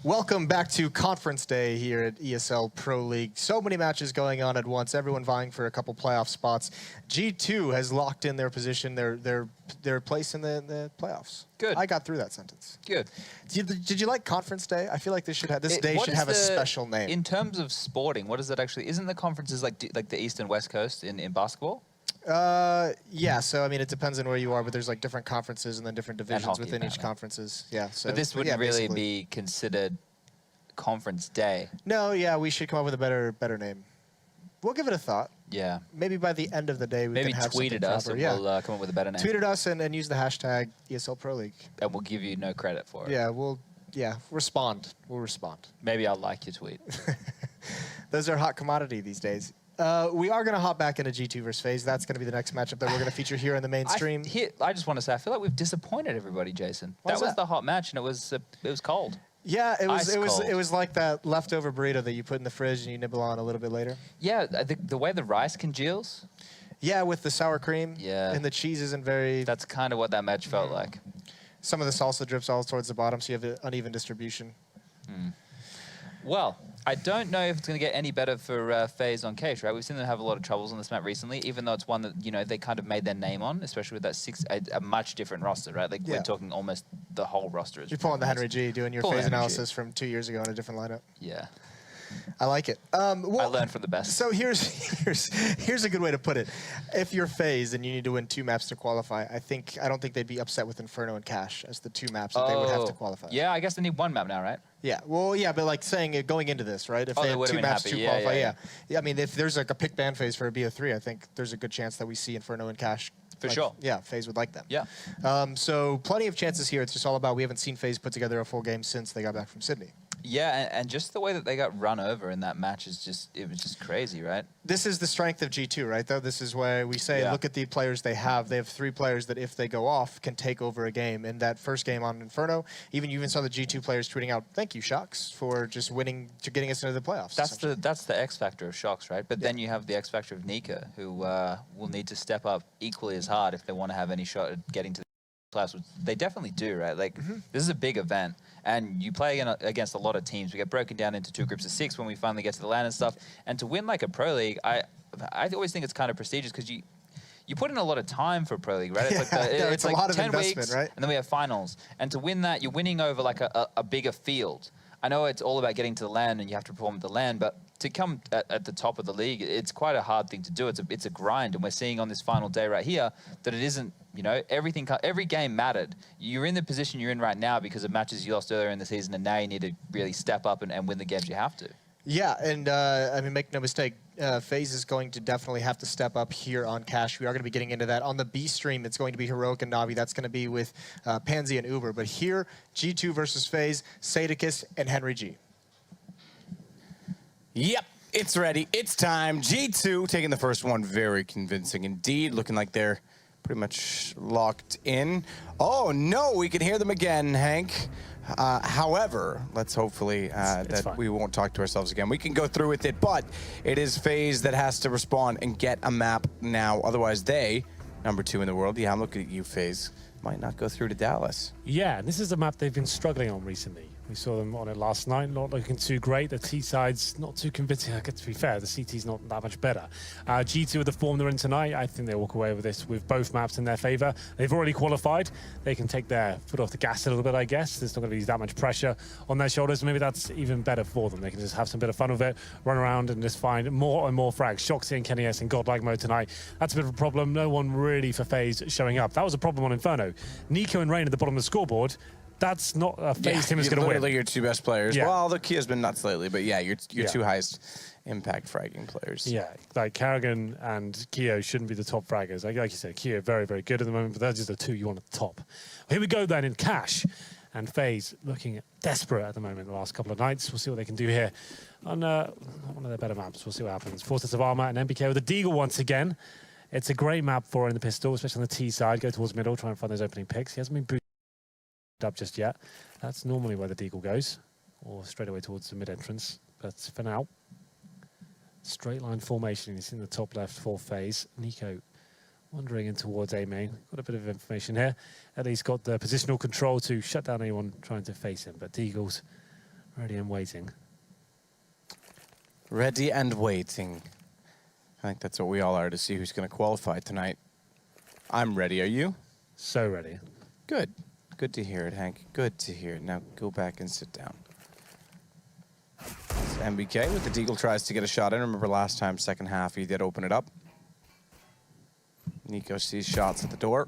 Welcome back to Conference Day here at ESL Pro League. So many matches going on at once, everyone vying for a couple playoff spots. G2 has locked in their position, their place in the playoffs. Good. I got through that sentence. Good. Did you like Conference Day? I feel like this day should have a special name. In terms of sporting, what is it actually? Isn't the conferences like the East and West Coast in basketball? Yeah, so I mean it depends on where you are, but there's like different conferences and then different divisions within each conferences. Yeah, so but this wouldn't really be considered Conference Day. No, yeah, we should come up with a better name. We'll give it a thought. Yeah. Maybe by the end of the day we can have tweet at us and we'll come up with a better name. Tweet at us and use the hashtag ESL Pro League. And we'll give you no credit for it. Yeah, respond. We'll respond. Maybe I'll like your tweet. Those are hot commodity these days. We are going to hop back into G2 versus FaZe. That's going to be the next matchup that we're going to feature here in the mainstream. I just want to say, I feel like we've disappointed everybody, Jason. That was the hot match, and it was cold. Yeah, it was like that leftover burrito that you put in the fridge and you nibble on a little bit later. Yeah, the way the rice congeals. Yeah, with the sour cream. Yeah. And the cheese isn't very... That's kind of what that match felt like. Some of the salsa drips all towards the bottom, so you have an uneven distribution. Well, I don't know if it's going to get any better for FaZe on Case, right? We've seen them have a lot of troubles on this map recently, even though it's one that, you know, they kind of made their name on, especially with that a much different roster, right? Like, we're talking almost the whole roster. You're pulling the Henry G, doing your FaZe analysis from 2 years ago in a different lineup. Yeah. I like it. Well, I learned from the best. So here's a good way to put it. If you're FaZe and you need to win 2 maps to qualify, I don't think they'd be upset with Inferno and Cash as the 2 maps that they would have to qualify. Yeah, I guess they need 1 map now, right? Yeah. Well, yeah, but like saying going into this, right? If they have 2 maps to qualify, yeah. I mean, if there's like a pick ban phase for a BO3, I think there's a good chance that we see Inferno and Cash. For sure. Yeah, FaZe would like them. Yeah. So plenty of chances here. It's just all about we haven't seen FaZe put together a full game since they got back from Sydney. Yeah, and just the way that they got run over in that match is it was just crazy, right? This is the strength of G2, right, though? This is why we say, look at the players they have. They have 3 players that, if they go off, can take over a game. In that first game on Inferno, you even saw the G2 players tweeting out, thank you, Shocks, for just winning, to getting us into the playoffs. That's the X factor of Shocks, right? But then you have the X factor of Nika, who will need to step up equally as hard if they want to have any shot at getting to the playoffs. They definitely do, right? Like, this is a big event. And you play against a lot of teams. We get broken down into 2 groups of 6 when we finally get to the LAN and stuff. And to win like a Pro League, I always think it's kind of prestigious because you put in a lot of time for Pro League, right? It's like, it's like a lot of 10 weeks, right? And then we have finals. And to win that, you're winning over like a bigger field. I know it's all about getting to the LAN and you have to perform at the LAN, but to come at the top of the league, it's quite a hard thing to do. It's a grind, and we're seeing on this final day right here that it isn't, you know, every game mattered. You're in the position you're in right now because of matches you lost earlier in the season, and now you need to really step up and win the games you have to. Yeah, and I mean, make no mistake, FaZe is going to definitely have to step up here on Cash. We are going to be getting into that. On the B stream, it's going to be Heroic and NaVi. That's going to be with Pansy and Uber. But here, G2 versus FaZe, Sadicus and Henry G. Yep, it's ready. It's time. G2 taking the first one very convincing indeed. Looking like they're pretty much locked in. Oh, no, we can hear them again, Hank. However, let's hopefully that we won't talk to ourselves again. We can go through with it, but it is FaZe that has to respond and get a map now. Otherwise, they, number 2 in the world, yeah, I'm looking at you, FaZe, might not go through to Dallas. Yeah, and this is a map they've been struggling on recently. We saw them on it last night, not looking too great. The T-side's not too convincing. To be fair, the CT's not that much better. G2 with the form they're in tonight, I think they'll walk away with this with both maps in their favor. They've already qualified. They can take their foot off the gas a little bit, I guess. There's not going to be that much pressure on their shoulders. Maybe that's even better for them. They can just have some bit of fun with it, run around and just find more and more frags. Shoxy and Kenny S in godlike mode tonight. That's a bit of a problem. No one really for FaZe showing up. That was a problem on Inferno. Nico and Rain at the bottom of the scoreboard. That's not a FaZe team that's going to win. Literally your 2 best players. Yeah. Well, the Kia's been nuts lately, but yeah, your 2 highest impact fragging players. Yeah, like Karrigan and Keo shouldn't be the top fraggers. Like you said, Keo very, very good at the moment, but those are the 2 you want at the top. Here we go then in Cash. And FaZe looking desperate at the moment the last couple of nights. We'll see what they can do here on one of their better maps. We'll see what happens. 4 sets of armor and MBK with a Deagle once again. It's a great map for in the pistol, especially on the T side. Go towards middle, try and find those opening picks. He hasn't been boosted up just yet. That's normally where the Deagle goes, or straight away towards the mid entrance. But for now, straight line formation is in the top left for FaZe. Nico wandering in towards A main. Got a bit of information here. At least got the positional control to shut down anyone trying to face him. But Deagle's Ready and waiting. Ready and waiting. I think that's what we all are to see who's going to qualify tonight. I'm ready. Are you? So ready. Good. Good to hear it, Hank. Good to hear it. Now go back and sit down. It's MBK with the Deagle tries to get a shot in. Remember last time, second half, he did open it up. Nico sees shots at the door.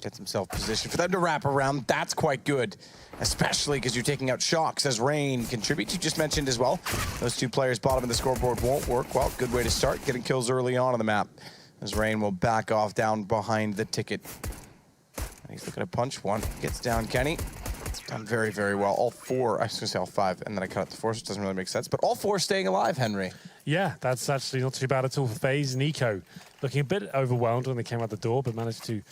Gets himself positioned for them to wrap around. That's quite good, especially because you're taking out Shocks as Rain contributes. You just mentioned as well, those two players bottom of the scoreboard won't work. Well, good way to start, getting kills early on the map. As Rain will back off down behind the ticket. And he's looking to punch one. Gets down Kenny. Done very, very well. All four, I was going to say all five, and then I cut out the four, so it doesn't really make sense. But all four staying alive, Henry. Yeah, that's actually not too bad at all for FaZe. Nico looking a bit overwhelmed when they came out the door, but managed to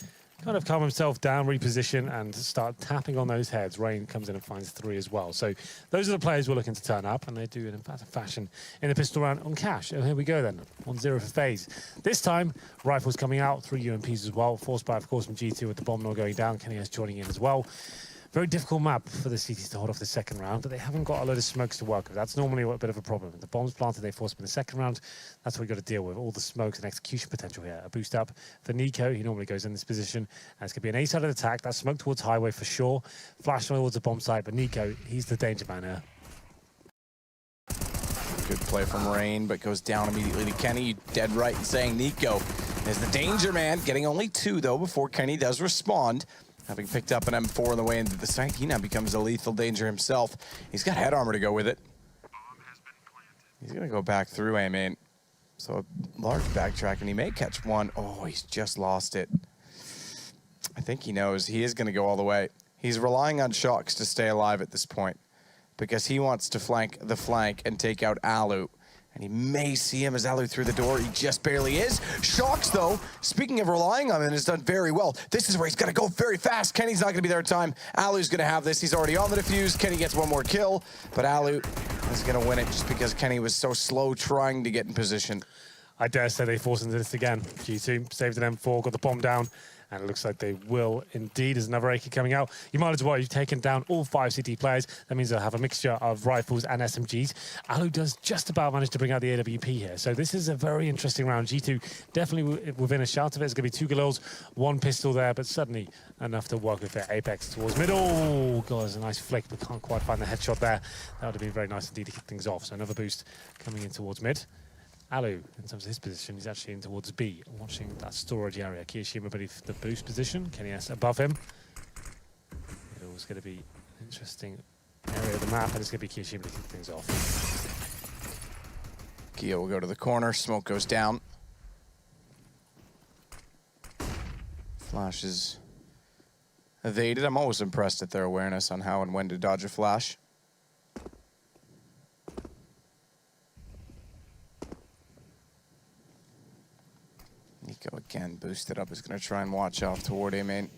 kind of calm himself down, reposition, and start tapping on those heads. Rain comes in and finds 3 as well. So those are the players we're looking to turn up, and they do it in fashion in the pistol round on Cash. And here we go then, 1-0 for FaZe. This time, Rifles coming out, 3 UMPs as well. Forced by, of course, from G2 with the bomb not going down. Kenny S joining in as well. Very difficult map for the CTs to hold off the second round, but they haven't got a load of smokes to work with. That's normally a bit of a problem. The bombs planted, they force them in the second round. That's what we've got to deal with. All the smokes and execution potential here. A boost up for Nico. He normally goes in this position. And it's going to be an A-sided attack. That smoke towards highway for sure. Flash towards the bomb site, but Nico, he's the danger man here. Good play from Rain, but goes down immediately to Kenny. You dead right in saying Nico is the danger man. Getting only 2, though, before Kenny does respond. Having picked up an M4 on the way into the site, he now becomes a lethal danger himself. He's got head armor to go with it. He's going to go back through, I mean. So a large backtrack, and he may catch one. Oh, he's just lost it. I think he knows he is going to go all the way. He's relying on Shocks to stay alive at this point because he wants to flank the flank and take out Alu. And he may see him as Alu through the door. He just barely is. Shocks, though, speaking of relying on him, has done very well. This is where he's got to go very fast. Kenny's not going to be there in time. Alu's going to have this. He's already on the defuse. Kenny gets one more kill, but Alu is going to win it just because Kenny was so slow trying to get in position. I dare say they force into this again. G2 saved an M4, got the bomb down, and it looks like they will indeed. There's another AK coming out. You might as well, you've taken down all 5 CT players. That means they'll have a mixture of rifles and SMGs. Alu does just about manage to bring out the AWP here. So this is a very interesting round. G2 definitely within a shout of it. It's going to be 2 Galils, 1 pistol there, but suddenly enough to work with their Apex towards mid. Oh, God, it's a nice flick, but can't quite find the headshot there. That would have been very nice indeed to kick things off. So another boost coming in towards mid. Alu, in terms of his position, he's actually in towards B, watching that storage area. Kiyoshima beneath the boost position. Kenny S above him. It was going to be an interesting area of the map, and it's going to be Kiyoshima to kick things off. Kiyo will go to the corner. Smoke goes down. Flash is evaded. I'm always impressed at their awareness on how and when to dodge a flash. Nico again boosted up, is going to try and watch off toward A main.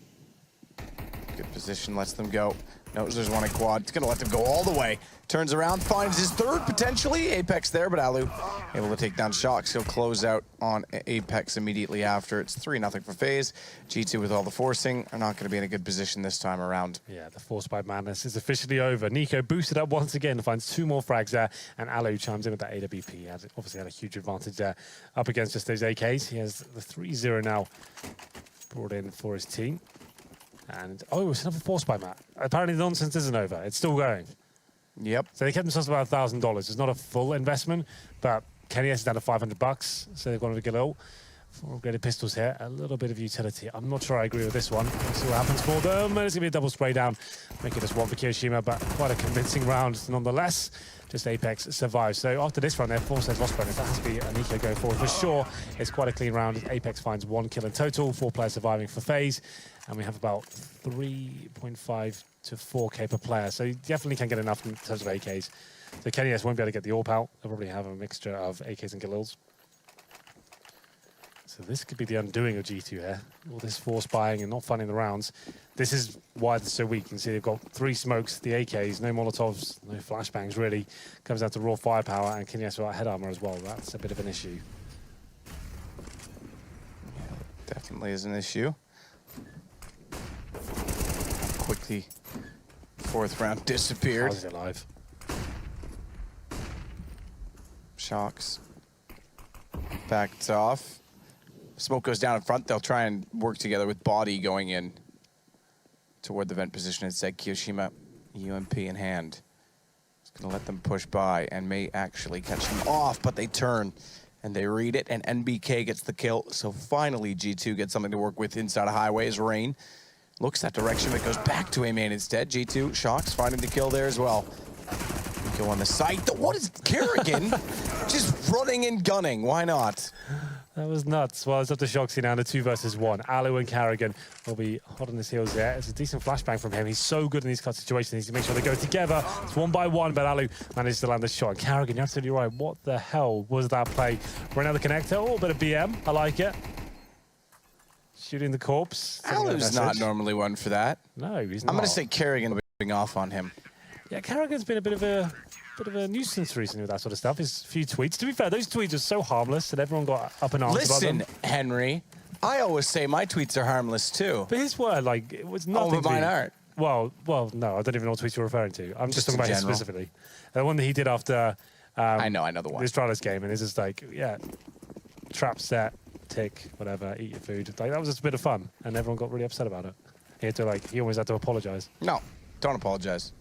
Good position, lets them go. Knows there's one in quad. It's going to let them go all the way. Turns around, finds his third potentially. Apex there, but Alu able to take down Shocks. He'll close out on Apex immediately after. It's 3-0 for FaZe. G2 with all the forcing are not going to be in a good position this time around. Yeah, the force by madness is officially over. Nico boosted up once again, finds 2 more frags there, and Alu chimes in with that AWP. He has obviously had a huge advantage there up against just those AKs. He has the 3-0 now brought in for his team. And, oh, it's another force by Matt. Apparently the nonsense isn't over. It's still going. Yep. So they kept themselves about $1,000. It's not a full investment, but Kenny S is down to $500, so they've gone with a Galil. 4 upgraded pistols here, a little bit of utility. I'm not sure I agree with this one. We'll see what happens for them. It's going to be a double spray down, make it just 1 for Kiyoshima, but quite a convincing round nonetheless. Just Apex survives. So after this round, they're 4 saves lost bonus. That has to be a Nico going forward for sure. It's quite a clean round. Apex finds 1 kill in total, 4 players surviving for FaZe, and we have about 3.5 to 4K per player. So you definitely can get enough in terms of AKs. So Kenny S won't be able to get the AWP out. They'll probably have a mixture of AKs and Galils. So this could be the undoing of G2 here. All this force buying and not finding the rounds. This is why they're so weak. You can see they've got 3 smokes, the AKs, no Molotovs, no flashbangs really. Comes down to raw firepower, and Kenny S without head armor as well. That's a bit of an issue. Yeah, definitely is an issue. Quickly Fourth round disappeared. How's it alive? Shocks. Backed off. Smoke goes down in front. They'll try and work together with Body going in toward the vent position. Instead, Kiyoshima, UMP in hand. It's going to let them push by and may actually catch them off, but they turn and they read it, and NBK gets the kill. So finally, G2 gets something to work with inside of highways. Rain looks that direction, but goes back to A main instead. G2, Shocks finding the kill there as well. Go on the site. What is Kerrigan just running and gunning? Why not? That was nuts. Well, it's up to Shoxy now in a 2 versus 1. Alu and Carrigan will be hot on his heels there. It's a decent flashbang from him. He's so good in these cut situations. He needs to make sure they go together. It's 1 by 1, but Alu managed to land the shot. Carrigan, you're absolutely right. What the hell was that play? For another connector. Oh, a bit of BM. I like it. Shooting the corpse. Alu's not normally one for that. No, he's not. I'm going to say Kerrigan being off on him. Yeah, Carrigan's been a bit of a nuisance recently with that sort of stuff. His few tweets. To be fair, those tweets are so harmless that everyone got up in arms about them. Listen, Henry, I always say my tweets are harmless too. But his word, like, it was nothing. Oh, but mine aren't. Well, no, I don't even know what tweets you're referring to. I'm just talking about him general. specifically. The one that he did after I know the one. the Astralis game, and it's just like, yeah, trap set, tick, whatever, eat your food. Like, that was just a bit of fun, and everyone got really upset about it. He almost had to apologize. No, don't apologize.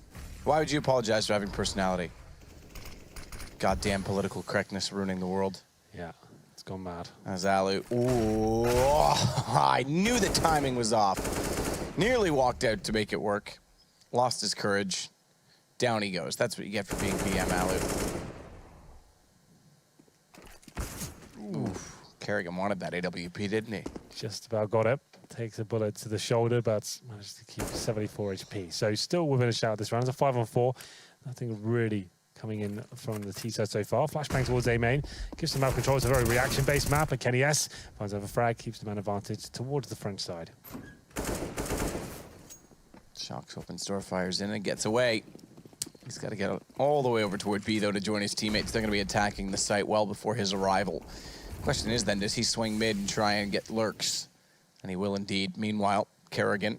Why would you apologize for having personality? Goddamn political correctness ruining the world. Yeah, it's gone mad. As Alu. Ooh, I knew the timing was off. Nearly walked out to make it work. Lost his courage. Down he goes. That's what you get for being BM Alu. Oof. Kerrigan wanted that AWP, didn't he? Just about got it. Takes a bullet to the shoulder, but managed to keep 74 HP. So still within a shout this round. It's a 5-on-4. Nothing really coming in from the T side so far. Flashbang towards A main. Gives them map control. It's a very reaction-based map, but Kenny S finds over frag, keeps the man advantage towards the French side. Shocks opens door, fires in, and gets away. He's got to get all the way over toward B, though, to join his teammates. They're going to be attacking the site well before his arrival. Question is, then, does he swing mid and try and get lurks? And he will indeed. Meanwhile, Kerrigan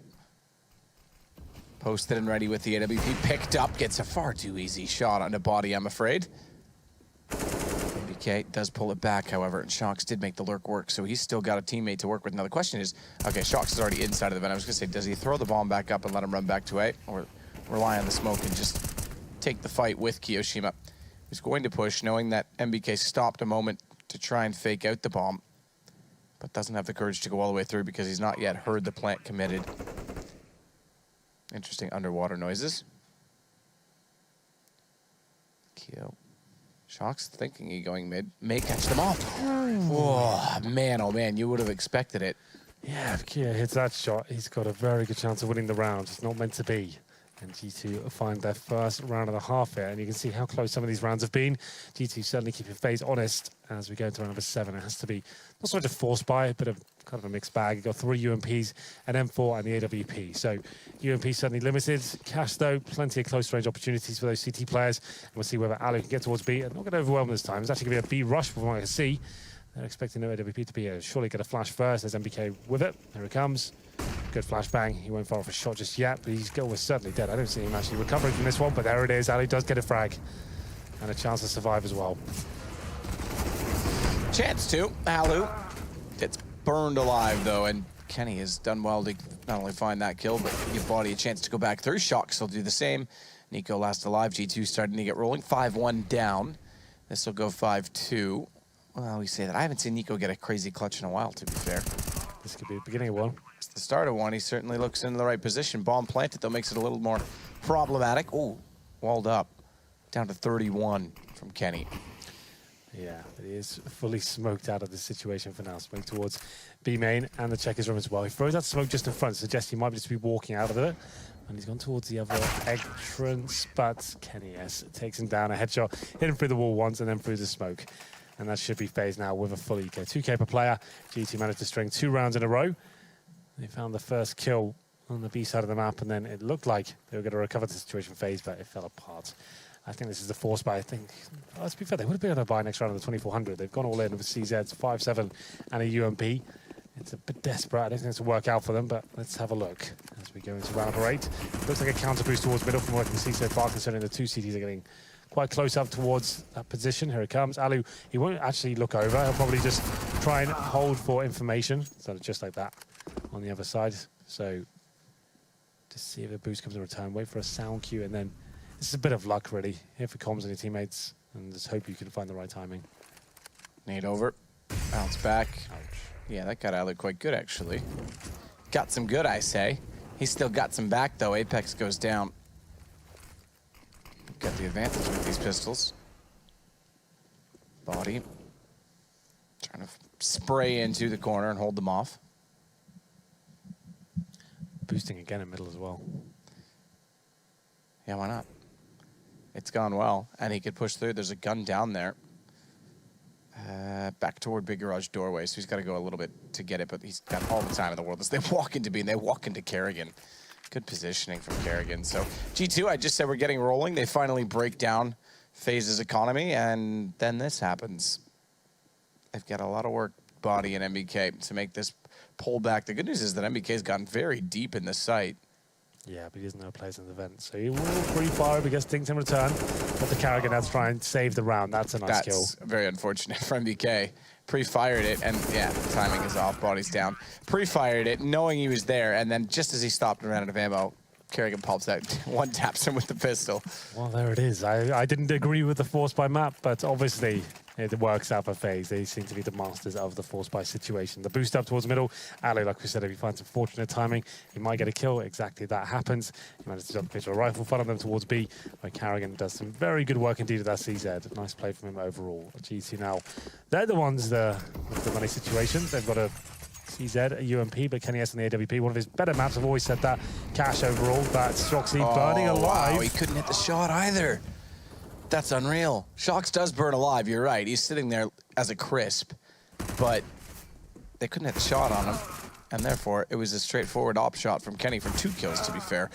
posted and ready with the AWP. Picked up, gets a far too easy shot on the Body, I'm afraid. BK does pull it back, however, and Shocks did make the lurk work, so he's still got a teammate to work with. Now the question is, okay, Shocks is already inside of the vent. I was going to say, does he throw the bomb back up and let him run back to A, or rely on the smoke and just take the fight with Kiyoshima? He's going to push, knowing that MBK stopped a moment to try and fake out the bomb, but doesn't have the courage to go all the way through because he's not yet heard the plant committed. Interesting underwater noises. Kyo. Shocks thinking he going mid. May catch them off. Oh man, you would have expected it. Yeah, if Kia hits that shot, he's got a very good chance of winning the round. It's not meant to be. And G2 find their first round and a half here. And you can see how close some of these rounds have been. G2 certainly keeping FaZe honest as we go into round number 7. It has to be not so much a force buy, but kind of a mixed bag. You've got 3 UMPs, an M4, and the AWP. So UMP certainly limited. Cash, though, plenty of close range opportunities for those CT players. And we'll see whether Alu can get towards B. And not going to overwhelm this time. It's actually going to be a B rush from what I can see. They're expecting no AWP to be here. Surely get a flash first. There's MBK with it. There it comes. Good flashbang. He won't fire off a shot just yet, but he's almost certainly dead. I don't see him actually recovering from this one, but there it is. Ali does get a frag and a chance to survive as well. Chance to. Alu gets burned alive, though, and Kenny has done well to not only find that kill, but give Body a chance to go back through. Shocks will do the same. Nico last alive. G2 starting to get rolling. 5-1 down. This will go 5-2. Well, we say that. I haven't seen Nico get a crazy clutch in a while, to be fair. This could be the beginning of one. It's the start of one. He certainly looks in the right position. Bomb planted, though, makes it a little more problematic. Ooh, walled up. Down to 31 from Kenny. Yeah, but he is fully smoked out of this situation for now. Smoke towards B main and the checkers room as well. He throws that smoke just in front, suggests he might just be walking out of it. And he's gone towards the other entrance, but Kenny S takes him down. A headshot, hit him through the wall once and then through the smoke. And that should be FaZe now with a full eco. 2K per player. G2 managed to string 2 rounds in a row. They found the first kill on the B side of the map, and then it looked like they were going to recover the situation FaZe, but it fell apart. I think this is the force buy. I think, let's be fair, they would have been able to buy next round of the 2400. They've gone all in with CZs, 5-7, and a UMP. It's a bit desperate. I don't think it's will work out for them, but let's have a look as we go into round number 8. Looks like a counter boost towards middle from what I can see so far, considering the two CTs are getting quite close up towards that position. Here it comes. Alu, he won't actually look over. He'll probably just try and hold for information. So just like that on the other side. So to see if the boost comes in return, wait for a sound cue, and then this is a bit of luck, really. Here for comms and your teammates, and just hope you can find the right timing. Nade over. Bounce back. Ouch. Yeah, that got Alu quite good, actually. Got some good, I say. He's still got some back, though. Apex goes down. Got the advantage with these pistols. Body. Trying to spray into the corner and hold them off. Boosting again in middle as well. Yeah, why not? It's gone well, and he could push through. There's a gun down there. Back toward big garage doorway, so he's got to go a little bit to get it, but he's got all the time in the world. As they walk into B, and they walk into Kerrigan. Good positioning from Kerrigan. So G2, I just said we're getting rolling. They finally break down FaZe's economy, and then this happens. They've got a lot of work, Body and MBK, to make this pull back. The good news is that MBK's gotten very deep in the site. Yeah, but he doesn't know plays in the event, so he will pre-fire because things in return. But the Kerrigan has to try and save the round. That's a nice kill. That's very unfortunate for MBK. Pre-fired it, and yeah, the timing is off, body's down. Pre-fired it, knowing he was there, and then just as he stopped and ran out of ammo, Kerrigan pops out, one taps him with the pistol. Well, there it is. I didn't agree with the force by map, but obviously it works out for FaZe. They seem to be the masters of the force by situation. The boost up towards middle. Ali, like we said, if he finds some fortunate timing, he might get a kill. Exactly that happens. He manages to jump into a rifle, funnel them towards B, where Kerrigan does some very good work indeed with that CZ. Nice play from him overall. G2 now, they're the ones with the money situations. They've got a CZ, a UMP, but Kenny S on the AWP. One of his better maps, I've always said that. Cash overall, but Shoxy burning alive. Wow, he couldn't hit the shot either. That's unreal. Shox does burn alive, you're right. He's sitting there as a crisp, but they couldn't hit the shot on him, and therefore it was a straightforward op shot from Kenny for 2 kills, to be fair.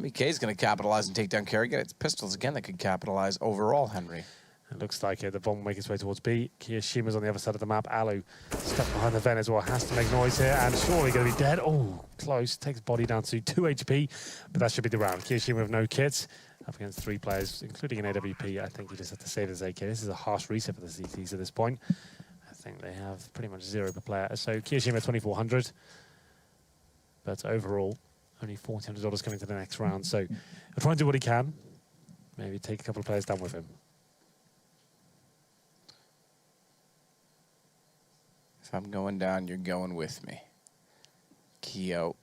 MBK is going to capitalize and take down Kerrigan. It's pistols again that could capitalize overall, Henry. It looks like the bomb will make its way towards B. Kiyoshima's on the other side of the map. Alu stuck behind the vent as well. Has to make noise here, and surely going to be dead. Oh, close. Takes body down to 2 HP, but that should be the round. Kiyoshima with no kits. Up against 3 players, including an AWP. I think he just had to save his AK. This is a harsh reset for the CTs at this point. I think they have pretty much 0 per player. So Kiyoshima 2,400. But overall, only $1,400 coming to the next round. So he'll try and do what he can. Maybe take a couple of players down with him. If I'm going down, you're going with me. Keo.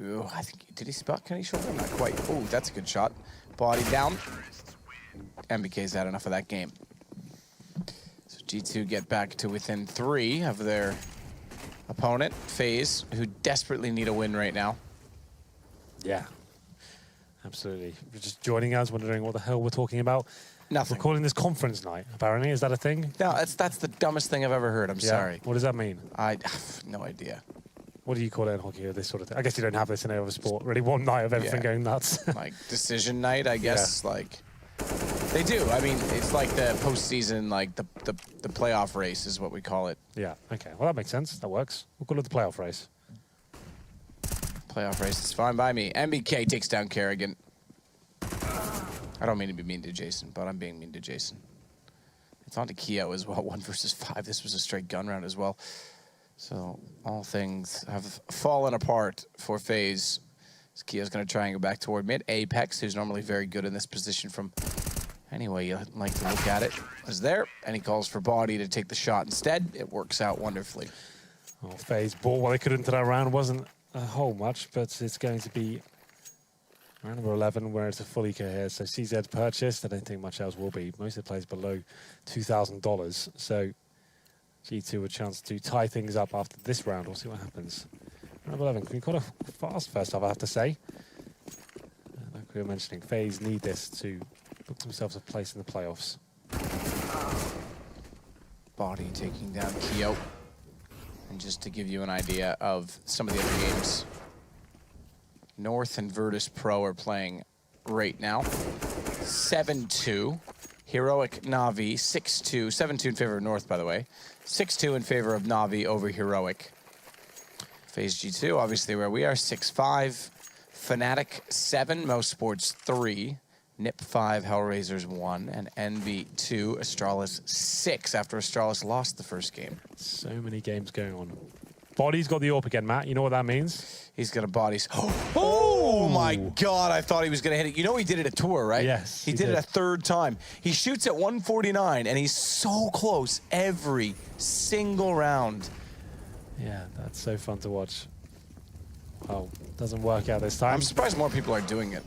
Ooh, I think, did he spot Kenny shoulder? Not quite. Oh, that's a good shot. Body down. MBK's had enough of that game. So G2 get back to within 3 of their opponent, FaZe, who desperately need a win right now. Yeah, absolutely. If you're just joining us, wondering what the hell we're talking about. Nothing. We're calling this conference night, apparently. Is that a thing? No, that's the dumbest thing I've ever heard. I'm sorry. What does that mean? I have no idea. What do you call it in hockey or this sort of thing? I guess you don't have this in any other sport. Really, one night of everything going nuts. Like decision night, I guess. Yeah. Like they do. I mean, it's like the postseason, like the playoff race is what we call it. Yeah. Okay. Well, that makes sense. That works. We'll call it the playoff race. Playoff race is fine by me. MBK takes down Kerrigan. I don't mean to be mean to Jason, but I'm being mean to Jason. It's on to Keo as well. 1 versus 5. This was a straight gun round as well. So all things have fallen apart for FaZe. Keo's going to try and go back toward mid. Apex, who's normally very good in this position from any way you like to look at it, is there. And he calls for Body to take the shot instead. It works out wonderfully. Well, FaZe bought what they could into that round. Wasn't a whole much, but it's going to be round number 11, where it's a full eco here. So CZ purchased. I don't think much else will be. Most of the players below $2,000. So G2 a chance to tie things up after this round. We'll see what happens. Round 11, can we call a fast first half, I have to say. Like we were mentioning, FaZe need this to book themselves a place in the playoffs. Body taking down Keo. And just to give you an idea of some of the other games, North and Virtus Pro are playing right now. 7-2. Heroic NaVi, 6-2. 7-2 in favor of North, by the way. 6-2 in favor of NaVi over Heroic. FaZe G2, obviously where we are, 6-5. Fnatic 7, mousesports 3. Nip 5, HellRaisers 1, and Envy 2, Astralis 6 after Astralis lost the first game. So many games going on. Body's got the AWP again, Matt. You know what that means? He's got a bodies. Oh my God, I thought he was gonna hit it. You know he did it at tour, right? Yes, He did it a third time. He shoots at 149 and he's so close every single round. Yeah, that's so fun to watch. Oh, doesn't work out this time. I'm surprised more people are doing it.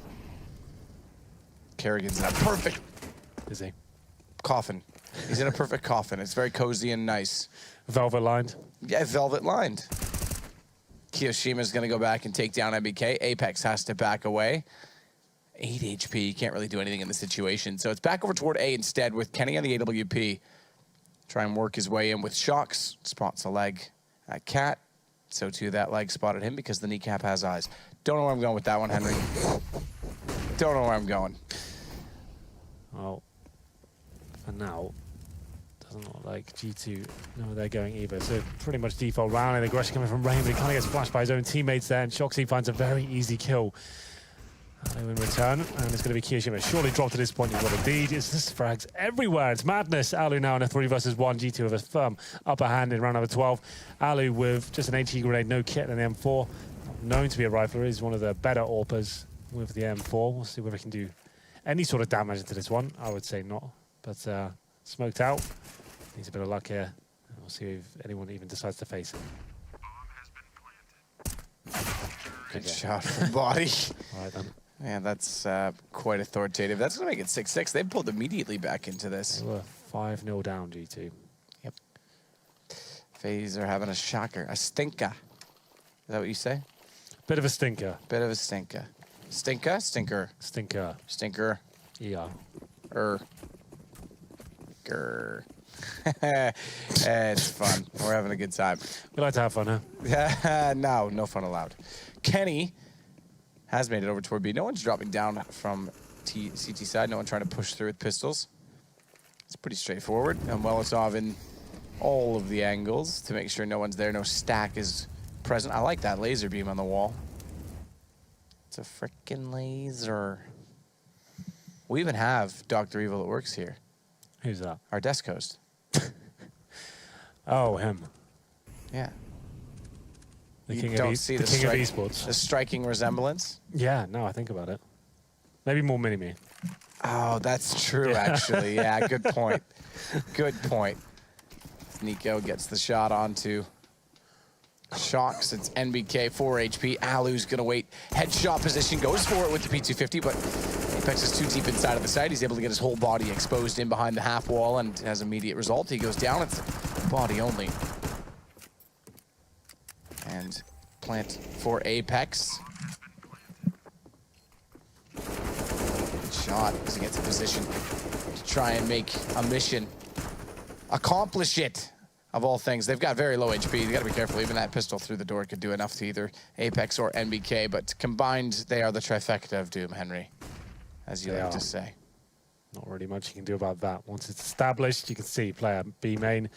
Kerrigan's in a perfect Is he? coffin. He's in a perfect coffin. It's very cozy and nice. Velvet lined. Yeah, velvet lined. Kiyoshima's gonna go back and take down MBK. Apex has to back away. 8 HP, you can't really do anything in the situation. So it's back over toward A instead with Kenny on the AWP. Try and work his way in with Shocks. Spots a leg at Cat. So too that leg spotted him because the kneecap has eyes. Don't know where I'm going with that one, Henry. Don't know where I'm going. Well, for now, doesn't look like G2 know where they're going either. So pretty much default round, and aggression coming from Rain, but he kind of gets flashed by his own teammates there, and Shoxy finds a very easy kill in return, and it's going to be Kiyoshima. Surely dropped at this point, he's got indeed. It's just frags everywhere. It's madness. Alu now in a 3 versus 1. G2 with a firm upper hand in round number 12. Alu with just an HE grenade, no kit, and an M4. Known to be a rifler, he's one of the better AWPers with the M4. We'll see whether he can do any sort of damage into this one. I would say not, but smoked out. Needs a bit of luck here. We'll see if anyone even decides to face him. Good shot from Body. All right then. Man, that's quite authoritative. That's going to make it 6-6. They pulled immediately back into this. They were 5-0 down, G2. Yep. FaZe are having a shocker. A stinker. Is that what you say? Bit of a stinker. Bit of a stinker. Stinker? Stinker. Stinker. Stinker. Yeah. Grr. It's fun. We're having a good time. We like to have fun, huh? No fun allowed. Kenny has made it over toward B. No one's dropping down from CT side. No one trying to push through with pistols. It's pretty straightforward. And Welosov in all of the angles to make sure no one's there. No stack is present. I like that laser beam on the wall. It's a frickin' laser. We even have Dr. Evil that works here. Who's that? Our desk host. Oh, him. Yeah. The You king don't of, see the the king of strike- esports. The striking resemblance. Yeah, no, I think about it. Maybe more mini-me. Oh, that's true, actually. Yeah, good point. Good point. Nico gets the shot onto Shocks. It's NBK, 4 HP. Alu's going to wait. Headshot position, goes for it with the P250, but Apex is too deep inside of the site. He's able to get his whole body exposed in behind the half wall and has immediate result. He goes down. It's body only. And plant for Apex. Good shot as he gets in position to try and make a mission. Accomplish it, of all things. They've got very low HP. You got to be careful. Even that pistol through the door could do enough to either Apex or NBK, but combined, they are the trifecta of doom, Henry, as you like to say. Not really much you can do about that. Once it's established, you can see player B main,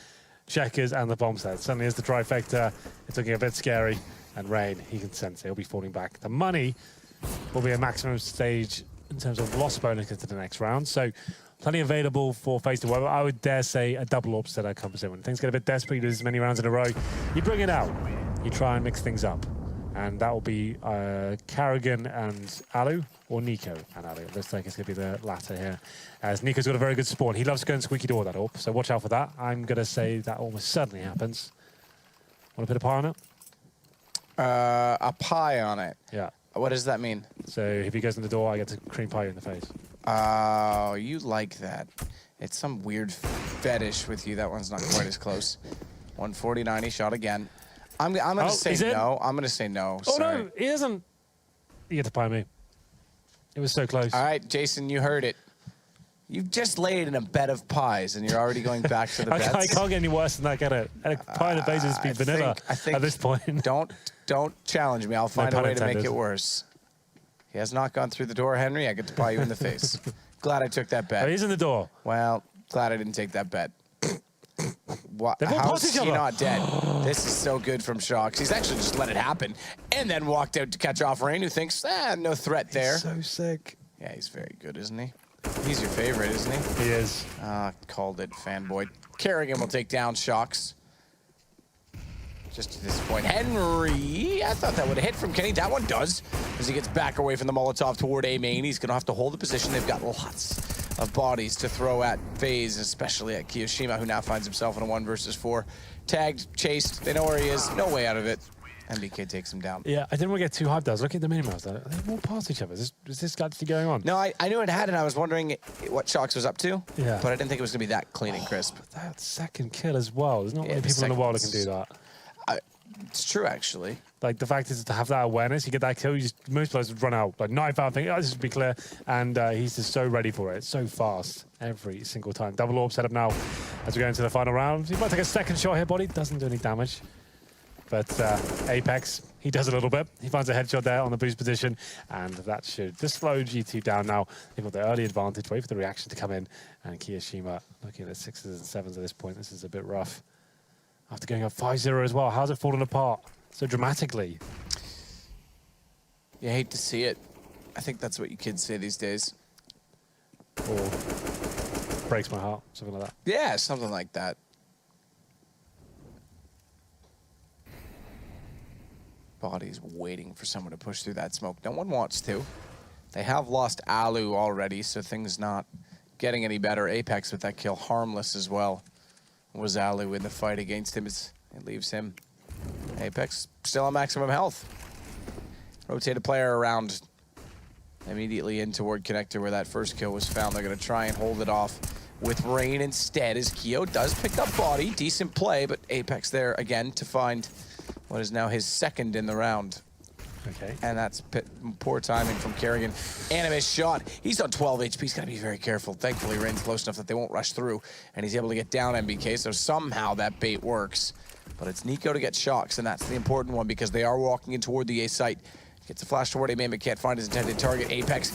checkers, and the bomb set. Suddenly, as the trifecta, it's looking a bit scary. And Rain, he can sense it. He'll be falling back. The money will be a maximum stage in terms of loss bonus into the next round. So plenty available for FaZe to work with. I would dare say a double AWP setup comes in. When things get a bit desperate, you lose as many rounds in a row, you bring it out. You try and mix things up. And that will be Kerrigan and Alu, or Nico and Alu. It looks like it's going to be the latter here. As Nico's got a very good spawn. He loves to go and squeaky door that AWP, so watch out for that. I'm going to say that almost certainly happens. Want to put a pie on it? A pie on it. Yeah. What does that mean? So if he goes in the door, I get to cream pie you in the face. Oh, you like that. It's some weird fetish with you. That one's not quite as close. 149, he shot again. I'm going to say no. I'm going to say no. Oh, Sorry. no, he isn't. You get to pie me. It was so close. All right, Jason, you heard it. You've just laid in a bed of pies, and you're already going back to the beds. I can't get any worse than that, can it? And a pie in the face has been vanilla at this point. Don't challenge me. I'll find a pun way to make intended. it worse. He has not gone through the door, Henry. I get to pie you in the face. Glad I took that bet. Oh, he's in the door. Well, glad I didn't take that bet. They've all How's passed each he other. not dead? This is so good from Shox. He's actually just let it happen and then walked out to catch off Rain, who thinks, no threat there. He's so sick. Yeah, he's very good, isn't he? He's your favorite, isn't he? He is. Called it, fanboy. Kerrigan will take down Shox. Just at this point, Henry, I thought that would have hit from Kenny. That one does, as he gets back away from the Molotov toward A main. He's going to have to hold the position. They've got lots of bodies to throw at FaZe, especially at Kiyoshima, who now finds himself in a 1 versus 4. Tagged, chased, they know where he is, no way out of it. MBK takes him down. Yeah, I didn't want to get too hyped. I was looking at the mini-mouse. They all past each other. Is this actually going on? No, I knew it had, and I was wondering what Shox was up to, Yeah. but I didn't think it was going to be that clean and crisp. That second kill as well. There's not Yeah, many the people in the second world that can one's- do that. It's true, actually. Like, the fact is to have that awareness, you get that kill, most players would run out, like, knife out, think, oh, this would be clear, and he's just so ready for it, so fast, every single time. Double orb set up now as we go into the final round. He might take a second shot here, buddy, doesn't do any damage. But Apex, he does a little bit. He finds a headshot there on the boost position, and that should just slow G2 down now. They've got the early advantage, wait for the reaction to come in, and Kiyoshima looking at 6s and 7s at this point. This is a bit rough. After going up 5-0 as well, how's it fallen apart so dramatically? You hate to see it. I think that's what you kids say these days. Or breaks my heart, something like that. Yeah, something like that. Body's waiting for someone to push through that smoke. No one wants to. They have lost Alu already, so things not getting any better. Apex with that kill, harmless as well. Was Alu in the fight against him? It leaves him. Apex still on maximum health. Rotate a player around immediately in toward connector where that first kill was found. They're going to try and hold it off with Rain instead, as Keo does pick up body. Decent play, but Apex there again to find what is now his second in the round. Okay. And that's poor timing from Kerrigan. Anime shot. He's on 12 HP. He's got to be very careful. Thankfully, Rain's close enough that they won't rush through, and he's able to get down MBK, so somehow that bait works. But it's Nico to get Shox, and that's the important one because they are walking in toward the A site. Gets a flash toward A main, but can't find his intended target. Apex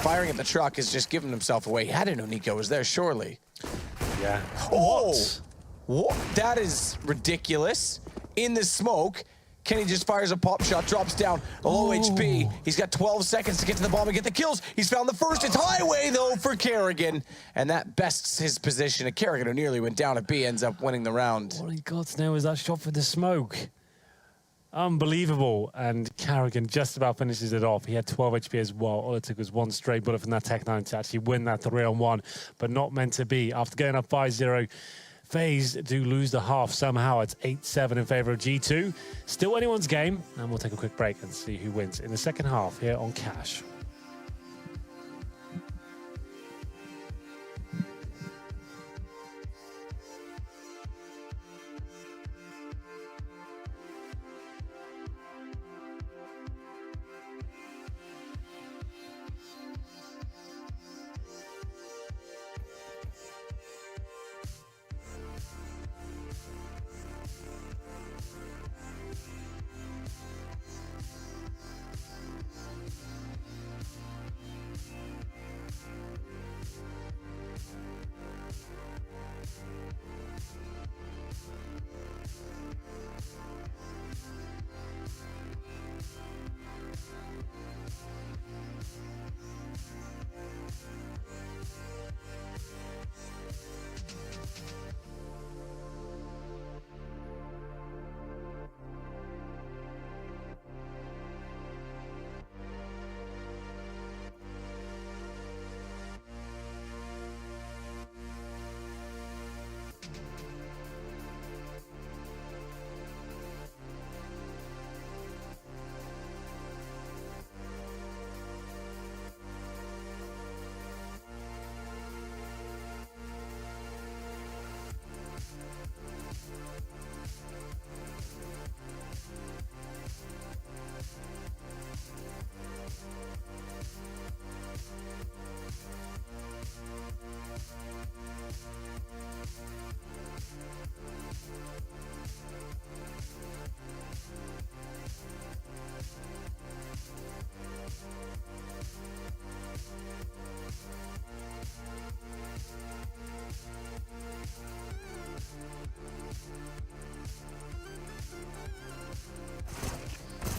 firing at the truck is just giving himself away. He had to know Nico was there, surely. Yeah. Oh! What? That is ridiculous. In the smoke, Kenny just fires a pop shot, drops down, low HP. He's got 12 seconds to get to the bomb and get the kills. He's found the first. It's highway, though, for Kerrigan. And that bests his position. And Kerrigan, who nearly went down at B, ends up winning the round. What in God's name was that shot for the smoke? Unbelievable. And Kerrigan just about finishes it off. He had 12 HP as well. All it took was one straight bullet from that Tech 9 to actually win that 3-on-1, but not meant to be. After going up 5-0, FaZe do lose the half somehow. It's 8-7 in favor of G2. Still anyone's game, and we'll take a quick break and see who wins in the second half here on Cash.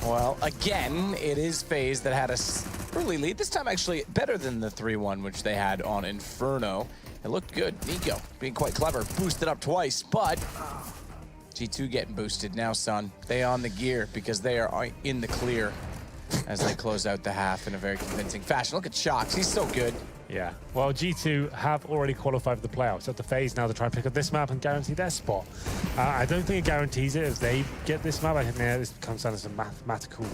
Well, again, it is FaZe that had a early lead. This time, actually, better than the 3-1, which they had on Inferno. It looked good. Nico being quite clever, boosted up twice, but G2 getting boosted now, son. They on the gear because they are in the clear as they close out the half in a very convincing fashion. Look at Shox, he's so good. Yeah, well, G2 have already qualified for the playoffs. Up to FaZe now to try and pick up this map and guarantee their spot. I don't think it guarantees it if they get this map. I think this comes down as a mathematical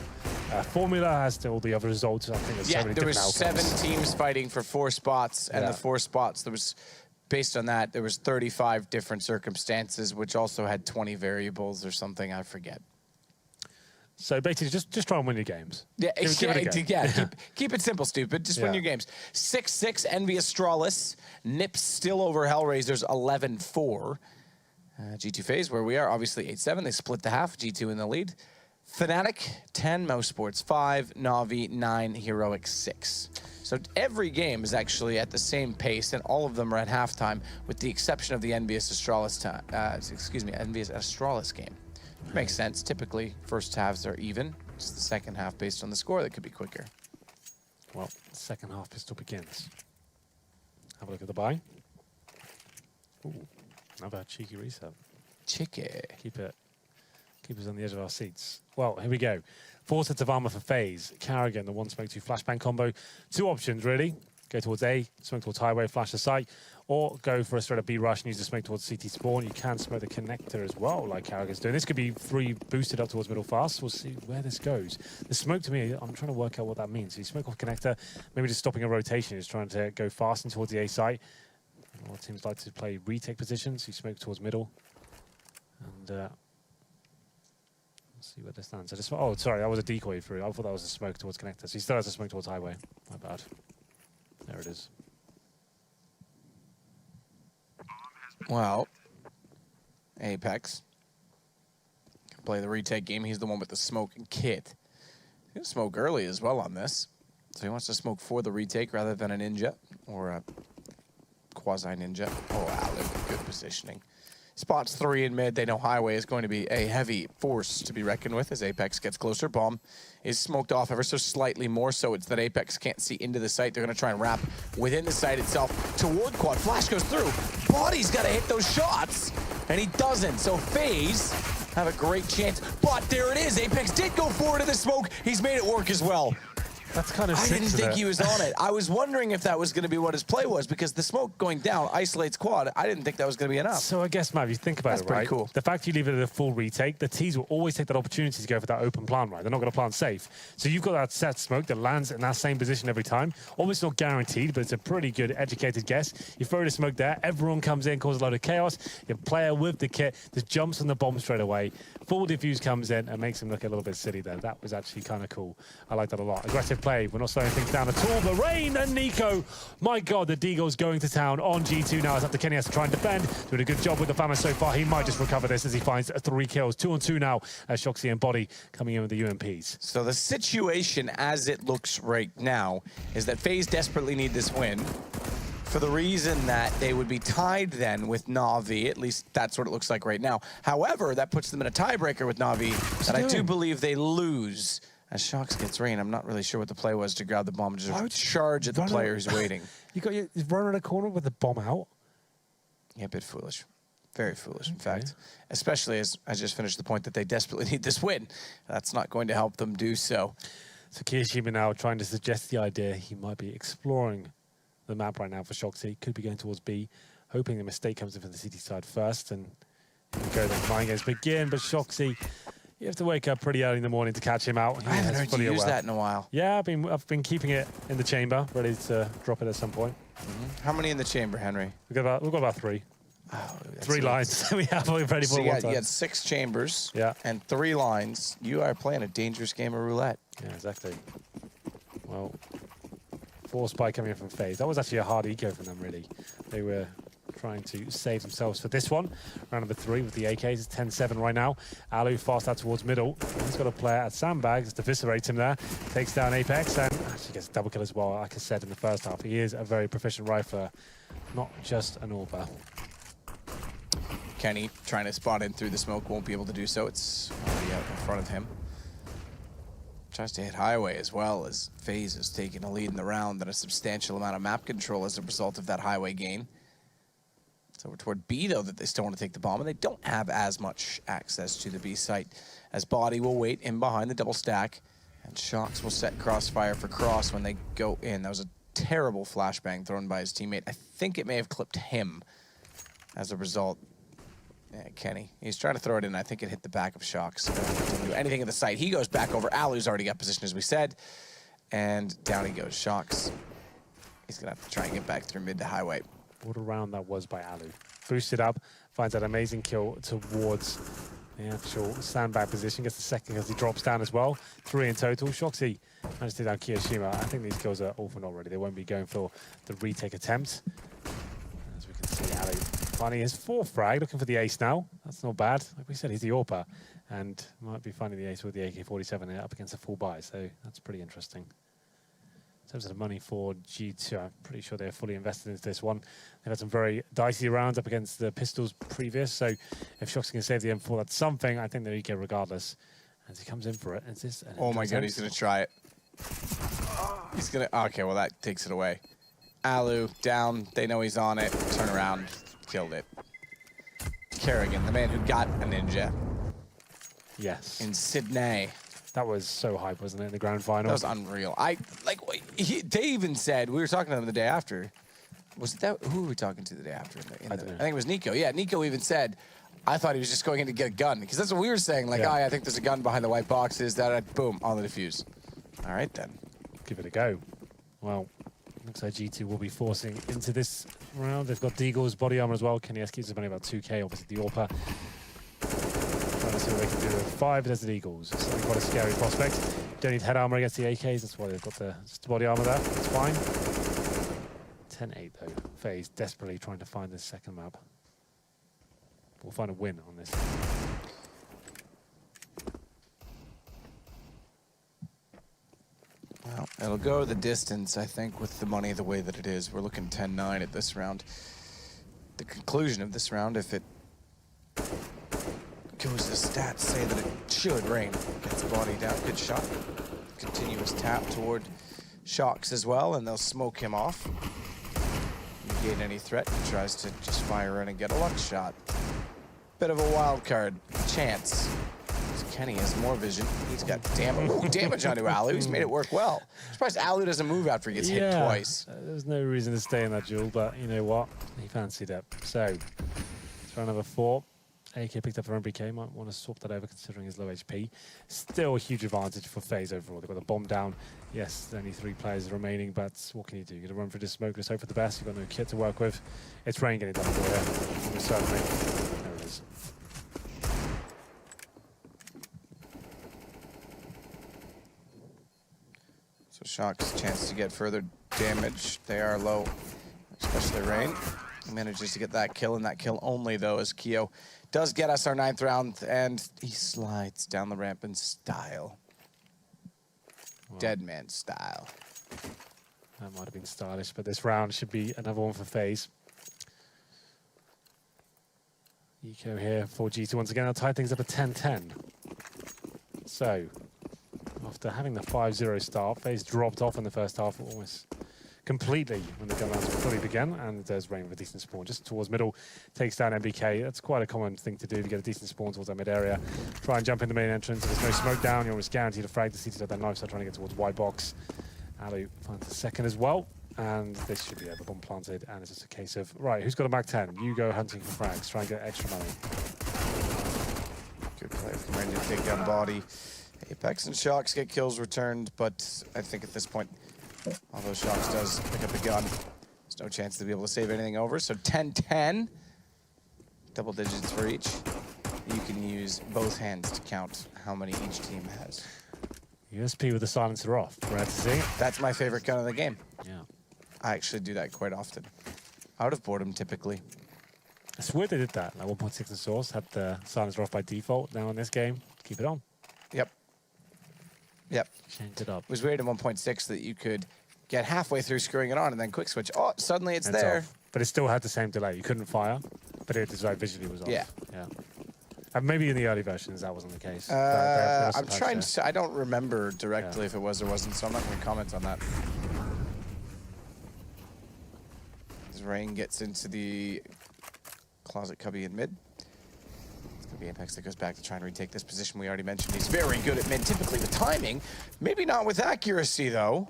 formula as to all the other results. I think there's so many there different was outcomes. 7 teams fighting for 4 spots, and the 4 spots, there was, based on that, there was 35 different circumstances, which also had 20 variables or something, I forget. So basically, just try and win your games. Yeah, Give it a go. keep it simple, stupid. Just win your games. 6-6, EnVyUS Astralis. Nips still over HellRaisers 11-4. G2 FaZe, where we are, obviously 8-7. They split the half, G2 in the lead. Fnatic, 10, mousesports 5, NaVi 9, Heroic 6. So every game is actually at the same pace, and all of them are at halftime, with the exception of the EnVyUS Astralis game. Makes sense. Typically, first halves are even. It's the second half based on the score that could be quicker. Well, second half pistol begins. Have a look at the buy. Ooh, another cheeky reset. Cheeky. Keep us on the edge of our seats. Well, here we go. 4 sets of armor for FaZe. Carrigan, the 1 smoke 2 flashbang combo. 2 options, really. Go towards A, smoke towards highway, flash the site, or go for a straight up B rush and use the smoke towards CT spawn. You can smoke the connector as well, like Carrigan's doing. This could be 3 boosted up towards middle fast. We'll see where this goes. The smoke, to me, I'm trying to work out what that means. So you smoke off connector, maybe just stopping a rotation. He's trying to go fast and towards the A site. A lot of teams like to play retake positions. You smoke towards middle. And let's see where this stands. Oh, sorry, that was a decoy through. I thought that was a smoke towards connector. So he still has a smoke towards highway. My bad. There it is. Well, Apex can play the retake game. He's the one with the smoke and kit. He's going to smoke early as well on this. So he wants to smoke for the retake rather than a ninja or a quasi-ninja. Oh, wow, good positioning. Spots 3 in mid. They know highway is going to be a heavy force to be reckoned with as Apex gets closer. Bomb is smoked off ever so slightly more so. It's that Apex can't see into the site. They're going to try and wrap within the site itself toward quad. Flash goes through. Body's got to hit those shots, and he doesn't. So FaZe have a great chance. But there it is. Apex did go forward to the smoke. He's made it work as well. That's kind of I didn't think he was on it. I was wondering if that was going to be what his play was because the smoke going down isolates quad. I didn't think that was going to be enough. So I guess, Matt, if you think about That's it, pretty right? cool. The fact you leave it at a full retake, the T's will always take that opportunity to go for that open plan, right? They're not going to plan safe. So you've got that set smoke that lands in that same position every time. Almost not guaranteed, but it's a pretty good educated guess. You throw the smoke there, everyone comes in, causes a load of chaos. Your player with the kit just jumps on the bomb straight away. Full defuse comes in and makes him look a little bit silly there. That was actually kind of cool. I like that a lot. Aggressive play. We're not slowing things down at all. The rain and Nico. My God, the Deagle's going to town on G2 now. As after Kenny has to try and defend. Doing a good job with the Famine so far. He might just recover this as he finds 3 kills. 2 on 2 now as Shoxy and Body coming in with the UMPs. So the situation as it looks right now is that FaZe desperately need this win for the reason that they would be tied then with NaVi. At least that's what it looks like right now. However, that puts them in a tiebreaker with NaVi that I do believe they lose. As Shox gets rain, I'm not really sure what the play was to grab the bomb and just charge at the player who's waiting. You got your running a corner with the bomb out. Yeah, a bit foolish. Very foolish, in fact. Especially as I just finished the point that they desperately need this win. That's not going to help them do so. So Kirishima now trying to suggest the idea he might be exploring the map right now for Shoxy. Could be going towards B, hoping the mistake comes in from the city side first. And here we go, the mind games begin. But Shoxy, you have to wake up pretty early in the morning to catch him out. I haven't heard you use that in a while. Yeah, I've been keeping it in the chamber, ready to drop it at some point. How many in the chamber, Henry? We've got about 3. Oh, 3 lines we have ready for so one time. you had 6 chambers Yeah. and 3 lines. You are playing a dangerous game of roulette. Yeah, exactly. Well, 4 spy coming in from FaZe. That was actually a hard eco for them, really. They were trying to save themselves for this one. Round number 3 with the AKs. It's 10-7 right now. Alu fast out towards middle. He's got a player at Sandbags to eviscerate him there. Takes down Apex and actually gets a double kill as well, like I said in the first half. He is a very proficient rifler, not just an AWPer. Kenny trying to spot in through the smoke, won't be able to do so. It's already out in front of him. Tries to hit highway as well as FaZe is taking a lead in the round and a substantial amount of map control as a result of that highway gain. It's over toward B, though, that they still want to take the bomb, and they don't have as much access to the B site, as Body will wait in behind the double stack, and Shox will set Crossfire for Cross when they go in. That was a terrible flashbang thrown by his teammate. I think it may have clipped him as a result. Yeah, Kenny. He's trying to throw it in. I think it hit the back of Shox. So doesn't do anything in the site. He goes back over. Alu's already got position, as we said. And down he goes. Shox. He's going to have to try and get back through mid to highway. What a round that was by Alu. Boosted up, finds that amazing kill towards the actual sandbag position. Gets the second because he drops down as well. 3 in total. Shoxy managed to take down Kiyoshima. I think these kills are all for naught, really. They won't be going for the retake attempt. As we can see, Alu finding his 4th frag, looking for the ace now. That's not bad. Like we said, he's the AWPer, and might be finding the ace with the AK-47 up against a full buy, so that's pretty interesting. In terms of the money for G2, I'm pretty sure they're fully invested into this one. They've had some very dicey rounds up against the Pistols previous, so if Shox can save the M4, that's something. I think they're EK regardless. As he comes in for it, is this? Oh my god, he's going to try it. He's going to... Okay, well, that takes it away. Alu, down. They know he's on it. Turn around. Killed it. Kerrigan, the man who got a ninja. Yes. In Sydney. That was so hype, wasn't it, in the grand final? That was unreal. They even said, we were talking to them the day after. Was it that, who were we talking to the day after? I don't know. I think it was Nico. Yeah, Nico even said, I thought he was just going in to get a gun. Because that's what we were saying. Like, yeah. I think there's a gun behind the white boxes. Boom, on the defuse. All right, then. Give it a go. Well, looks like G2 will be forcing into this round. They've got Deagle's body armor as well. Kenny Eskies is only about 2k, obviously the AWPer. Trying to see what they can do with 5 Desert Eagles. It's quite a scary prospect. Don't need head armor against the AKs, that's why they've got the body armor there. It's fine. 10-8 though. FaZe desperately trying to find this second map. We'll find a win on this. Well, it'll go the distance, I think, with the money the way that it is. We're looking 10-9 at this round. The conclusion of this round, if it goes the stats say that it should rain. Gets body down, good shot. Continuous tap toward Shox as well, and they'll smoke him off. Negate any threat. He tries to just fire in and get a luck shot. Bit of a wild card chance. Kenny has more vision. He's got damage onto Alu. He's made it work well. I'm surprised Alu doesn't move after he gets hit twice. There's no reason to stay in that duel, but you know what? He fancied it. So, let's try number 4. AK picked up for MBK. Might want to swap that over considering his low HP. Still a huge advantage for FaZe overall. They've got the bomb down. Yes, only 3 players remaining, but what can you do? You're going to run through this smoke. Let's hope for the best. You've got no kit to work with. It's rain getting done for you. Almost certainly. There it is. So Shock's chance to get further damage. They are low, especially Rain. He manages to get that kill, and that kill only, though, as Keo does get us our 9th round, and he slides down the ramp in style. Wow. Dead man style. That might have been stylish, but this round should be another one for FaZe. Eco here for G2 once again. I'll tie things up at 10-10. So, after having the 5-0 start, FaZe dropped off in the first half almost completely when the gun rounds fully began, and there's Rain with a decent spawn just towards middle, takes down MBK. That's quite a common thing to do, to get a decent spawn towards that mid area. Try and jump in the main entrance. If there's no smoke down, you're almost guaranteed to frag the CT of that knife, so trying to get towards white box. Alu finds the second as well, and this should be over, bomb planted, and it's just a case of, right, who's got a Mac 10? You go hunting for frags, try and get extra money. Good play from Rain to take down body. Apex and Shox get kills returned, but I think at this point, although Shox does pick up a gun, there's no chance to be able to save anything over. So 10-10, double digits for each. You can use both hands to count how many each team has. USP with the silencer off. Glad to see it. That's my favorite gun in the game. Yeah. I actually do that quite often. Out of boredom, typically. It's weird they did that. Like 1.6 in source had the silencer off by default. Now in this game, keep it on. Yep. Yep. Changed it up. It was weird in 1.6 that you could get halfway through screwing it on and then quick switch. Oh, suddenly it's there. Off. But it still had the same delay. You couldn't fire, but it just like visually was off. Yeah. Yeah. And maybe in the early versions that wasn't the case. I'm trying to. I don't remember directly if it was or wasn't, so I'm not going to comment on that. As Rain gets into the closet cubby in mid. It's going to be Apex that goes back to try and retake this position. We already mentioned he's very good at mid, typically with timing. Maybe not with accuracy, though.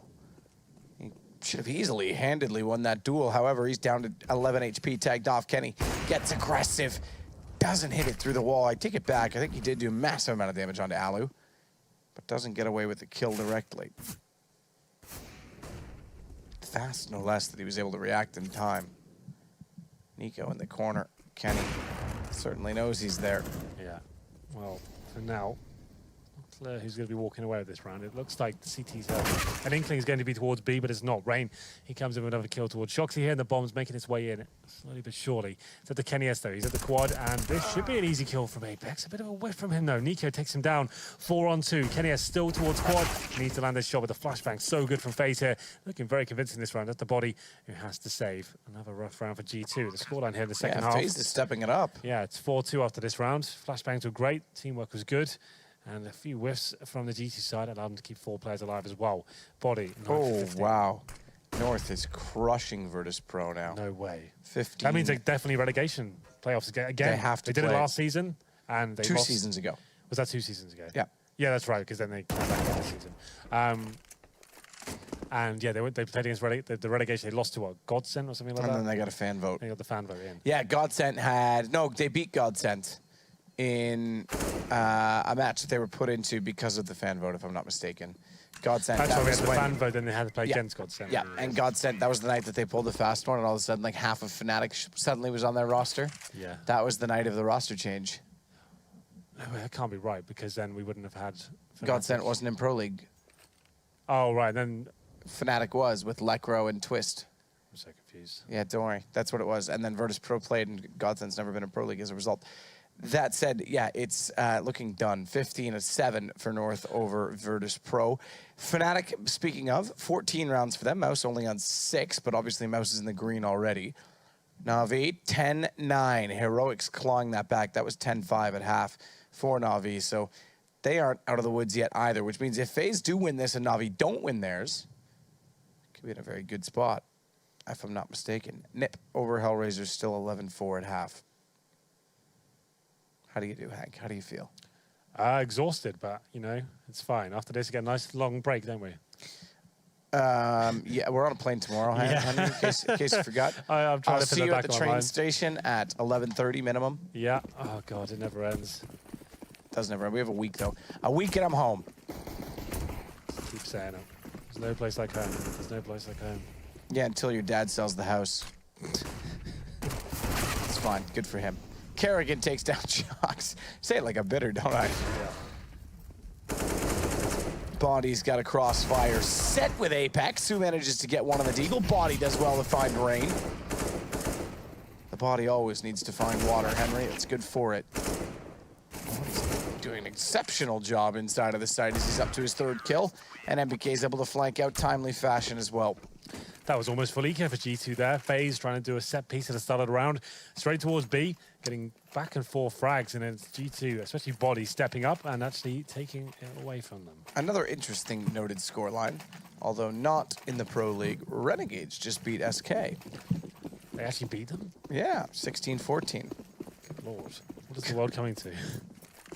He should have easily, handedly won that duel. However, he's down to 11 HP, tagged off. Kenny gets aggressive. Doesn't hit it through the wall. I take it back. I think he did do a massive amount of damage onto Alu, but doesn't get away with the kill directly. Fast, no less, that he was able to react in time. Nico in the corner. Kenny certainly knows he's there. Yeah. Well, for now, not clear who's going to be walking away with this round. It looks like the CT's an inkling is going to be towards B, but it's not. Rain, he comes in with another kill towards Shoxy here, and the bomb's making its way in slowly but surely. It's at the Kenny S, though. He's at the quad, and this should be an easy kill from Apex. A bit of a whiff from him, though. Nico takes him down 4-on-2. Kenny S still towards quad. Needs to land this shot with a flashbang. So good from FaZe here. Looking very convincing this round. That's the body who has to save. Another rough round for G2. The scoreline here in the second half. FaZe is stepping it up. Yeah, it's 4-2 after this round. Flashbangs were great. Teamwork was good. And a few whiffs from the GT side allowed them to keep 4 players alive as well. Body. Oh, wow. North is crushing Virtus Pro now. No way. 15. That means they're definitely relegation playoffs again. They have to They did it play. last season, and they 2 lost. seasons ago. Was that 2 seasons ago? Yeah. Yeah, that's right, because then they came back this season. And yeah, they played against the relegation. They lost to what, Godsent or something like And that? then they got a fan vote. They got the fan vote in. Yeah, Godsent had... No, they beat Godsent in a match that they were put into because of the fan vote, if I'm not mistaken. Godsent... That's why we had was the when- fan vote, then they had to play Yeah. against Godsent. Yeah, and Godsent, that was the night that they pulled the fast one, and all of a sudden, like, half of Fnatic suddenly was on their roster. Yeah. That was the night of the roster change. No, that can't be right, because then we wouldn't have had... Godsent wasn't in Pro League. Oh, right, then... Fnatic was, with Lekro and Twist. I'm so confused. Yeah, don't worry. That's what it was. And then Virtus Pro played, and Godsent's never been in Pro League as a result. That said, yeah, it's looking done. 15-7 for North over Virtus Pro. Fnatic, speaking of, 14 rounds for them. Mouse only on 6, but obviously Mouse is in the green already. NaVi, 10-9. Heroics clawing that back. That was 10-5 at half for NaVi. So they aren't out of the woods yet either, which means if FaZe do win this and NaVi don't win theirs, could be in a very good spot, if I'm not mistaken. Nip over HellRaisers, still 11-4 at half. How do you do, Hank? How do you feel? Exhausted, but, you know, it's fine. After this, we get a nice long break, don't we? Yeah, we're on a plane tomorrow, Henry, in case you forgot. I'm trying I'll to put see that you back at the on my train mind. station at 11:30 minimum. Yeah. Oh, God, it never ends. Doesn't ever end. We have a week, though. A week and I'm home. Keep saying it. There's no place like home. There's no place like home. Yeah, until your dad sells the house. It's fine. Good for him. Kerrigan takes down Shocks. Say it like a bitter, don't I? Yeah. Body's got a crossfire set with Apex, who manages to get one on the deagle. Body does well to find Rain. The Body always needs to find water, Henry. It's good for it. Body's doing an exceptional job inside of the site as he's up to his 3rd kill. And MBK is able to flank out timely fashion as well. That was almost full eco for G2 there. FaZe trying to do a set piece at the start of the round. Straight towards B, getting back and forth frags, and then it's G2, especially Body, stepping up and actually taking it away from them. Another interesting noted scoreline, although not in the Pro League. Renegades just beat SK. They actually beat them? Yeah, 16-14. Good Lord. What is the world coming to?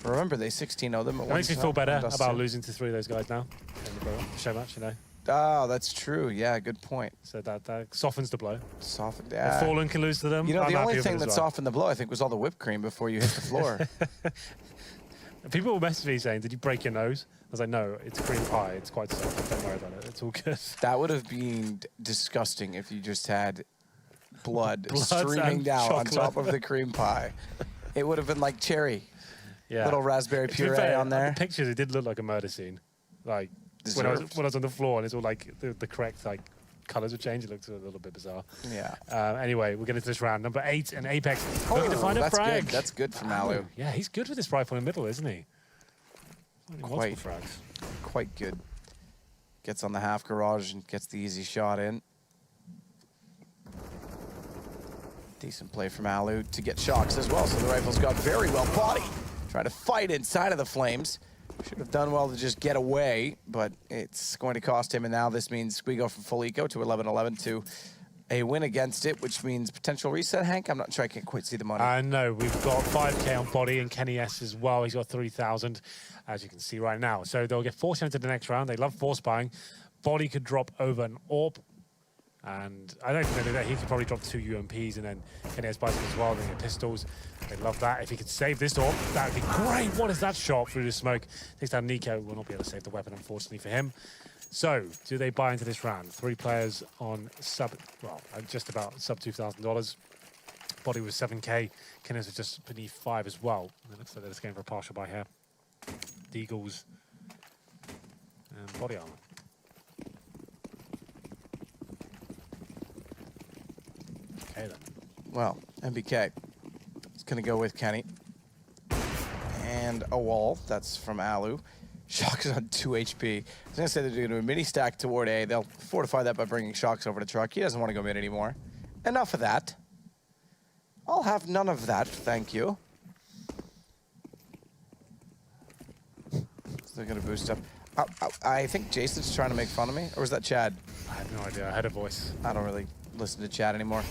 Remember, they 16-0 them at That makes me one feel better time. about losing to 3 of those guys now. So much, you know. Oh, that's true. Yeah, good point. So that softens the blow. Softened. If Fallen can lose to them, You know, I'm the happy only with thing it that as well. softened the blow, I think, was all the whipped cream before you hit the floor. People will message me saying, "Did you break your nose?" I was like, "No, it's cream pie. It's quite soft. Don't worry about it. It's all good." That would have been disgusting if you just had blood Blood streaming and down on chocolate. top of the cream pie. It would have been like cherry. Yeah. Little raspberry To be puree fair, on there. The pictures, it did look like a murder scene. Like when I was on the floor and it's all like the correct like colors would change. It looks a little bit bizarre. Yeah. Anyway, we're getting to this round. Number 8 and Apex looking to find a that's frag. good. That's good from Alu. Yeah, he's good with this rifle in the middle, isn't he? Multiple Quite. frags. Quite good. Gets on the half garage and gets the easy shot in. Decent play from Alu to get Shocks as well. So the rifle's got very well. Body trying to fight inside of the Flames. Should have done well to just get away, but it's going to cost him, and now this means we go from full eco to 11-11 to a win against it, which means potential reset, Hank? I'm not sure, I can't quite see the money. I know, we've got 5K on Body and Kenny S as well. He's got 3,000, as you can see right now. So they'll get forced into the next round. They love force buying. Body could drop over an AWP, and I don't know that he could probably drop 2 UMPs, and then Kenny S buys them as well, then get pistols. They love that. If he could save this AWP, that would be great. What is that shot through the smoke? Takes down Nico. Will not be able to save the weapon, unfortunately, for him. So, do they buy into this round? 3 players on just about sub $2,000. Body was 7K. Kenneth was just beneath 5 as well. And it looks like they're just going for a partial buy here. Deagles and body armor. Okay then. Well, MBK is going to go with Kenny. And a wall. That's from Alu. Shox is on 2 HP. I was going to say they're going to do a mini stack toward A. They'll fortify that by bringing Shox over to truck. He doesn't want to go mid anymore. Enough of that. I'll have none of that, thank you. So they're going to boost up. I think Jason's trying to make fun of me. Or was that Chad? I have no idea. I heard a voice. I don't really listen to Chad anymore.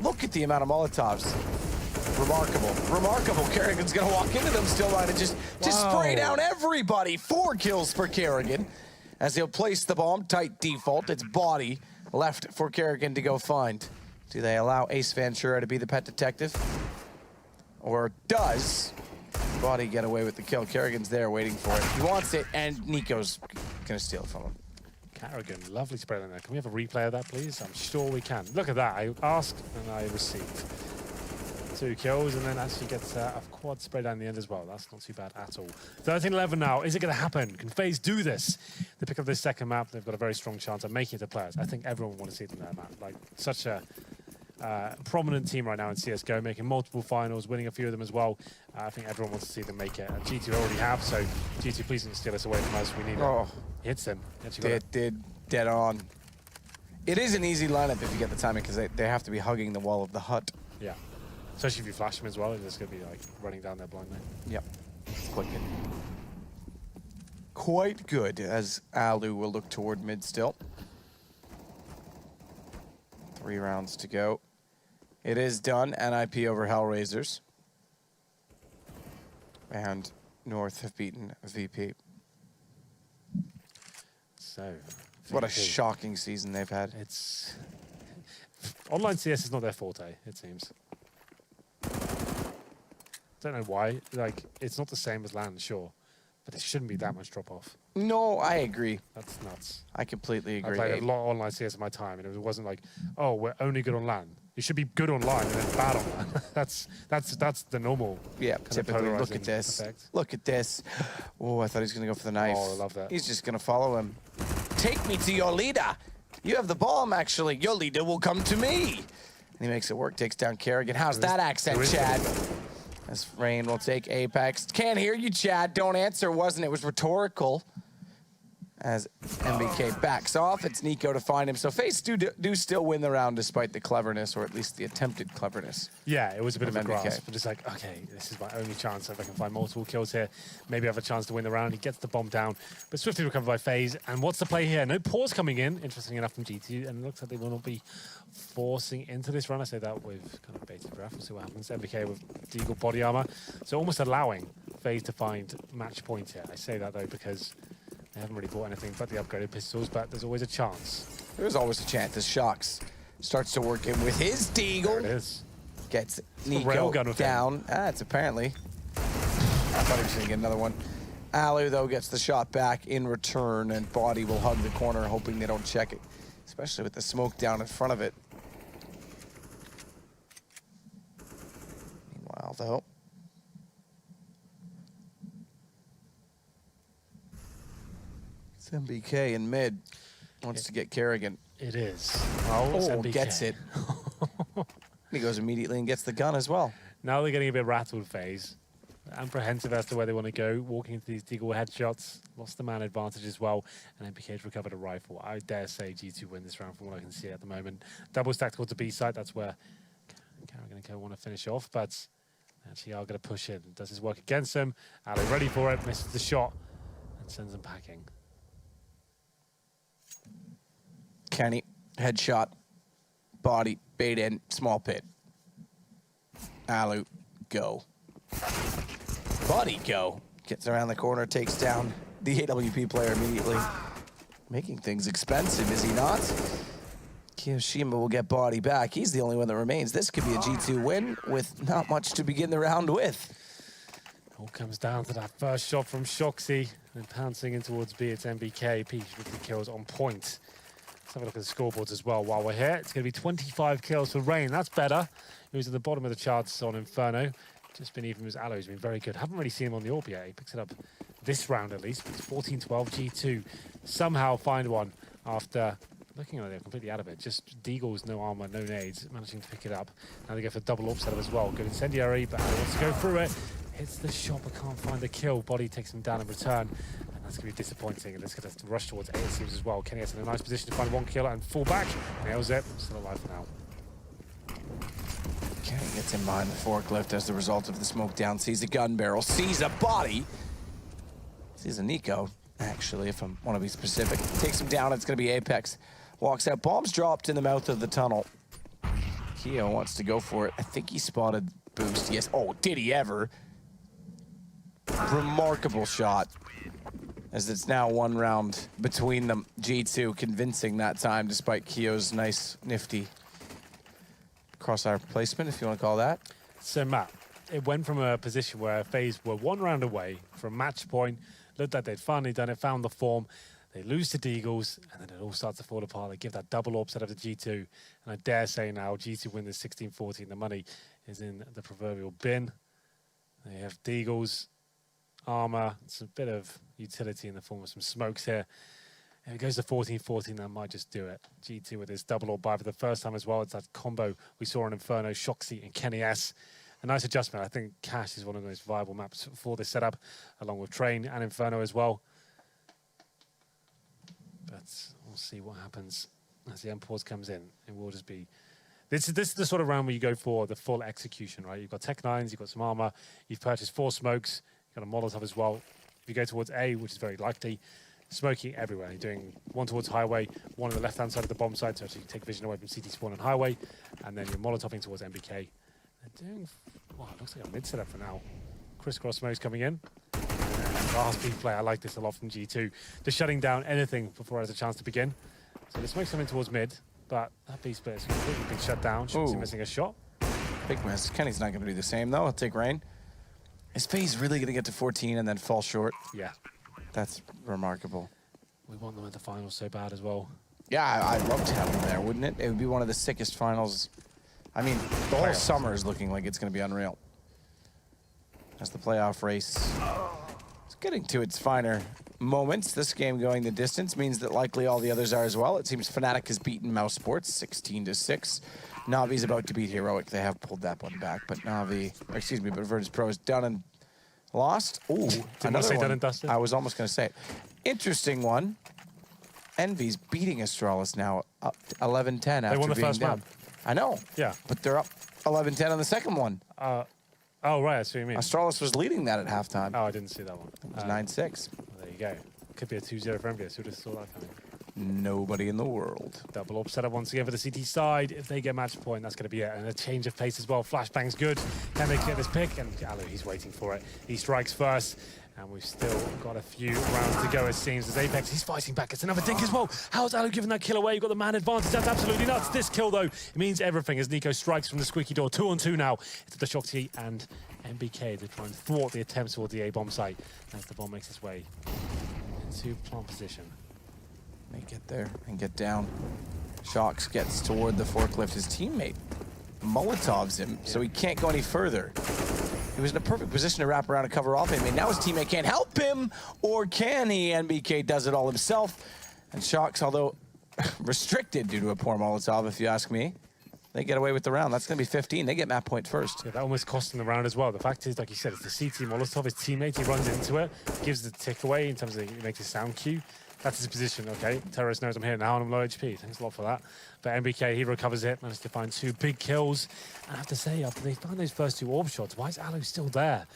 Look at the amount of Molotovs. Remarkable. Remarkable. Kerrigan's going to walk into them still line and just spray down everybody. 4 kills for Kerrigan as he'll place the bomb. Tight default. It's Body left for Kerrigan to go find. Do they allow Ace Ventura to be the pet detective? Or does Body get away with the kill? Kerrigan's there waiting for it. He wants it, and Nico's going to steal it from him. Kerrigan, lovely spray in there. Can we have a replay of that, please? I'm sure we can. Look at that. I asked and I received. 2 kills, and then actually gets a quad spray down the end as well. That's not too bad at all. 13-11 now. Is it going to happen? Can FaZe do this? They pick up this second map. They've got a very strong chance of making it to players. I think everyone wants to see them there, man. Like, such a prominent team right now in CSGO, making multiple finals, winning a few of them as well. I think everyone wants to see them make it. And G2 already have, so G2, please don't steal us away from us. We need it. He hits him. Did dead on. It is an easy lineup if you get the timing, because they have to be hugging the wall of the hut. Yeah. Especially if you flash him as well, it's going to be like running down there blindly. Yep. Clicking. Quite good, as Alu will look toward mid still. 3 rounds to go. It is done. NIP over HellRaisers. And North have beaten VP. So, what a shocking season they've had. It's online CS is not their forte, it seems. Don't know why. Like, it's not the same as LAN, sure, but it shouldn't be that much drop off. No, I agree. That's nuts. I completely agree. I played a lot of online CS in my time, and it wasn't like, oh, we're only good on LAN. You should be good online and then bad on LAN. that's the normal. Yeah, typically. Look at this. Effect. Look at this. Oh, I thought he was going to go for the knife. Oh, I love that. He's just going to follow him. Take me to your leader. You have the bomb, actually. Your leader will come to me. And he makes it work, takes down Kerrigan. How's that accent, Chad? As Rain will take Apex. Can't hear you, Chad. Don't answer, wasn't it? It was rhetorical. As MBK backs off, it's Nico to find him. So FaZe do still win the round despite the cleverness, or at least the attempted cleverness. Yeah, it was a bit of a MBK. grasp, but it's like, okay, this is my only chance. If I can find multiple kills here, maybe I have a chance to win the round. He gets the bomb down, but swiftly recovered by FaZe. And what's the play here? No pause coming in, interesting enough from G2, and it looks like they will not be forcing into this run. I say that with kind of bated breath. We'll see what happens. MBK with Deagle body armor, so almost allowing FaZe to find match point here. I say that though because they haven't really bought anything but the upgraded pistols, but there's always a chance. There's always a chance as Shox starts to work in with his Deagle. There it is. Gets Nico down. It's apparently. I thought he was going to get another one. Alu, though, gets the shot back in return, and Body will hug the corner, hoping they don't check it, especially with the smoke down in front of it. Meanwhile, though, it's MBK in mid. Wants to get Kerrigan. It is. Oh, gets it. He goes immediately and gets the gun as well. Now they're getting a bit rattled, FaZe. Apprehensive as to where they want to go. Walking into these Deagle headshots. Lost the man advantage as well. And MPK's recovered a rifle. I dare say G2 win this round from what I can see at the moment. Double stack towards the B side. That's where Kerrigan and Co want to finish off. But Actually are going to push in. Does his work against him. Allo ready for it, misses the shot, and sends him packing. Kenny, headshot, body, bait in, small pit. Alu, go. Buddy, go. Gets around the corner, takes down the AWP player immediately. Making things expensive, is he not? Kiyoshima will get body back. He's the only one that remains. This could be a G2 win with not much to begin the round with. All comes down to that first shot from Shoxy. And pouncing in towards B, it's NBK. Peach with the kills on point. Let's have a look at the scoreboards as well while we're here. It's going to be 25 kills for Rain. That's better. He was at the bottom of the charts on Inferno. Just been even with Allo. He's been very good. Haven't really seen him on the AWP yet. He picks it up this round at least. It's 14-12 G2. Somehow find one after looking like they're completely out of it. Just Deagles, no armor, no nades, managing to pick it up. Now they go for double up setup as well. Good incendiary, but Allo wants to go through it. Hits the shot, but can't find the kill. Body takes him down in return. And that's going to be disappointing. And let's get us to rush towards A, it seems as well. Kenny gets in a nice position to find one kill and fall back. Nails it. Still alive for now. Kenny gets in behind the forklift as the result of the smoke down. Sees a gun barrel, sees a body. Sees a Nico, actually, if I want to be specific. Takes him down, it's going to be Apex. Walks out, bombs dropped in the mouth of the tunnel. Keo wants to go for it. I think he spotted boost, yes. Oh, did he ever? Remarkable shot. As it's now one round between them. G2 convincing that time, despite Keo's nice, nifty crosshair placement, if you want to call that. So, Matt, it went from a position where FaZe were one round away from match point. Looked like they'd finally done it, found the form. They lose to Deagles, and then it all starts to fall apart. They give that double AWP set up to G2. And I dare say now, G2 win this 16-14. The money is in the proverbial bin. They have Deagles, armor, some bit of utility in the form of some smokes here. If it goes to 14-14, that might just do it. G2 with this double AWP buy for the first time as well. It's that combo we saw in Inferno, Shoxy and Kenny S. A nice adjustment. I think Cash is one of the most viable maps for this setup, along with Train and Inferno as well. But we'll see what happens as the M-Pause comes in. It will just be... This is the sort of round where you go for the full execution, right? You've got Tech 9s, you've got some armor, you've purchased 4 smokes, you've got a Molotov as well. If you go towards A, which is very likely, smoking everywhere. You're doing one towards Highway, one on the left-hand side of the bomb side, so actually take vision away from CT spawn and Highway, and then you're Molotoving towards MBK. They're doing... Wow, it looks like a mid setup for now. Crisscross smokes coming in. Last beat play, I like this a lot from G2. Just shutting down anything before it has a chance to begin. So the smoke's coming towards mid, but that B split is completely been shut down. Should missing a shot. Big miss. Kenny's not going to do the same, though. He'll take Rain. Is FaZe really going to get to 14 and then fall short? Yeah. That's remarkable. We want them at the finals so bad as well. Yeah, I'd love to have them there, wouldn't it? It would be one of the sickest finals. I mean, the whole summer is looking like it's going to be unreal. As the playoff race is getting to its finer moments. This game going the distance means that likely all the others are as well. It seems Fnatic has beaten mousesports 16-6. NaVi's about to beat Heroic. They have pulled that one back, but but Virtus Pro is done and lost. Ooh, another one. Done and dusted? I was almost going to say it. Interesting one. EnVy's beating Astralis now up 11-10 after They won the being first down. map. I know. Yeah. But they're up 11-10 on the second one. Oh, right, that's what you mean. Astralis was leading that at halftime. Oh, I didn't see that one. It was 9-6. Well, there you go. Could be a 2-0 for MVS. Who would have saw that coming? Nobody in the world. Double up setup once again for the CT side. If they get match point, that's going to be it. And a change of pace as well. Flashbang's good. Can they get this pick? And Allo, he's waiting for it. He strikes first. And we've still got a few rounds to go, it seems, as Apex, he's fighting back. It's another dink as well. How's Allo giving that kill away? You've got the man advantage. That's absolutely nuts. This kill, though, it means everything as Nico strikes from the squeaky door. 2-on-2 now. It's the Shoxy and MBK. They try and thwart the attempts towards the A-bomb site as the bomb makes its way into plant position. They get there and get down. Shox gets toward the forklift. His teammate Molotovs him, so he can't go any further. He was in a perfect position to wrap around and cover off him, and now his teammate can't help him, or can he? NBK does it all himself. And Shox, although restricted due to a poor Molotov, if you ask me, they get away with the round. That's going to be 15. They get map point first. Yeah, that almost cost him the round as well. The fact is, like you said, it's the CT Molotov. His teammate, he runs into it, gives the tick away in terms of it makes a sound cue. That's his position, okay. Terrorist knows I'm here now and I'm low HP. Thanks a lot for that. But MBK, he recovers it, managed to find 2 big kills. And I have to say, after they find those first 2 orb shots, why is Alu still there?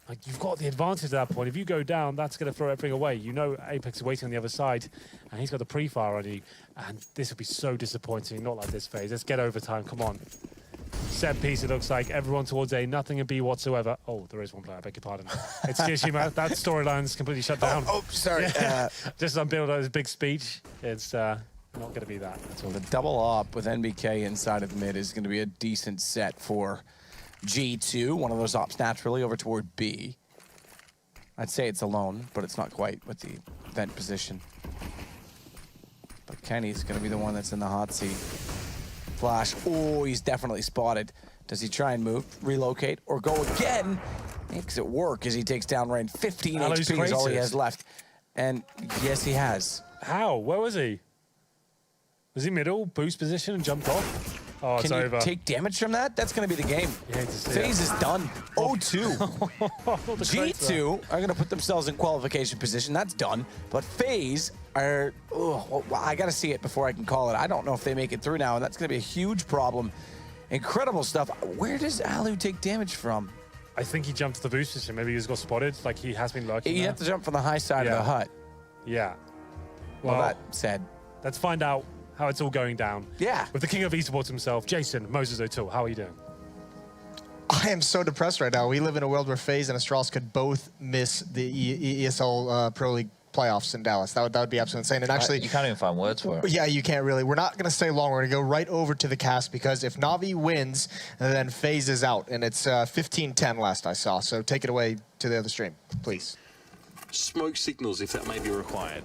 Like, you've got the advantage at that point. If you go down, that's going to throw everything away. You know Apex is waiting on the other side, and he's got the pre-fire on you. And this would be so disappointing. Not like this phase. Let's get overtime. Come on. Set piece, it looks like. Everyone towards A, nothing in B whatsoever. Oh, there is one player, I beg your pardon. It's Kishima. That storyline's completely shut down. Oh, sorry. Yeah. Just on build his big speech. It's not going to be that at all. The double op with NBK inside of mid is going to be a decent set for G2. One of those ops naturally over toward B. I'd say it's alone, but it's not quite with the vent position. But Kenny's going to be the one that's in the hot seat. Flash. Oh, he's definitely spotted. Does he try and move, relocate, or go again? Makes it work as he takes down Rain. 15 HP is all he has left. And yes, he has. How? Where was he? Was he middle, boost position, and jumped off? Oh, it's over. Can you take damage from that? That's going to be the game. FaZe is done. 0-2. G2 are going to put themselves in qualification position. That's done. But FaZe are... Oh, well, I got to see it before I can call it. I don't know if they make it through now, and that's going to be a huge problem. Incredible stuff. Where does Alu take damage from? I think he jumped to the boost position. Maybe he just got spotted. Like, he has been lurking You have to jump from the high side of the hut. Yeah. Well, that said... Let's find out how it's all going down. Yeah. With the king of esports himself, Jason Moses O'Toole. How are you doing? I am so depressed right now. We live in a world where FaZe and Astralis could both miss the ESL Pro League playoffs in Dallas. That would be absolutely insane. And actually, you can't even find words for it. Yeah, you can't really. We're not going to stay long. We're going to go right over to the cast because if NaVi wins, then FaZe is out. And it's 15-10 last I saw. So take it away to the other stream, please. Smoke signals if that may be required.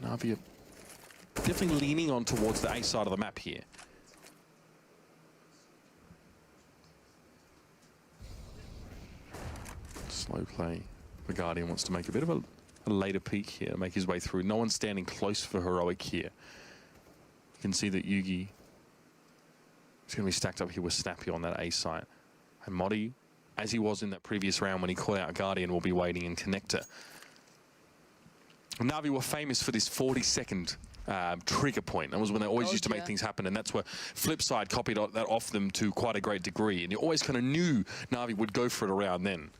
NaVi definitely leaning on towards the A side of the map here. Slow play. The Guardian wants to make a bit of a later peek here, make his way through. No one's standing close for Heroic here. You can see that Yugi is going to be stacked up here with Snappy on that A site. And Modi, as he was in that previous round when he caught out Guardian, will be waiting in Connector. NaVi were famous for this 40-second trigger point. That was when they always used to make things happen, and that's where Flipside copied that off them to quite a great degree. And you always kind of knew NaVi would go for it around then.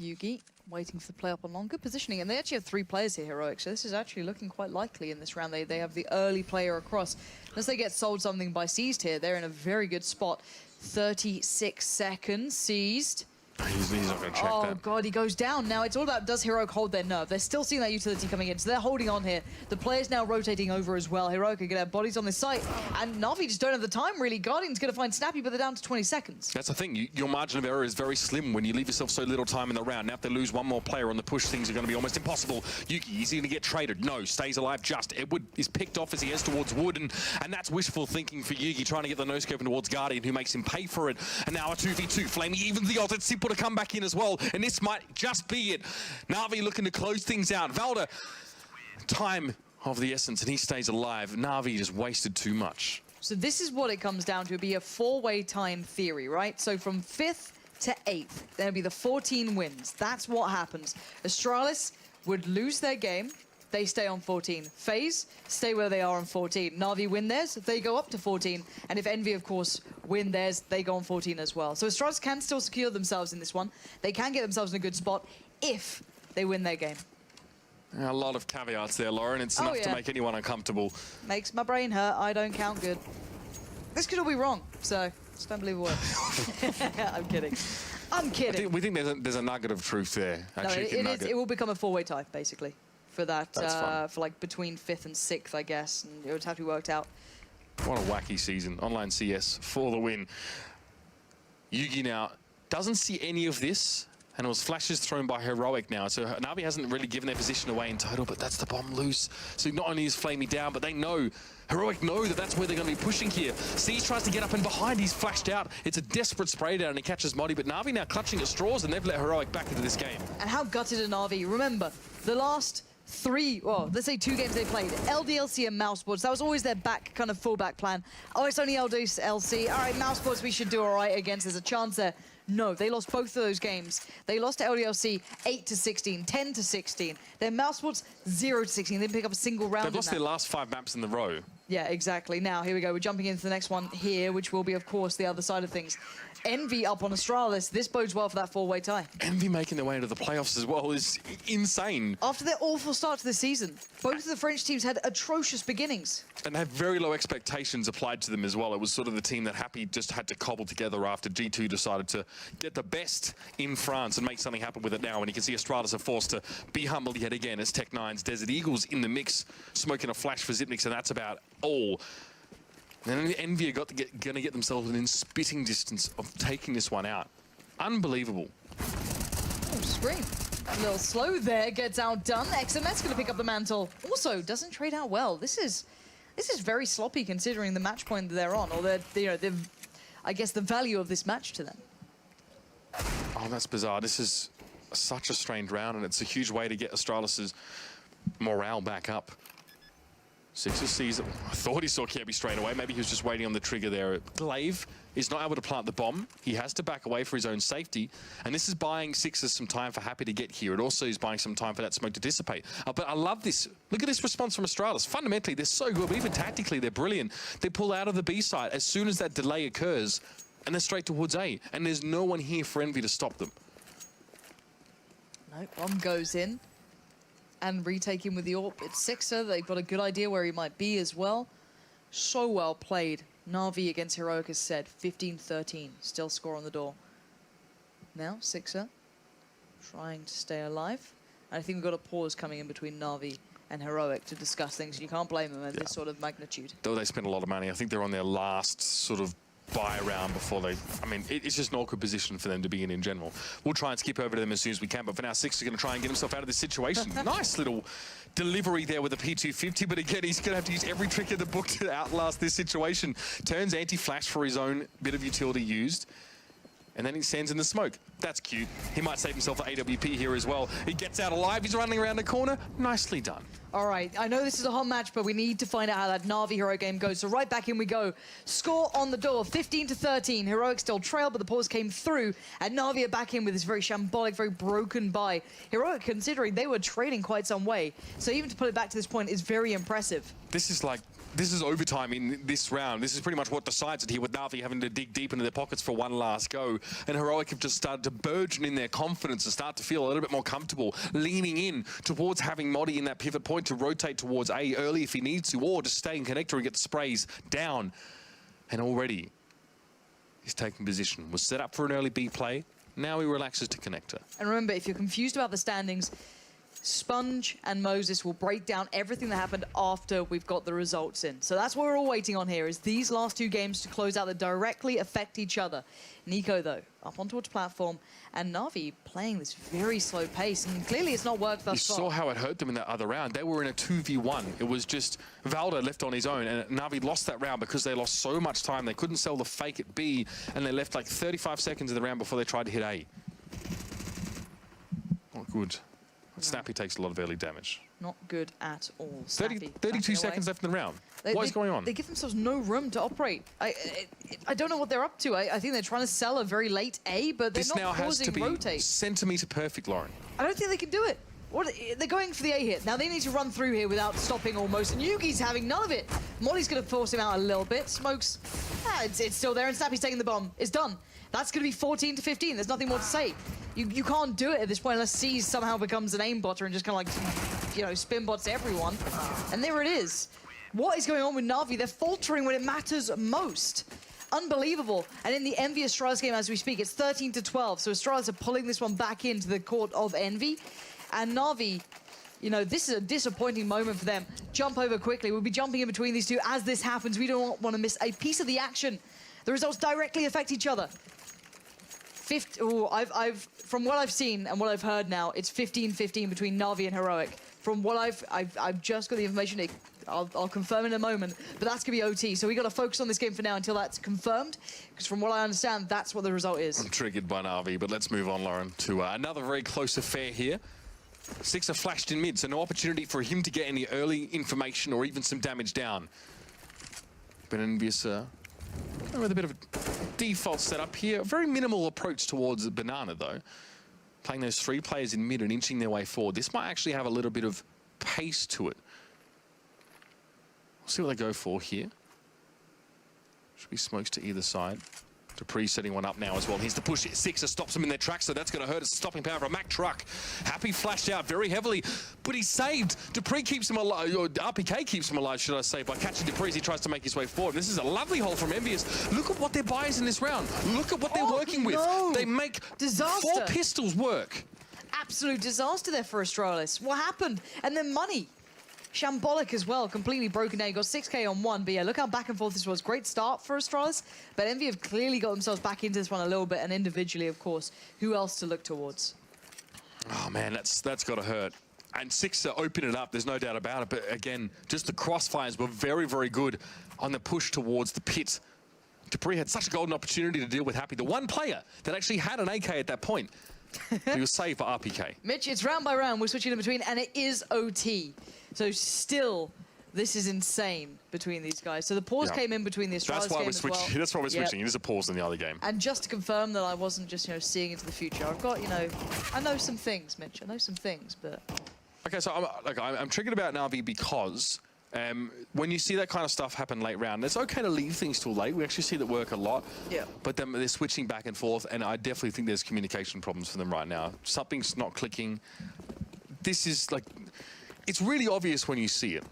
Yugi waiting for the play up on long. Good positioning, and they actually have 3 players here, Heroic, so this is actually looking quite likely in this round. They have the early player across. Unless they get sold something by Seized here, they're in a very good spot. 36 seconds, Seized. He's not going to check that. Oh god, he goes down. Now it's all about, does Heroic hold their nerve? They're still seeing that utility coming in, so they're holding on here. The player's now rotating over as well. Heroic are going to have bodies on this site, and NaVi just don't have the time really. Guardian's going to find Snappy, but they're down to 20 seconds. That's the thing, your margin of error is very slim when you leave yourself so little time in the round. Now if they lose one more player on the push, things are going to be almost impossible. Yuki, is he going to get traded? No, stays alive just. Edward is picked off as he heads towards Wood, and that's wishful thinking for Yugi, trying to get the no-scope towards Guardian, who makes him pay for it. And now a 2v2, Flamey even the ult. It's simple to come back in as well. And this might just be it. NaVi looking to close things out. Valda, time of the essence, and he stays alive. NaVi just wasted too much. So this is what it comes down to. It'd be a 4-way time theory, right? So from 5th to 8th, there'll be the 14 wins. That's what happens. Astralis would lose their game. They stay on 14. FaZe stay where they are on 14. NaVi win theirs, they go up to 14. And if Envy, of course, win theirs, they go on 14 as well. So Astralis can still secure themselves in this one. They can get themselves in a good spot if they win their game. A lot of caveats there, Lauren. It's enough to make anyone uncomfortable. Makes my brain hurt. I don't count good. This could all be wrong, so just don't believe a word. I'm kidding. I'm kidding. We think there's a nugget of truth there. No, it will become a 4-way tie, basically. For that, for like between 5th and 6th, I guess, and it would have to be worked out. What a wacky season. Online CS for the win. Yugi now doesn't see any of this, and it was flashes thrown by Heroic now. So NaVi hasn't really given their position away in total, but that's the bomb loose. So not only is Flamey down, but they know, Heroic know that that's where they're going to be pushing here. Siege tries to get up and behind, he's flashed out. It's a desperate spray down and he catches Modi, but NaVi now clutching at straws and they've let Heroic back into this game. And how gutted are NaVi? Remember, the last let's say 2 games they played. LDLC and mousesports, that was always their kind of fullback plan. Oh, it's only LDLC. All right, mousesports we should do all right against. There's a chance there. No, they lost both of those games. They lost to LDLC 8-16, 10-16. Then mousesports 0-16. They didn't pick up a single round. They've lost their last 5 maps in the row. Yeah, exactly. Now, here we go. We're jumping into the next one here, which will be, of course, the other side of things. EnVy up on Astralis. This bodes well for that 4-way tie. EnVy making their way into the playoffs as well is insane. After their awful start to the season, both of the French teams had atrocious beginnings. And they have very low expectations applied to them as well. It was sort of the team that just had to cobble together after G2 decided to get the best in France and make something happen with it now. And you can see Astralis are forced to be humbled yet again as Tech9's Desert Eagles in the mix, smoking a flash for Xyp9x, and that's about all. And then EnVy are going to get themselves within spitting distance of taking this one out. Unbelievable. Oh, scream. A little slow there, gets outdone. XMS going to pick up the mantle. Also, doesn't trade out well. This is very sloppy considering the match point that they're on, or I guess the value of this match to them. Oh, that's bizarre. This is such a strange round, and it's a huge way to get Astralis's morale back up. Sixer sees it. I thought he saw Kirby straight away. Maybe he was just waiting on the trigger there. Glaive is not able to plant the bomb. He has to back away for his own safety. And this is buying Sixers some time for Happy to get here. It also is buying some time for that smoke to dissipate. But I love this. Look at this response from Astralis. Fundamentally, they're so good. But even tactically, they're brilliant. They pull out of the B side as soon as that delay occurs. And they're straight towards A. And there's no one here for EnVy to stop them. No, bomb goes in. And retake him with the AWP. It's Sixer. They've got a good idea where he might be as well. So well played. NaVi against Heroic has said 15-13. Still score on the door. Now, Sixer trying to stay alive. And I think we've got a pause coming in between NaVi and Heroic to discuss things. You can't blame them at this sort of magnitude. Though they spent a lot of money. I think they're on their last sort of buy around before they... I mean, it's just an awkward position for them to be in general. We'll try and skip over to them as soon as we can, but for now, Six is going to try and get himself out of this situation. Nice little delivery there with the P250, but again, he's going to have to use every trick in the book to outlast this situation. Turns anti-flash for his own bit of utility used, and then he stands in the smoke. That's cute. He might save himself an AWP here as well. He gets out alive. He's running around the corner. Nicely done. All right, I know this is a hot match, but we need to find out how that NaVi Heroic game goes. So right back in we go. Score on the door, 15-13. Heroic still trailed, but the pause came through. And NaVi are back in with this very shambolic, very broken buy. Heroic, considering they were trading quite some way. So even to put it back to this point is very impressive. This is overtime in this round. This is pretty much what decides it here, with NaVi having to dig deep into their pockets for one last go. And Heroic have just started to burgeon in their confidence and start to feel a little bit more comfortable, leaning in towards having Modi in that pivot point to rotate towards A early if he needs to, or just stay in connector and get the sprays down. And already he's taking position. Was set up for an early B play. Now he relaxes to connector. And remember, if you're confused about the standings, Sponge and Moses will break down everything that happened after we've got the results in. So that's what we're all waiting on here, is these last 2 games to close out that directly affect each other. Nico, though, up on towards platform, and NaVi playing this very slow pace, and clearly it's not worked thus far. You saw how it hurt them in that other round. They were in a 2v1. It was just Valdo left on his own, and NaVi lost that round because they lost so much time. They couldn't sell the fake at B, and they left like 35 seconds of the round before they tried to hit A. Not good. Snappy takes a lot of early damage. Not good at all. 32 seconds left in the round. What is going on? They give themselves no room to operate. I don't know what they're up to. I think they're trying to sell a very late A, but they're not causing rotate. This now has to be centimeter perfect, Lauren. I don't think they can do it. They're going for the A hit. Now they need to run through here without stopping almost, and Yugi's having none of it. Molly's going to force him out a little bit. Smokes, it's still there, and Snappy's taking the bomb. It's done. That's going to be 14-15. There's nothing more to say. You can't do it at this point unless C somehow becomes an aimbotter and just kind of like, you know, spin bots everyone. And there it is. What is going on with NaVi? They're faltering when it matters most. Unbelievable. And in the EnVy Astralis game as we speak, it's 13-12. So Astralis are pulling this one back into the court of EnVy. And NaVi, you know, this is a disappointing moment for them. Jump over quickly. We'll be jumping in between these two as this happens. We don't want to miss a piece of the action. The results directly affect each other. From what I've seen and what I've heard now, it's 15-15 between NaVi and Heroic. From what I've just got the information. I'll confirm in a moment, but that's gonna be OT. So we got to focus on this game for now until that's confirmed, because from what I understand, that's what the result is. I'm triggered by NaVi, but let's move on, Lauren, to another very close affair here. Sixer flashed in mid, so no opportunity for him to get any early information or even some damage down. But EnVyUS with a bit of a default setup here. A very minimal approach towards the banana, though. Playing those 3 players in mid and inching their way forward. This might actually have a little bit of pace to it. We'll see what they go for here. Should be smokes to either side. Dupree setting one up now as well. Here's the push. Sixer stops them in their tracks, so that's going to hurt. It's stopping power from Mac Truck. Happy flashed out very heavily, but he's saved. Dupree keeps him alive, or RPK keeps him alive, should I say, by catching Dupree as he tries to make his way forward. This is a lovely hole from EnVyUS. Look at what their buys in this round. Look at what they're working with. They make Disaster. 4 pistols work. Absolute disaster there for Astralis. What happened? And then money. Shambolic as well, completely broken down. You got 6k on one, but yeah, look how back and forth this was. Great start for Astralis, but Envy have clearly got themselves back into this one a little bit, and individually, of course, who else to look towards? Oh man, that's got to hurt. And Sixer open it up, there's no doubt about it, but again, just the crossfires were very, very good on the push towards the pit. Dupree had such a golden opportunity to deal with Happy, the one player that actually had an AK at that point. He was saved by RPK. Mitch, it's round by round. We're switching in between, and it is OT. So still, this is insane between these guys. So the pause came in between the Astralis game as well. That's why we're switching. It is a pause in the other game. And just to confirm that I wasn't just, seeing into the future. I've got, I know some things, Mitch. I know some things, but... Okay, so I'm triggered about NaVi because when you see that kind of stuff happen late round, it's okay to leave things till late. We actually see that work a lot. Yeah. But then they're switching back and forth, and I definitely think there's communication problems for them right now. Something's not clicking. This is like... It's really obvious when you see it.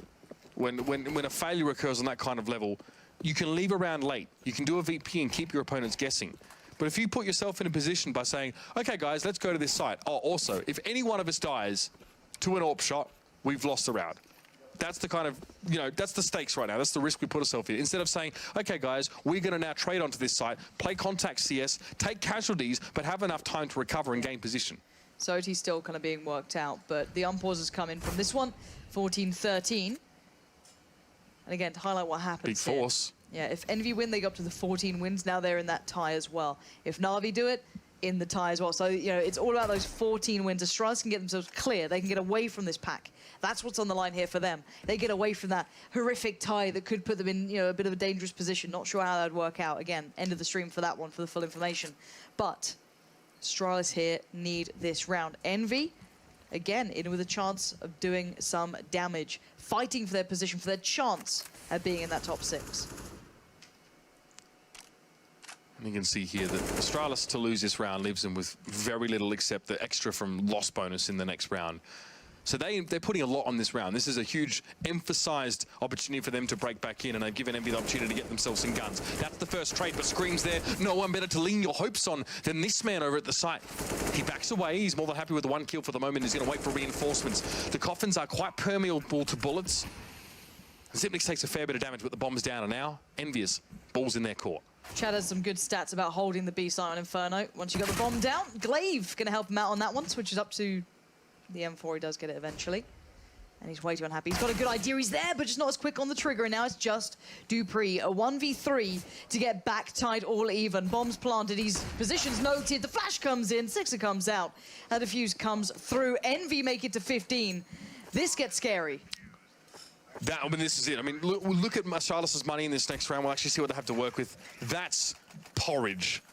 When a failure occurs on that kind of level, you can leave a round late. You can do a VP and keep your opponents guessing. But if you put yourself in a position by saying, okay, guys, let's go to this site. Oh, also, if any one of us dies to an AWP shot, we've lost the round. That's the kind of, that's the stakes right now. That's the risk we put ourselves in. Instead of saying, okay, guys, we're going to now trade onto this site, play contact CS, take casualties, but have enough time to recover and gain position. So OT's still kind of being worked out, but the unpause has come in from this one, 14-13. And again, to highlight what happens Big force. Here. Yeah, if Envy win, they go up to the 14 wins. Now they're in that tie as well. If NaVi do it, in the tie as well. So, it's all about those 14 wins. Astralis can get themselves clear. They can get away from this pack. That's what's on the line here for them. They get away from that horrific tie that could put them in, a bit of a dangerous position. Not sure how that would work out. Again, end of the stream for that one, for the full information. But Astralis here need this round. Envy, again, in with a chance of doing some damage. Fighting for their position, for their chance at being in that top 6. And you can see here that Astralis to lose this round leaves them with very little except the extra from loss bonus in the next round. So they're putting a lot on this round. This is a huge emphasized opportunity for them to break back in, and they've given Envy the opportunity to get themselves some guns. That's the first trade, but Scream's there. No one better to lean your hopes on than this man over at the site. He backs away. He's more than happy with the 1 kill for the moment. He's going to wait for reinforcements. The coffins are quite permeable to bullets. Zipnix takes a fair bit of damage, but the bomb's down, and now EnVyUS, balls in their court. Chad has some good stats about holding the B site on Inferno. Once you got the bomb down, Glaive going to help him out on that one. Switches up to the M4. He does get it eventually. And he's way too unhappy. He's got a good idea. He's there, but just not as quick on the trigger. And now it's just Dupree. A 1v3 to get back tied all even. Bombs planted. He's positions noted. The flash comes in. Sixer comes out. And the fuse comes through. Envy make it to 15. This gets scary. This is it. I mean, look at Astralis' money in this next round. We'll actually see what they have to work with. That's porridge.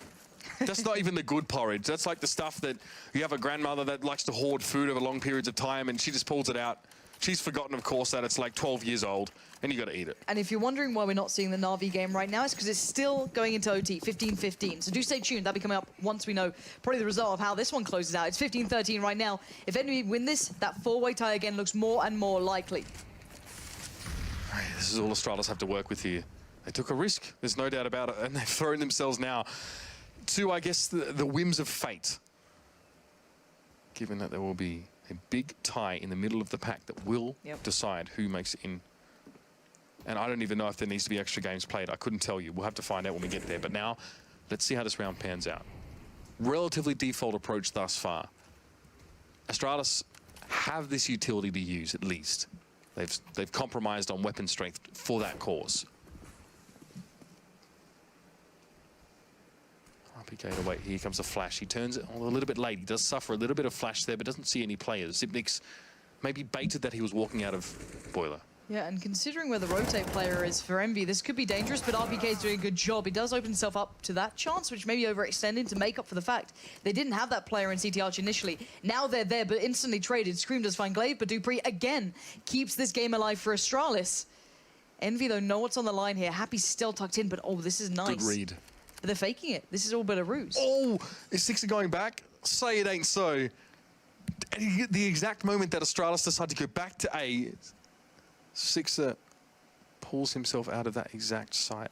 That's not even the good porridge. That's like the stuff that you have a grandmother that likes to hoard food over long periods of time, and she just pulls it out. She's forgotten, of course, that it's like 12 years old, and you got to eat it. And if you're wondering why we're not seeing the NaVi game right now, it's because it's still going into OT, 15-15. So do stay tuned. That'll be coming up once we know probably the result of how this one closes out. It's 15-13 right now. If Envy win this, that 4-way tie again looks more and more likely. This is all Astralis have to work with here. They took a risk, there's no doubt about it, and they've thrown themselves now to, I guess, the whims of fate. Given that there will be a big tie in the middle of the pack that will decide who makes it in. And I don't even know if there needs to be extra games played. I couldn't tell you. We'll have to find out when we get there. But now, let's see how this round pans out. Relatively default approach thus far. Astralis have this utility to use, at least. They've compromised on weapon strength for that cause. RPK to wait. Here comes a flash. He turns it a little bit late. He does suffer a little bit of flash there, but doesn't see any players. Zipnik's maybe baited that he was walking out of Boiler. Yeah, and considering where the rotate player is for Envy, this could be dangerous, but RPK is doing a good job. He does open himself up to that chance, which may be overextending to make up for the fact they didn't have that player in CT Arch initially. Now they're there, but instantly traded. Scream does find Glaive, but Dupree again keeps this game alive for Astralis. Envy, though, know what's on the line here. Happy's still tucked in, but oh, this is nice. Good read. But they're faking it. This is all but a ruse. Oh, is Sixer going back? Say it ain't so. And the exact moment that Astralis decided to go back to A, Sixer pulls himself out of that exact site.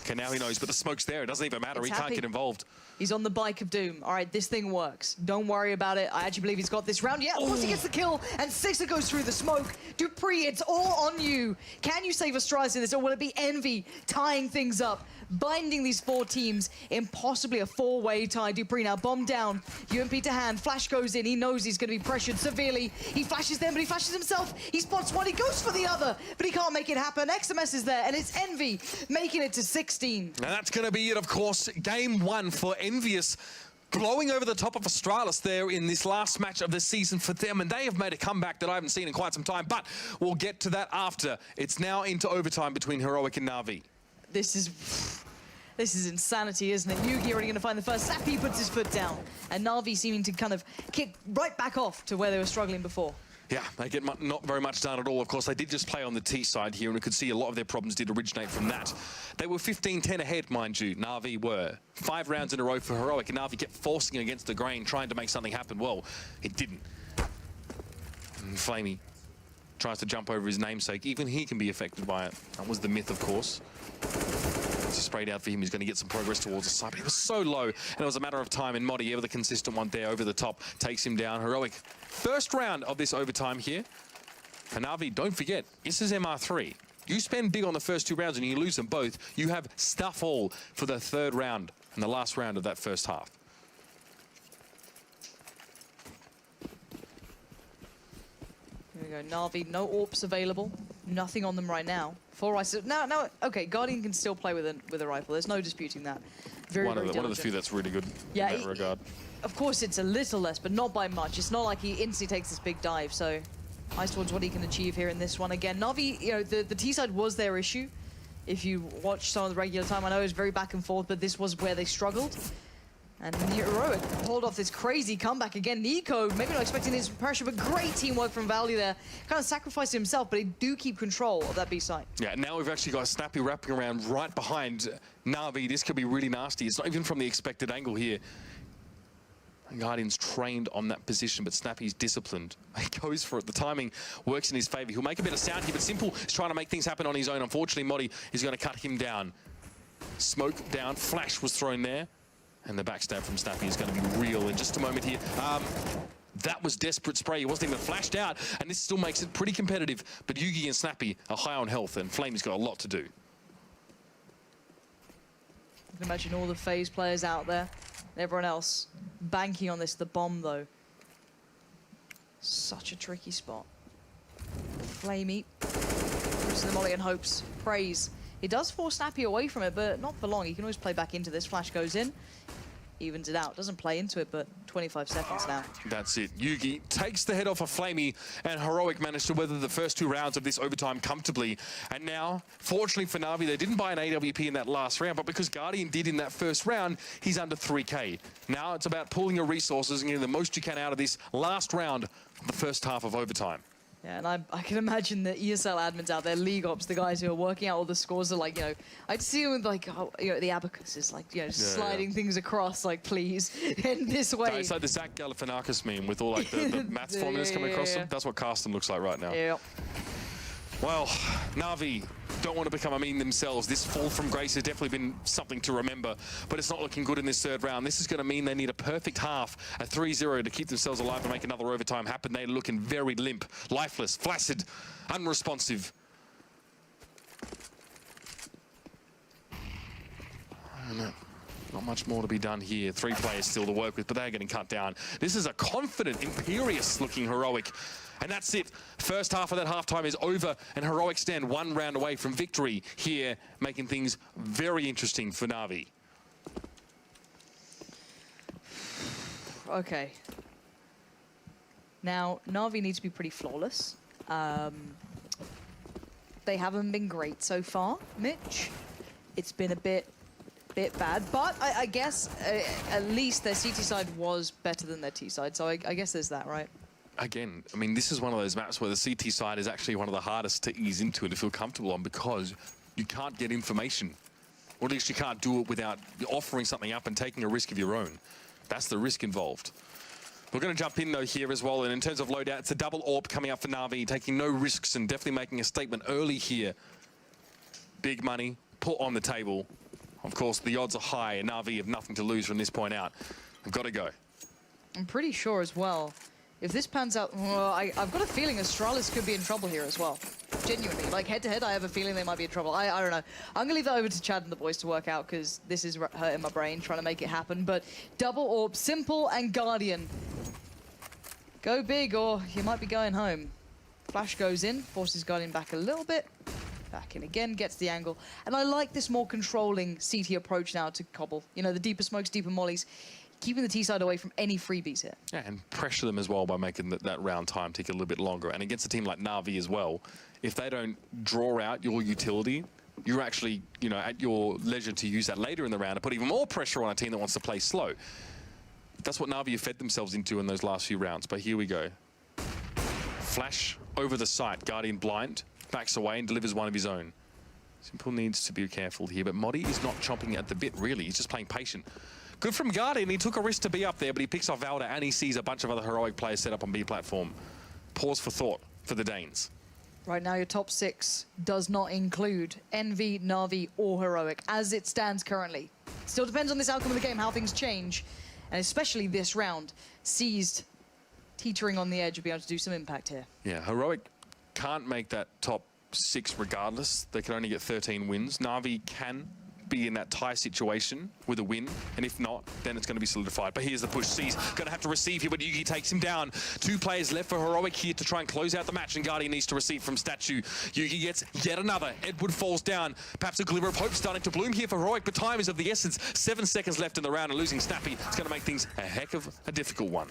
Okay, now he knows, but the smoke's there. It doesn't even matter. He can't get involved. He's on the bike of doom. All right, this thing works. Don't worry about it. I actually believe he's got this round. Yeah, of course he gets the kill, and Sixer goes through the smoke. Dupree, it's all on you. Can you save Astralis in this, or will it be Envy tying things up, binding these four teams in possibly a four-way tie? Dupree now bombed down. UMP to hand. Flash goes in. He knows he's going to be pressured severely. He flashes them, but he flashes himself. He spots one. He goes for the other, but he can't make it happen. XMS is there, and it's Envy making it to 16. And that's going to be it, of course. Game one for EnVyUS, blowing over the top of Astralis there in this last match of the season for them, and they have made a comeback that I haven't seen in quite some time, but we'll get to that after. It's now into overtime between Heroic and NaVi. This is insanity, isn't it? Yugi already going to find the first. Sappy puts his foot down, and NaVi seeming to kind of kick right back off to where they were struggling before. Yeah, they get not very much done at all. Of course, they did just play on the T side here, and we could see a lot of their problems did originate from that. They were 15-10 ahead, mind you. NaVi were 5 rounds in a row for Heroic, and NaVi kept forcing against the grain, trying to make something happen. Well, it didn't. And Flamey tries to jump over his namesake. Even he can be affected by it. That was the myth, of course. It's sprayed out for him. He's going to get some progress towards the side, but he was so low, and it was a matter of time. And Modi, ever the consistent one there over the top, takes him down. Heroic, first round of this overtime here. And NaVi, don't forget, this is MR3. You spend big on the first 2 rounds and you lose them both, you have stuff all for the third round and the last round of that first half. Here we go, NaVi, no AWPs available. Nothing on them right now. 4 rifles. No, okay, Guardian can still play with a rifle. There's no disputing that. One of the few that's really good in that regard. Of course, it's a little less, but not by much. It's not like he instantly takes this big dive, so eyes towards what he can achieve here in this one. Again, NaVi, you know, the T side was their issue. If you watch some of the regular time, I know it was very back and forth, but this was where they struggled. And Heroic pulled off this crazy comeback again. Nico, maybe not expecting his pressure, but great teamwork from Value there. Kind of sacrificed himself, but he do keep control of that B site. Yeah, now we've actually got Snappy wrapping around right behind NaVi. This could be really nasty. It's not even from the expected angle here. Guardian's trained on that position, but Snappy's disciplined. He goes for it. The timing works in his favor. He'll make a bit of sound here, but Simple is trying to make things happen on his own. Unfortunately, Modi is going to cut him down. Smoke down. Flash was thrown there. And the backstab from Snappy is going to be real in just a moment here. That was desperate spray. He wasn't even flashed out, and this still makes it pretty competitive. But Yugi and Snappy are high on health, and Flamey's got a lot to do. You can imagine all the FaZe players out there. Everyone else banking on this. The bomb, though. Such a tricky spot. Flamey. Bruce the molly and hopes. Praise. He does force Snappy away from it, but not for long. He can always play back into this. Flash goes in. Evens it out. Doesn't play into it, but 25 seconds now. That's it. Yugi takes the head off of Flamey, and Heroic managed to weather the first 2 rounds of this overtime comfortably. And now, fortunately for NaVi, they didn't buy an AWP in that last round, but because Guardian did in that first round, he's under 3K. Now it's about pulling your resources and getting the most you can out of this last round of the first half of overtime. Yeah, and I can imagine the ESL admins out there, League Ops, the guys who are working out all the scores are like, you know, I'd see them with like, oh, you know, the abacus is like, you know, sliding things across, like, please, in this way. It's like the Zach Galifianakis meme with all like the maths formulas coming across them. That's what Carsten looks like right now. Yeah. Well, NaVi don't want to become a meme themselves. This fall from grace has definitely been something to remember, but it's not looking good in this third round. This is going to mean they need a perfect half, a 3-0 to keep themselves alive and make another overtime happen. They're looking very limp, lifeless, flaccid, unresponsive. Not much more to be done here. 3 players still to work with, but they're getting cut down. This is a confident, imperious-looking Heroic. And that's it. First half of that halftime is over, and Heroic stand 1 round away from victory here, making things very interesting for NaVi. Okay. Now, NaVi needs to be pretty flawless. They haven't been great so far, Mitch. It's been a bit bad, but I guess at least their CT side was better than their T side, so I guess there's that, right? Again, I mean, this is one of those maps where the CT side is actually one of the hardest to ease into and to feel comfortable on because you can't get information. Or at least you can't do it without offering something up and taking a risk of your own. That's the risk involved. We're going to jump in, though, here as well. And in terms of loadout, it's a double AWP coming up for NaVi, taking no risks and definitely making a statement early here. Big money put on the table. Of course, the odds are high, and NaVi have nothing to lose from this point out. They've got to go. I'm pretty sure as well, if this pans out, well, I've got a feeling Astralis could be in trouble here as well. Genuinely. Like, head-to-head, I have a feeling they might be in trouble. I don't know. I'm going to leave that over to Chad and the boys to work out, because this is hurting my brain, trying to make it happen. But double AWP, Simple and Guardian. Go big, or you might be going home. Flash goes in, forces Guardian back a little bit. Back in again, gets the angle. And I like this more controlling CT approach now to Cobble. You know, the deeper smokes, deeper mollies. Keeping the T side away from any freebies here. Yeah, and pressure them as well by making that round time take a little bit longer. And against a team like NaVi as well, if they don't draw out your utility, you're actually, you know, at your leisure to use that later in the round and put even more pressure on a team that wants to play slow. That's what NaVi have fed themselves into in those last few rounds. But here we go. Flash over the site. Guardian blind, backs away and delivers one of his own. Simple needs to be careful here, but Modi is not chomping at the bit, really. He's just playing patient. Good from Guardian. He took a risk to be up there, but he picks off Valda and he sees a bunch of other heroic players set up on B platform. Pause for thought for the Danes. Right now, your top 6 does not include Envy, NaVi, or Heroic, as it stands currently. Still depends on this outcome of the game, how things change. And especially this round, Seized teetering on the edge of being able to do some impact here. Yeah, Heroic can't make that top 6 regardless. They can only get 13 wins. NaVi can be in that tie situation with a win, and if not, then it's going to be solidified. But here's the push. C's going to have to receive here, but Yugi takes him down. 2 players left for Heroic here to try and close out the match, and Guardian needs to receive from Statue. Yugi gets yet another. Edward falls down. Perhaps a glimmer of hope starting to bloom here for Heroic, but time is of the essence. 7 seconds left in the round, and losing Snappy is going to make things a heck of a difficult one.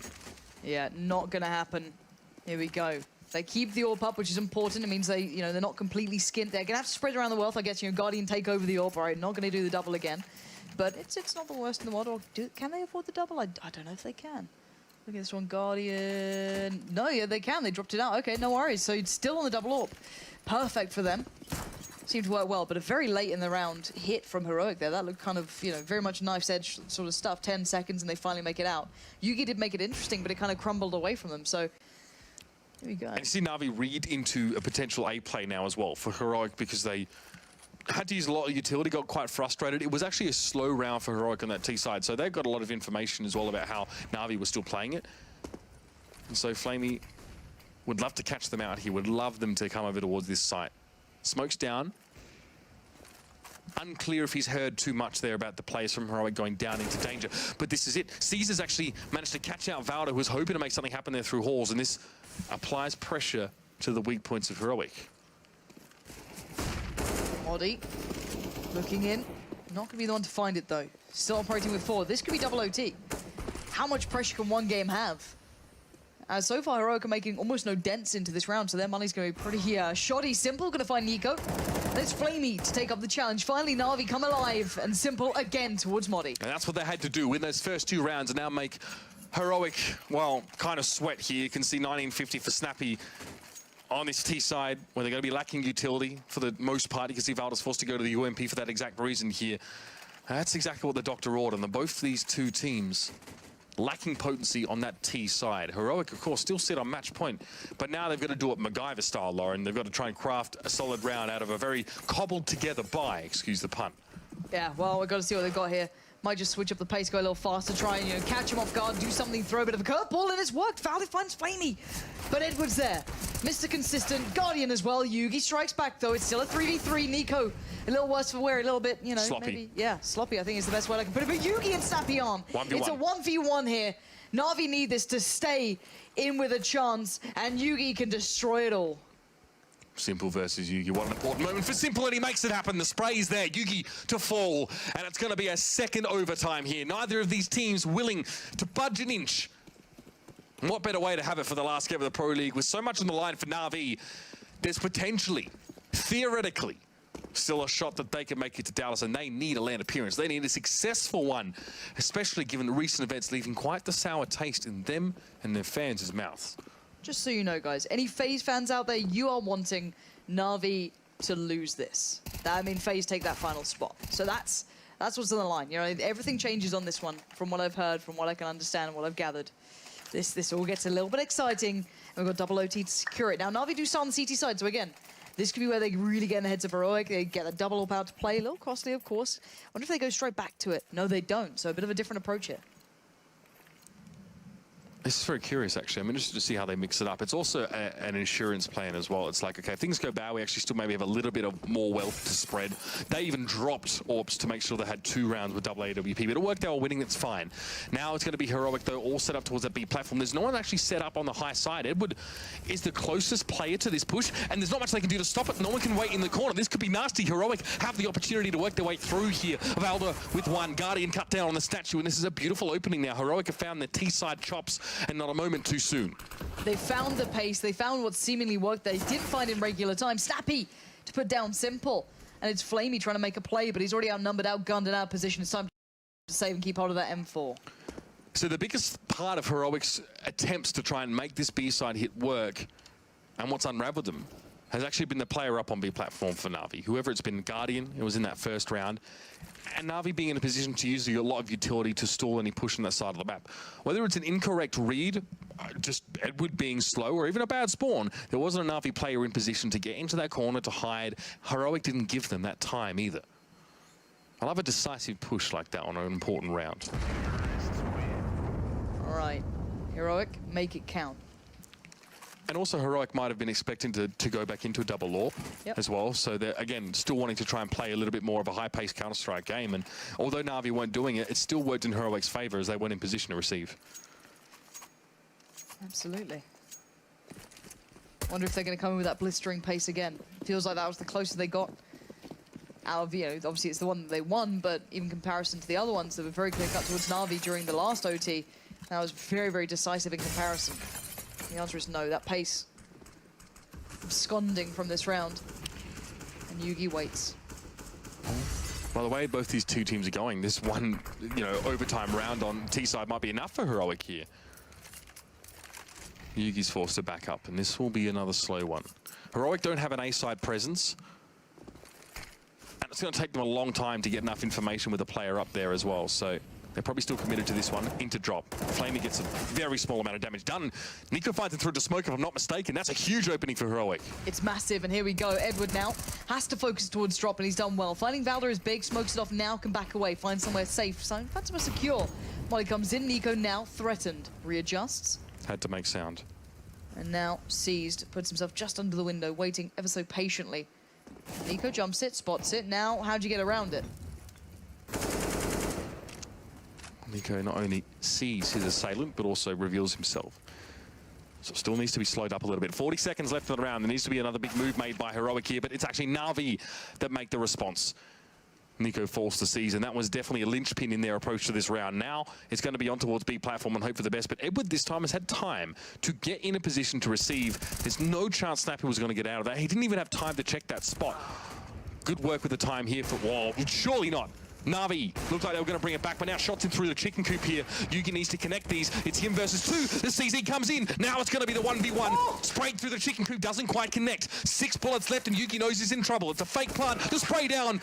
Yeah, not going to happen. Here we go. They keep the AWP up, which is important. It means they, you know, they're not completely skint. They're gonna have to spread around the wealth. I guess, you know, Guardian take over the AWP. All right, not gonna do the double again, but it's not the worst in the world. Or can they afford the double? I don't know if they can. Look at this one, Guardian. No, yeah, they can. They dropped it out. Okay, no worries. So it's still on the double AWP. Perfect for them. Seemed to work well, but a very late in the round hit from Heroic there. That looked kind of, you know, very much knife's edge sort of stuff. 10 seconds and they finally make it out. Yugi did make it interesting, but it kind of crumbled away from them. So here we go. And you see NaVi read into a potential A play now as well for Heroic because they had to use a lot of utility, got quite frustrated. It was actually a slow round for Heroic on that T side, so they've got a lot of information as well about how NaVi was still playing it. And so Flamey would love to catch them out here, would love them to come over towards this site. Smoke's down. Unclear if he's heard too much there about the players from Heroic going down into danger. But this is it. Caesar's actually managed to catch out Valda, who was hoping to make something happen there through halls, and this applies pressure to the weak points of Heroic. Modi looking in. Not going to be the one to find it, though. Still operating with 4. This could be double OT. How much pressure can one game have? As so far, Heroic are making almost no dents into this round, so their money's going to be pretty shoddy. Simple going to find Nico. There's Flamey to take up the challenge. Finally, NaVi come alive, and Simple again towards Modi. And that's what they had to do, win those first 2 rounds and now make Heroic, well, kind of sweat here. You can see 1950 for Snappy on this T side, where they're going to be lacking utility for the most part. You can see Valda's forced to go to the UMP for that exact reason here. That's exactly what the doctor ordered, and both these 2 teams lacking potency on that T side. Heroic, of course, still sit on match point, but now they've got to do it MacGyver style, Lauren. They've got to try and craft a solid round out of a very cobbled together buy, excuse the pun. Yeah, well, we've got to see what they've got here. Might just switch up the pace, go a little faster, try and, you know, catch him off guard, do something, throw a bit of a curveball, and it's worked. Valdi finds Flamey, but Edward's there. Mr. Consistent, Guardian as well. Yugi strikes back, though. It's still a 3v3. Nico, a little worse for wear, a little bit, you know, sloppy. Maybe, yeah, sloppy, I think is the best word I can put it. But Yugi and Snappy on. 1v1. It's a 1v1 here. NaVi need this to stay in with a chance, and Yugi can destroy it all. Simple versus Yugi. What an important moment for Simple, and he makes it happen. The spray's there. Yugi to fall, and it's going to be a second overtime here. Neither of these teams willing to budge an inch. And what better way to have it for the last game of the Pro League with so much on the line for NaVi? There's potentially, theoretically, still a shot that they can make it to Dallas, and they need a LAN appearance. They need a successful one, especially given the recent events leaving quite the sour taste in them and their fans' mouths. Just so you know, guys, any FaZe fans out there, you are wanting NaVi to lose this. I mean, FaZe take that final spot. So that's what's on the line. You know, everything changes on this one, from what I've heard, from what I can understand, what I've gathered. This all gets a little bit exciting, and we've got double OT to secure it. Now, NaVi do start on the CT side, so again, this could be where they really get in the heads of Heroic. They get a double up out to play, a little costly, of course. I wonder if they go straight back to it. No, they don't, so a bit of a different approach here. This is very curious, actually. I'm interested to see how they mix it up. It's also an insurance plan as well. It's like, okay, if things go bad, we actually still maybe have a little bit of more wealth to spread. They even dropped Orbs to make sure they had 2 rounds with double AWP, but it worked. They were winning. That's fine. Now it's going to be Heroic, though, all set up towards that B platform. There's no one actually set up on the high side. Edward is the closest player to this push, and there's not much they can do to stop it. No one can wait in the corner. This could be nasty. Heroic have the opportunity to work their way through here. Valda with one. Guardian cut down on the statue, and this is a beautiful opening now. Heroic have found their T-side chops, and not a moment too soon. They found the pace. They found what seemingly worked. They didn't find in regular time. Snappy to put down Simple. And it's Flamey trying to make a play, but he's already outnumbered, outgunned, and out of position. It's time to save and keep hold of that M4. So the biggest part of Heroic's attempts to try and make this B-side hit work, and what's unraveled them, has actually been the player up on B platform for NaVi. Whoever it's been, Guardian, it was in that first round. And NaVi being in a position to use a lot of utility to stall any push on that side of the map. Whether it's an incorrect read, just Edward being slow, or even a bad spawn, there wasn't a NaVi player in position to get into that corner to hide. Heroic didn't give them that time either. I love a decisive push like that on an important round. All right, Heroic, make it count. And also Heroic might have been expecting to go back into a double AWP as well. So they're, again, still wanting to try and play a little bit more of a high-paced Counter-Strike game. And although NaVi weren't doing it, it still worked in Heroic's favor as they weren't in position to receive. Absolutely. Wonder if they're going to come in with that blistering pace again. Feels like that was the closest they got out of, you know, obviously it's the one that they won, but in comparison to the other ones that were very clear cut towards NaVi during the last OT, that was very, very decisive in comparison. The answer is no. That pace absconding from this round. And Yugi waits. By the way, both these two teams are going. This one, you know, overtime round on T-side might be enough for Heroic here. Yugi's forced to back up, and this will be another slow one. Heroic don't have an A-side presence. And it's going to take them a long time to get enough information with the player up there as well, so they're probably still committed to this one. Into drop. Flamey gets a very small amount of damage done. Nico finds it through to smoke, if I'm not mistaken. That's a huge opening for Heroic. It's massive, and here we go. Edward now has to focus towards drop, and he's done well. Finding Valder is big, smokes it off now, can back away, find somewhere safe. So find somewhere secure. While he comes in, Nico now threatened. Readjusts. Had to make sound. And now seized, puts himself just under the window, waiting ever so patiently. Nico jumps it, spots it. Now, how'd you get around it? Nico not only sees his assailant, but also reveals himself. So still needs to be slowed up a little bit. 40 seconds left in the round. There needs to be another big move made by Heroic here, but it's actually NaVi that make the response. Nico falls to seize, and that was definitely a linchpin in their approach to this round. Now it's going to be on towards B platform and hope for the best, but Edward this time has had time to get in a position to receive. There's no chance Snappy was going to get out of that. He didn't even have time to check that spot. Good work with the time here for Wall. Surely not. NaVi looked like they were going to bring it back, but now shots in through the chicken coop here. Yugi needs to connect these. It's him versus 2. The CZ comes in. Now it's going to be the 1v1. Sprayed through the chicken coop, doesn't quite connect. 6 bullets left, and Yugi knows he's in trouble. It's a fake plant. The spray down.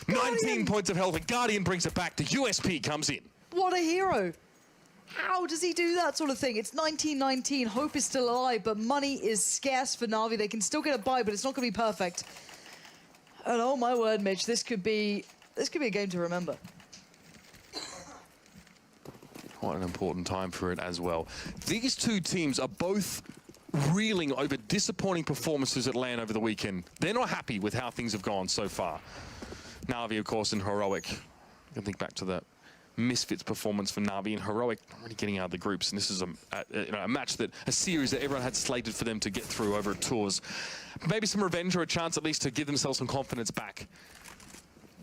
19 points of health, and Guardian brings it back. The USP comes in. What a hero. How does he do that sort of thing? It's 1919. Hope is still alive, but money is scarce for NaVi. They can still get a buy, but it's not going to be perfect. And oh my word, Mitch, this could be a game to remember. What an important time for it as well. These two teams are both reeling over disappointing performances at LAN over the weekend. They're not happy with how things have gone so far. NaVi, of course, and Heroic. I can think back to that misfits performance for NaVi, and Heroic not really getting out of the groups. And this is a match a series that everyone had slated for them to get through over at Tours. Maybe some revenge or a chance at least to give themselves some confidence back.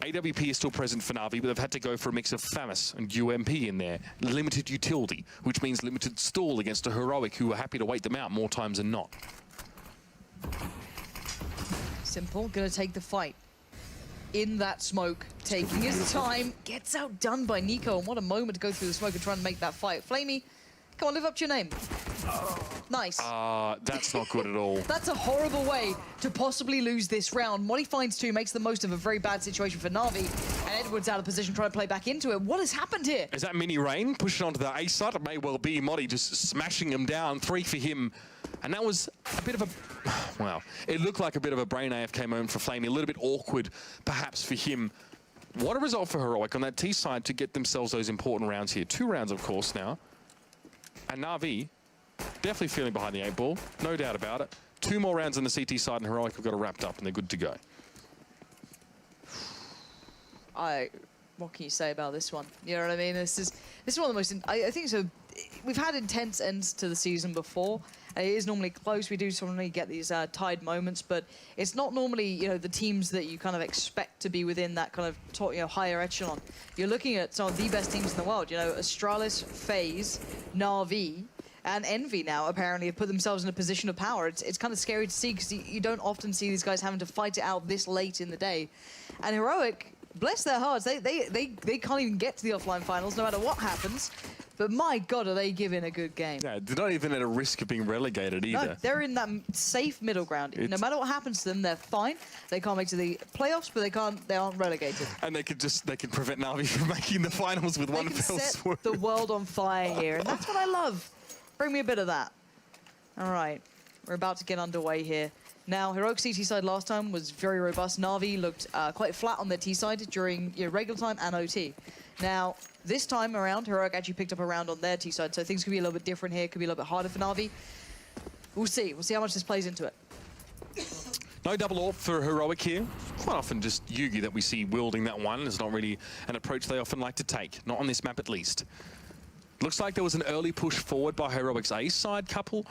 AWP is still present for NaVi, but they've had to go for a mix of FAMAS and UMP in there. Limited utility, which means limited stall against a Heroic who are happy to wait them out more times than not. Simple, gonna take the fight. In that smoke, taking his time, gets outdone by Nico, and what a moment to go through the smoke and try and make that fight. Flamey, come on, live up to your name. Nice. That's not good at all. That's a horrible way to possibly lose this round. Modi finds two, makes the most of a very bad situation for NaVi, and Edward's out of position trying to play back into it. What has happened here? Is that Mini Rain pushing onto the A side? It may well be Modi just smashing him down. 3 for him. And that was a bit of a, well, it looked like a bit of a brain AFK moment for Flamey. A little bit awkward, perhaps, for him. What a result for Heroic on that T side to get themselves those important rounds here. 2 rounds, of course, now. And NaVi, definitely feeling behind the 8 ball, no doubt about it. 2 more rounds on the CT side, and Heroic have got it wrapped up, and they're good to go. What can you say about this one? You know what I mean? This is one of the most. I think so. We've had intense ends to the season before. It is normally close. We do normally get these tied moments, but it's not normally the teams that you kind of expect to be within that kind of higher echelon. You're looking at some of the best teams in the world. Astralis, FaZe, NaVi, and EnVy now apparently have put themselves in a position of power. It's kind of scary to see because you don't often see these guys having to fight it out this late in the day. And Heroic, bless their hearts, they can't even get to the offline finals no matter what happens. But my God, are they giving a good game? Yeah, they're not even at a risk of being relegated either. No, they're in that safe middle ground. No matter what happens to them, they're fine. They can't make it to the playoffs, but they aren't relegated. And they can prevent NaVi from making the finals with one fell swoop. The world on fire here, and that's what I love. Bring me a bit of that. All right, we're about to get underway here. Now, Heroic CT side last time was very robust. NaVi looked quite flat on their T side during regular time and OT. Now, this time around, Heroic actually picked up a round on their T side, so things could be a little bit different here. Could be a little bit harder for NaVi. We'll see. We'll see how much this plays into it. No double AWP for Heroic here. Quite often just Yugi that we see wielding that one. It's not really an approach they often like to take. Not on this map, at least. Looks like there was an early push forward by Heroic's A side couple.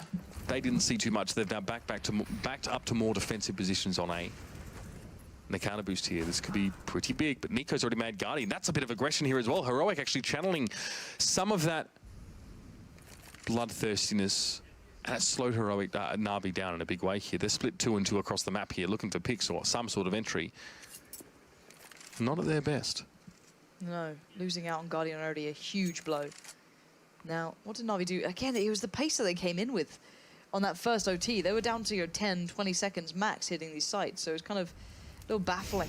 They didn't see too much. They've now backed up to more defensive positions on A. And the counter boost here, this could be pretty big, but Nico's already made Guardian. That's a bit of aggression here as well. Heroic actually channeling some of that bloodthirstiness, and it slowed Heroic NaVi down in a big way here. They're split 2 and 2 across the map here, looking for picks or some sort of entry. Not at their best. No, losing out on Guardian already a huge blow. Now, what did NaVi do? Again, it was the pace that they came in with on that first OT. They were down to 10, 20 seconds max hitting these sites, so it was kind of a little baffling.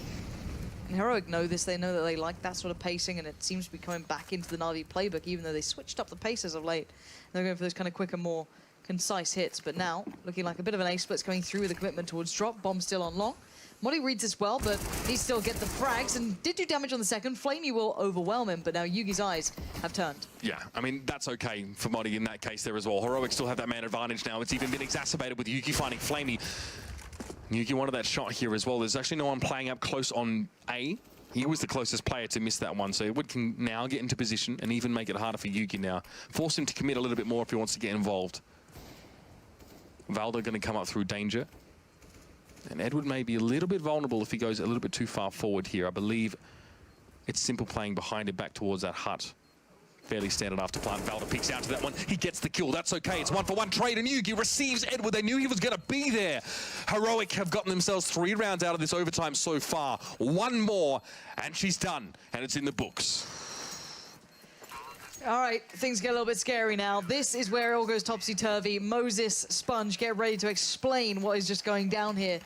And Heroic know this. They know that they like that sort of pacing, and it seems to be coming back into the NaVi playbook, even though they switched up the pace as of late. They're going for those kind of quicker, more concise hits. But now, looking like a bit of an A-split's coming through with a commitment towards drop. Bomb still on long. Modi reads this well, but he still get the frags and did do damage on the second. Flamey will overwhelm him, but now Yugi's eyes have turned. Yeah, I mean, that's okay for Modi in that case there as well. Heroic still have that man advantage now. It's even been exacerbated with Yugi finding Flamey. Yugi wanted that shot here as well. There's actually no one playing up close on A. He was the closest player to miss that one, so Wood can now get into position and even make it harder for Yugi now. Force him to commit a little bit more if he wants to get involved. Valdo going to come up through danger. And Edward may be a little bit vulnerable if he goes a little bit too far forward here. I believe it's Simple playing behind it back towards that hut. Fairly standard after plant. Valdo peeks out to that one. He gets the kill. That's okay. It's 1-for-1 trade, and Yugi receives Edward. They knew he was going to be there. Heroic have gotten themselves 3 rounds out of this overtime so far. 1 more, and she's done. And it's in the books. All right, things get a little bit scary now. This is where it all goes topsy-turvy. Moses, Sponge, get ready to explain what is just going down here.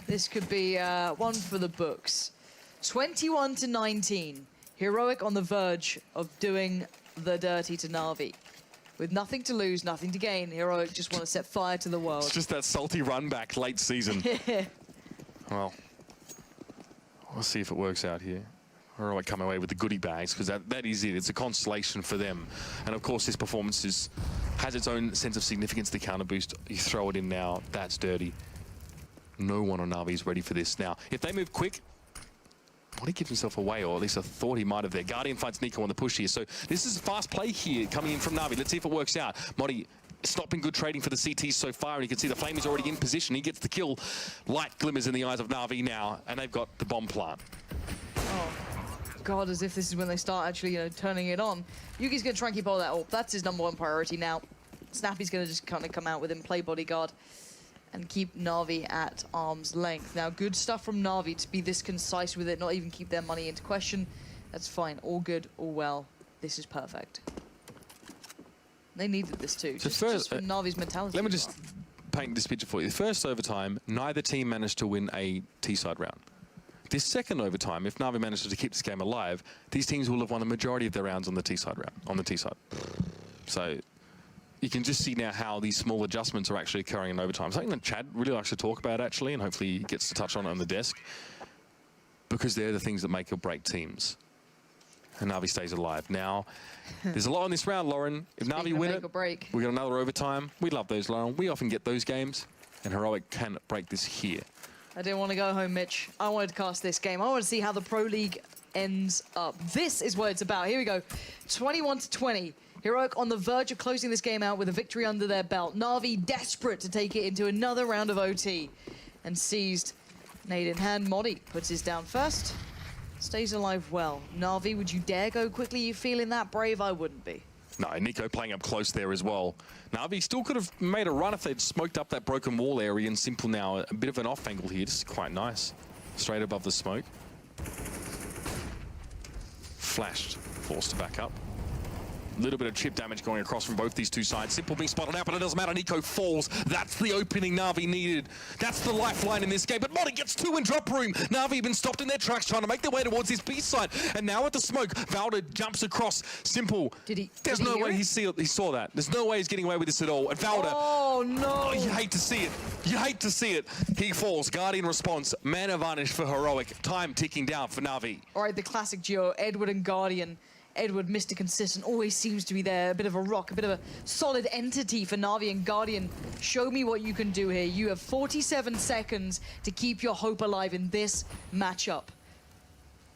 This could be one for the books. 21-19. Heroic on the verge of doing the dirty to NaVi. With nothing to lose, nothing to gain, Heroic just want to set fire to the world. It's just that salty run back late season. Well, we'll see if it works out here. Heroic come away with the goodie bags, because that is it. It's a consolation for them. And of course, this performance has its own sense of significance. The counter boost, you throw it in now, that's dirty. No one on NaVi is ready for this now. If they move quick, He gives himself away, or at least I thought he might have there. Guardian finds Nico on the push here. So this is fast play here coming in from NaVi. Let's see if it works out. Modi, it's not been good trading for the CTs so far, and you can see the Flame is already in position. He gets the kill. Light glimmers in the eyes of NaVi now, and they've got the bomb plant. Oh, God, as if this is when they start actually, turning it on. Yugi's going to try and keep all that up. That's his #1 priority now. Snappy's going to just kind of come out with him, play bodyguard, and keep NaVi at arm's length. Now, good stuff from NaVi to be this concise with it, not even keep their money into question. That's fine. All good, all well. This is perfect. They needed this too, just for NaVi's mentality. Let me just paint this picture for you. The first overtime, neither team managed to win a T-side round. This second overtime, if NaVi manages to keep this game alive, these teams will have won the majority of their rounds on the T-side round, on the T-side. So you can just see now how these small adjustments are actually occurring in overtime. Something that Chad really likes to talk about, actually, and hopefully he gets to touch on it on the desk, because they're the things that make or break teams. And NaVi stays alive. Now, there's a lot on this round, Lauren. If NaVi win it, we got another overtime. We love those, Lauren. We often get those games, and Heroic can break this here. I didn't want to go home, Mitch. I wanted to cast this game. I want to see how the Pro League ends up. This is what it's about. Here we go. 21-20. Heroic on the verge of closing this game out with a victory under their belt. NaVi desperate to take it into another round of OT. And seized, nade in hand. Modi puts his down first. Stays alive well. NaVi, would you dare go quickly? You feeling that brave? I wouldn't be. No, Nico playing up close there as well. NaVi still could have made a run if they'd smoked up that broken wall area, and Simple now a bit of an off angle here. This is quite nice. Straight above the smoke. Flashed, forced to back up. A little bit of chip damage going across from both these two sides. Simple being spotted out, but it doesn't matter. Nico falls. That's the opening NaVi needed. That's the lifeline in this game. But Modi gets 2 in drop room. NaVi been stopped in their tracks trying to make their way towards this B side. And now with the smoke, Valda jumps across. Simple. There's no way he saw that. There's no way he's getting away with this at all. And Valda. Oh, no. Oh, you hate to see it. You hate to see it. He falls. Guardian response. Man advantage for Heroic. Time ticking down for NaVi. All right, the classic duo, Edward and Guardian. Edward, Mr. Consistent, always seems to be there. A bit of a rock, a bit of a solid entity for NaVi and Guardian. Show me what you can do here. You have 47 seconds to keep your hope alive in this matchup.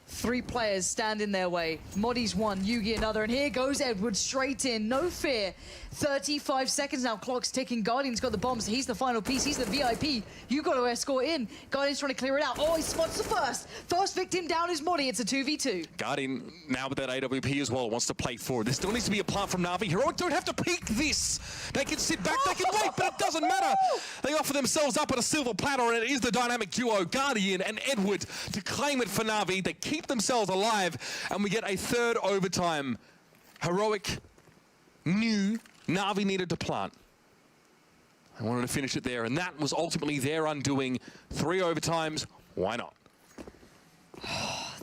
3 players stand in their way. Modi's one, Yugi another, and here goes Edward straight in, no fear. 35 seconds now, clock's ticking. Guardian's got the bombs, he's the final piece, he's the VIP. You got to escort in. Guardian's trying to clear it out. Oh, he spots the first. First victim down is Modi, it's a 2v2. Guardian, now with that AWP as well, wants to play forward. There still needs to be a plant from NaVi. Heroic don't have to peek this. They can sit back, they can wait, but it doesn't matter. They offer themselves up at a silver platter, and it is the dynamic duo, Guardian and Edward, to claim it for NaVi. They keep themselves alive, and we get a 3rd overtime. Heroic knew NaVi needed to plant. They wanted to finish it there, and that was ultimately their undoing. 3 overtimes, why not?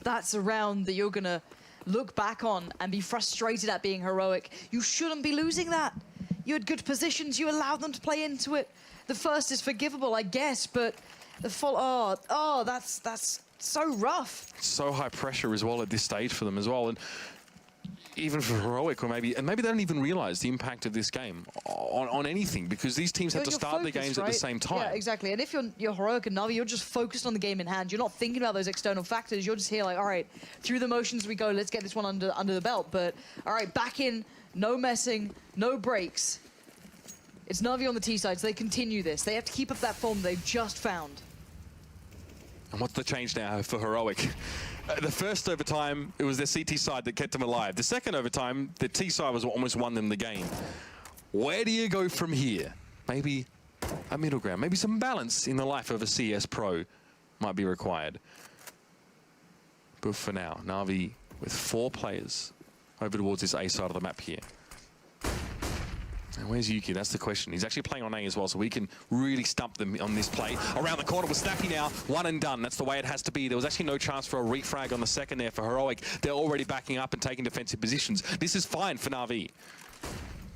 That's a round that you're gonna look back on and be frustrated at being Heroic. You shouldn't be losing that. You had good positions, you allowed them to play into it. The first is forgivable, I guess, but the that's so rough. So high pressure as well at this stage for them as well. And even for Heroic, or maybe they don't even realize the impact of this game on anything, because these teams have to start their games at the same time. Yeah, exactly. And if you're Heroic and NaVi, you're just focused on the game in hand. You're not thinking about those external factors. You're just here like, all right, through the motions we go. Let's get this one under the belt. But all right, back in, no messing, no breaks. It's NaVi on the T side, so they continue this. They have to keep up that form they've just found. And what's the change now for Heroic? The first overtime, it was their CT side that kept them alive. The second overtime, the T side was what almost won them the game. Where do you go from here? Maybe a middle ground, maybe some balance in the life of a CS Pro might be required. But for now, NaVi with 4 players over towards this A side of the map here. And where's Yuki? That's the question. He's actually playing on A as well, so we can really stump them on this play. Around the corner with Snappy now, 1 and done. That's the way it has to be. There was actually no chance for a refrag on the second there for Heroic. They're already backing up and taking defensive positions. This is fine for NaVi.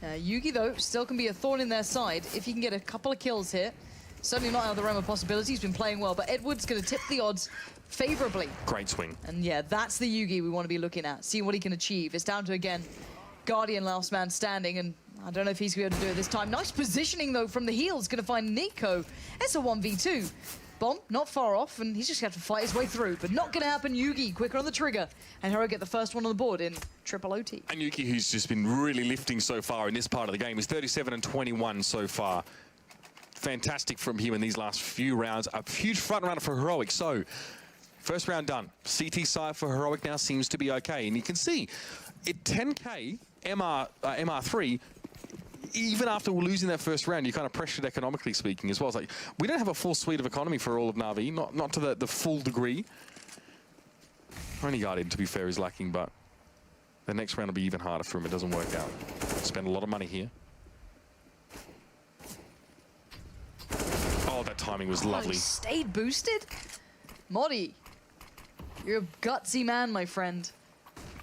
Yugi, though, still can be a thorn in their side if he can get a couple of kills here. Certainly not out of the realm of possibility. He's been playing well, but Edward's going to tip the odds favorably. Great swing. And yeah, that's the Yugi we want to be looking at, see what he can achieve. It's down to, again, Guardian last man standing, and I don't know if he's going to be able to do it this time. Nice positioning, though, from the heels. Going to find Nico. It's a 1v2. bomb, not far off, and he's just going to have to fight his way through. But not going to happen. Yugi quicker on the trigger, and Hero get the first one on the board in triple OT. And Yuki, who's just been really lifting so far in this part of the game, is 37 and 21 so far. Fantastic from him in these last few rounds. A huge front runner for Heroic. So, first round done. CT side for Heroic now seems to be okay. And you can see, at 10K, MR3, even after losing that first round, you're kind of pressured economically speaking as well. It's like, we don't have a full suite of economy for all of NaVi, not to the full degree. Only Guardian, to be fair, is lacking, but the next round will be even harder for him. It doesn't work out. Spend a lot of money here. Oh, that timing was lovely. He stayed boosted? Modi, you're a gutsy man, my friend.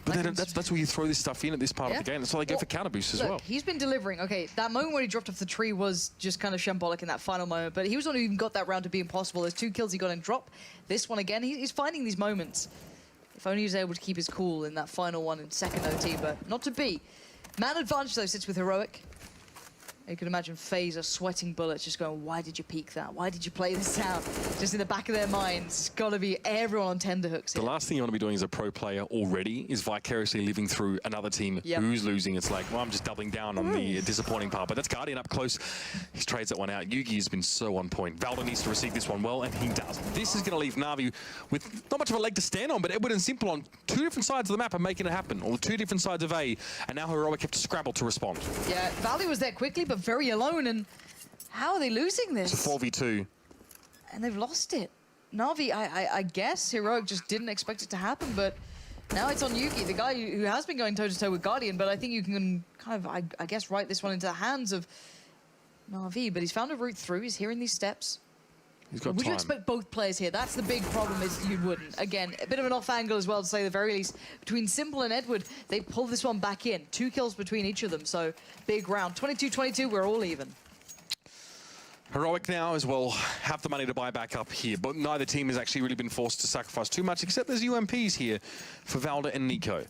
But then that's where you throw this stuff in at this part of the game. That's why they go for counter boosts as well. He's been delivering. Okay, that moment when he dropped off the tree was just kind of shambolic in that final moment, but he was the one who even got that round to be impossible. There's 2 kills he got in drop. This one again, he's finding these moments. If only he was able to keep his cool in that final one in second OT, but not to be. Man advantage though sits with Heroic. You can imagine FaZe are sweating bullets, just going, why did you peek that? Why did you play this out? Just in the back of their minds, it's got to be everyone on tenterhooks here. The last thing you want to be doing as a pro player already is vicariously living through another team who's losing. It's like, well, I'm just doubling down on the disappointing part. But that's Guardian up close. He trades that one out. Yugi has been so on point. Valdo needs to receive this one well, and he does. This is going to leave NaVi with not much of a leg to stand on, but Edward and Simple on 2 different sides of the map are making it happen, or 2 different sides of A, and now Heroic have to scrabble to respond. Yeah, Valdo was there quickly, but very alone, and how are they losing this? It's a 4v2. And they've lost it. NaVi, I guess Heroic just didn't expect it to happen, but now it's on Yuki, the guy who has been going toe-to-toe with Guardian, but I think you can kind of, I guess, write this one into the hands of NaVi, but he's found a route through, he's hearing these steps. He's got Would time. you expect both players here? That's the big problem, is you wouldn't. Again, a bit of an off angle as well, to say the very least. Between Simple and Edward, they pull this one back in. 2 kills between each of them, so big round. 22-22, we're all even. Heroic now as well have the money to buy back up here, but neither team has actually really been forced to sacrifice too much, except there's UMPs here for Valda and Nico.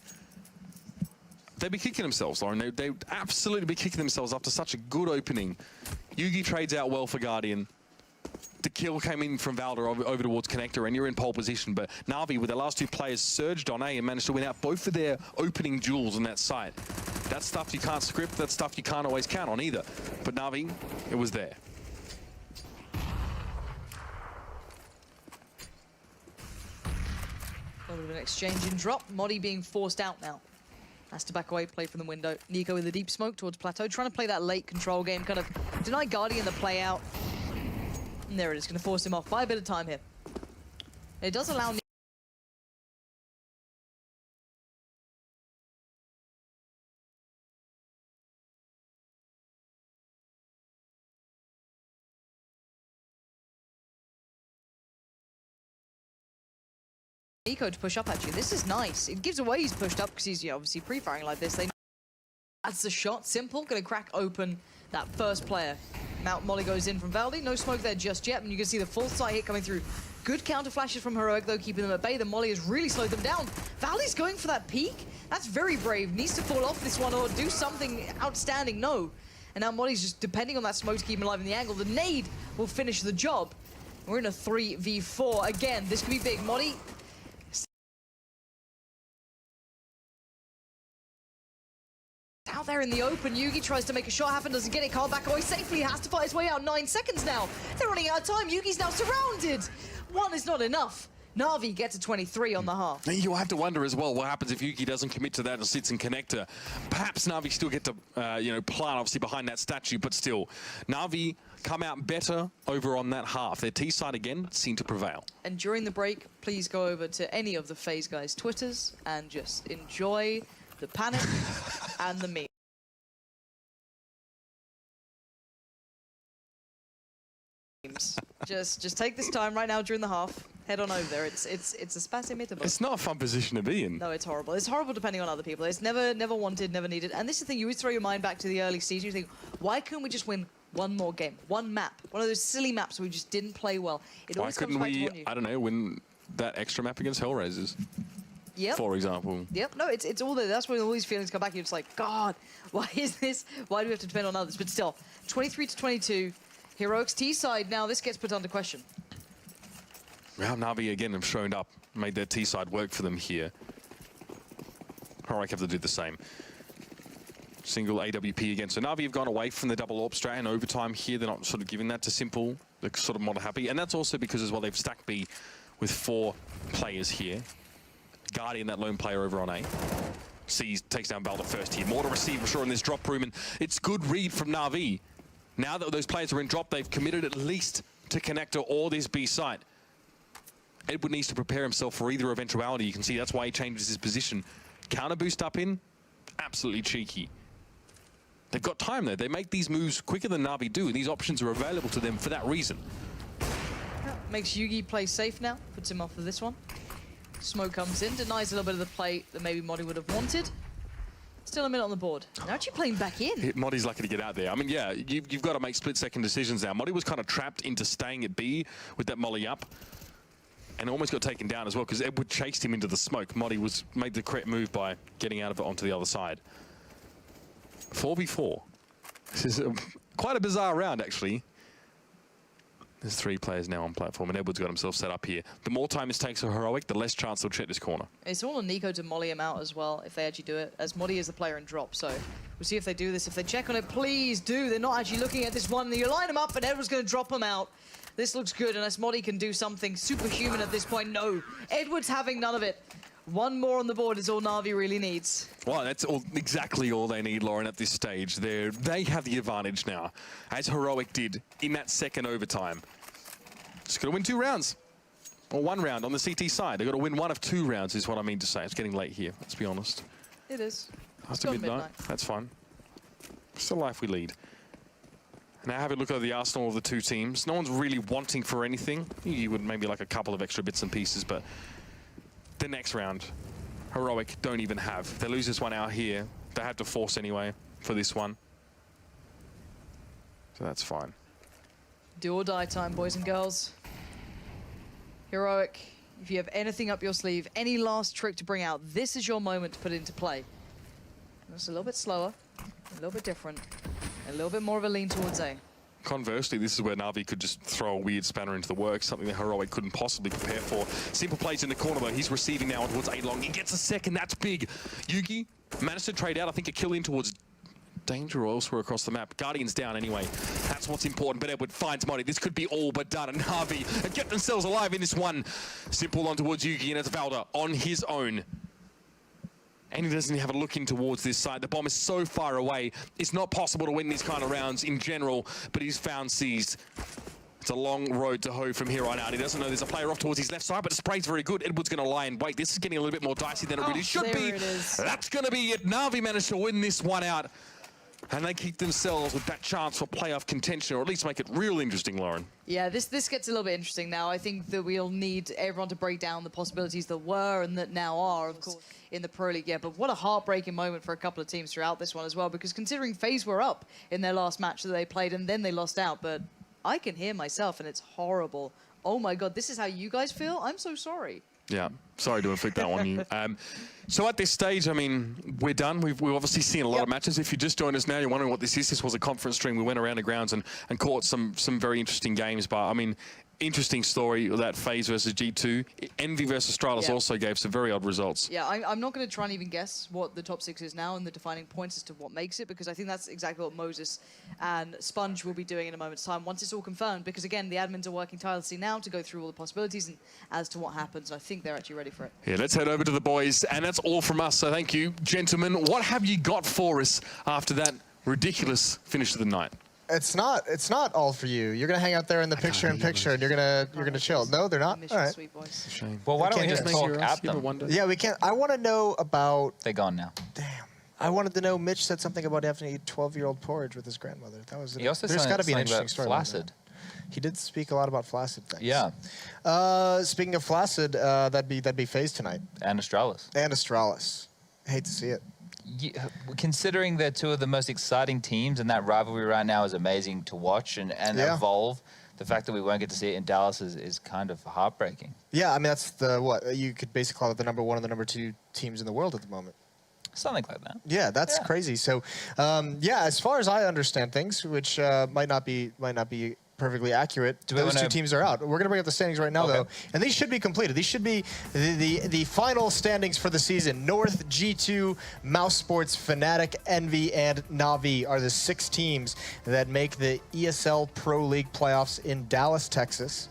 They'd be kicking themselves, Lauren. They'd absolutely be kicking themselves after such a good opening. Yugi trades out well for Guardian. The kill came in from Valda over towards Connector, and you're in pole position. But NaVi, with the last 2 players, surged on A and managed to win out both of their opening duels in that site. That's stuff you can't script. That's stuff you can't always count on either. But NaVi, it was there. A little bit of an exchange in drop. Modi being forced out now. Has to back away, play from the window. Nico with the deep smoke towards Plateau, trying to play that late control game, kind of deny Guardian the play out. And there it is, going to force him off. Buy a bit of time here. It does allow Nico to push up at you. This is nice. It gives away he's pushed up because he's obviously pre-firing like this. That's the shot. Simple, going to crack open that first player. Mount Molly goes in from Valdi. No smoke there just yet, and you can see the full sight hit coming through. Good counter flashes from Heroic, though, keeping them at bay. The Molly has really slowed them down. Valdi's going for that peak. That's very brave. Needs to fall off this one or do something outstanding. No. And now Molly's just depending on that smoke to keep him alive in the angle. The nade will finish the job. We're in a 3v4. Again, this could be big. Molly out there in the open. Yugi tries to make a shot happen, doesn't get it. Can't back away safely. Has to fight his way out. 9 seconds now. They're running out of time. Yugi's now surrounded. 1 is not enough. NaVi gets a 23 on the half. You have to wonder as well what happens if Yuki doesn't commit to that and sits in connector. Perhaps NaVi still get to, plant obviously behind that statue, but still, NaVi come out better over on that half. Their T side again seem to prevail. And during the break, please go over to any of the FaZe guys' Twitters and just enjoy the panic and the meme. Just take this time right now during the half. Head on over there. It's a spasimittable. It's not a fun position to be in. No, it's horrible. It's horrible depending on other people. It's never wanted, never needed. And this is the thing, you always throw your mind back to the early season. You think, why couldn't we just win one more game, one map, one of those silly maps we just didn't play well? It Why always comes couldn't back to we, haunt you. I don't know, win that extra map against HellRaisers? Yep. For example. Yep. No, it's all there. That's when all these feelings come back. You're just like, God, why is this? Why do we have to depend on others? But still, 23-22, Heroic's T side. Now this gets put under question. Well, NaVi again have shown up, made their T side work for them here. HellRaisers have to do the same. Single AWP again. So NaVi have gone away from the double AWP strat in overtime here. They're not sort of giving that to Simple. They're sort of more happy. And that's also because as well they've stacked B with 4 players here. Guardian, that lone player over on A. Sees, takes down Balder first here. More to receive, I'm sure, in this drop room. And it's good read from NaVi. Now that those players are in drop, they've committed at least to Connector or this B site. Edward needs to prepare himself for either eventuality. You can see that's why he changes his position. Counter boost up in, absolutely cheeky. They've got time though. They make these moves quicker than NaVi do, and these options are available to them for that reason. Makes Yugi play safe now, puts him off of this one. Smoke comes in, denies a little bit of the play that maybe Modi would have wanted. Still a minute on the board. They're actually playing back in. Modi's lucky to get out there. I mean, yeah, you've got to make split-second decisions now. Modi was kind of trapped into staying at B with that molly up, and almost got taken down as well because Edward chased him into the smoke. Modi made the correct move by getting out of it onto the other side. 4v4. This is quite a bizarre round, actually. There's 3 players now on platform, and Edward's got himself set up here. The more time this takes for Heroic, the less chance they'll check this corner. It's all on Nico to molly him out as well, if they actually do it, as Modi is the player in drop, so we'll see if they do this. If they check on it, please do. They're not actually looking at this one. You line him up, and Edward's going to drop him out. This looks good, unless Modi can do something superhuman at this point. No, Edward's having none of it. One more on the board is all NaVi really needs. Well, that's exactly all they need, Lauren, at this stage. They have the advantage now, as Heroic did in that second overtime. Just got to win 2 rounds, or 1 round on the CT side. They've got to win 1 of 2 rounds is what I mean to say. It's getting late here, let's be honest. It is. After midnight, that's fine. Still life we lead. Now have a look at the arsenal of the 2 teams. No one's really wanting for anything. You would maybe like a couple of extra bits and pieces, but the next round, Heroic don't even have. If they lose this one out here, they have to force anyway for this one. So that's fine. Do or die time, boys and girls. Heroic, if you have anything up your sleeve, any last trick to bring out, this is your moment to put into play. It's a little bit slower, a little bit different, a little bit more of a lean towards A. Conversely, this is where NaVi could just throw a weird spanner into the works, something that Heroic couldn't possibly prepare for. Simple plays in the corner, though. He's receiving now towards A-Long. He gets a second. That's big. Yugi managed to trade out, I think, a kill in towards Danger or elsewhere across the map. Guardian's down anyway. That's what's important. But Edward finds Modi. This could be all but done. And NaVi get themselves alive in this one. Simple on towards Yugi, and it's Valda on his own. And he doesn't have a look in towards this side. The bomb is so far away. It's not possible to win these kind of rounds in general, but he's found seized. It's a long road to hoe from here on out. He doesn't know there's a player off towards his left side, but the spray's very good. Edward's going to lie in wait. This is getting a little bit more dicey than it really should be. That's going to be it. NaVi managed to win this one out. And they keep themselves with that chance for playoff contention, or at least make it real interesting, Lauren. Yeah, this gets a little bit interesting now. I think that we'll need everyone to break down the possibilities that were and that now are, of course, in the Pro League. Yeah, but what a heartbreaking moment for a couple of teams throughout this one as well, because considering FaZe were up in their last match that they played and then they lost out, but I can hear myself and it's horrible. Oh my God, this is how you guys feel? I'm so sorry. Yeah, sorry to inflict that on you. So at this stage, I mean, we're done. We've obviously seen a lot of matches. If you just joined us now, you're wondering what this is. This was a conference stream. We went around the grounds and caught some very interesting games. But I mean, interesting story, that FaZe versus G2. EnVy versus Astralis also gave some very odd results. Yeah, I'm not going to try and even guess what the top 6 is now and the defining points as to what makes it, because I think that's exactly what Moses and Sponge will be doing in a moment's time once it's all confirmed, because again, the admins are working tirelessly now to go through all the possibilities and as to what happens. I think they're actually ready for it. Yeah, let's head over to the boys, and that's all from us. So thank you, gentlemen. What have you got for us after that ridiculous finish of the night? It's not all for you. You're gonna hang out there in the picture-in-picture, and you're gonna chill. No, they're not. All right. Sweet boys. Shame. Well, why don't we can't just do talk at them? Yeah, we can't. I want to know about. They're gone now. Damn. I wanted to know. Mitch said something about having to eat 12-year-old porridge with his grandmother. That was. He also There's got to be an something interesting about story. Flaccid. He did speak a lot about Flaccid things. Yeah. Speaking of Flaccid, that'd be FaZe tonight. And Astralis. And Astralis. Hate to see it. Yeah, considering they're 2 of the most exciting teams, and that rivalry right now is amazing to watch and evolve, the fact that we won't get to see it in Dallas is kind of heartbreaking. Yeah, I mean, that's what you could basically call it, the number 1 and the number 2 teams in the world at the moment. Something like that. Yeah, that's crazy. So, yeah, as far as I understand things, which might not be perfectly accurate, Do we those wanna- two teams are out. We're going to bring up the standings right now, Okay. though, and these should be completed. These should be the final standings for the season. North, G2, mousesports, Fnatic, EnVy, and NaVi are the 6 teams that make the ESL Pro League playoffs in Dallas, Texas.